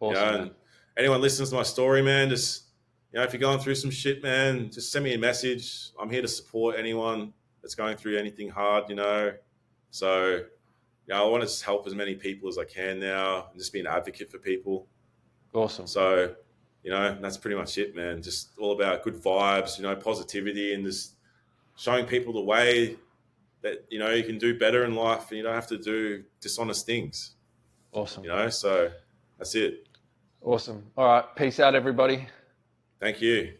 Awesome. And anyone listens to my story, man, just if you're going through some shit, man, just send me a message. I'm here to support anyone that's going through anything hard, So, I want to just help as many people as I can now and just be an advocate for people. Awesome. So, that's pretty much it, man. Just all about good vibes, positivity, and just showing people the way that, you can do better in life and you don't have to do dishonest things, Awesome. So that's it. Awesome. All right. Peace out, everybody. Thank you.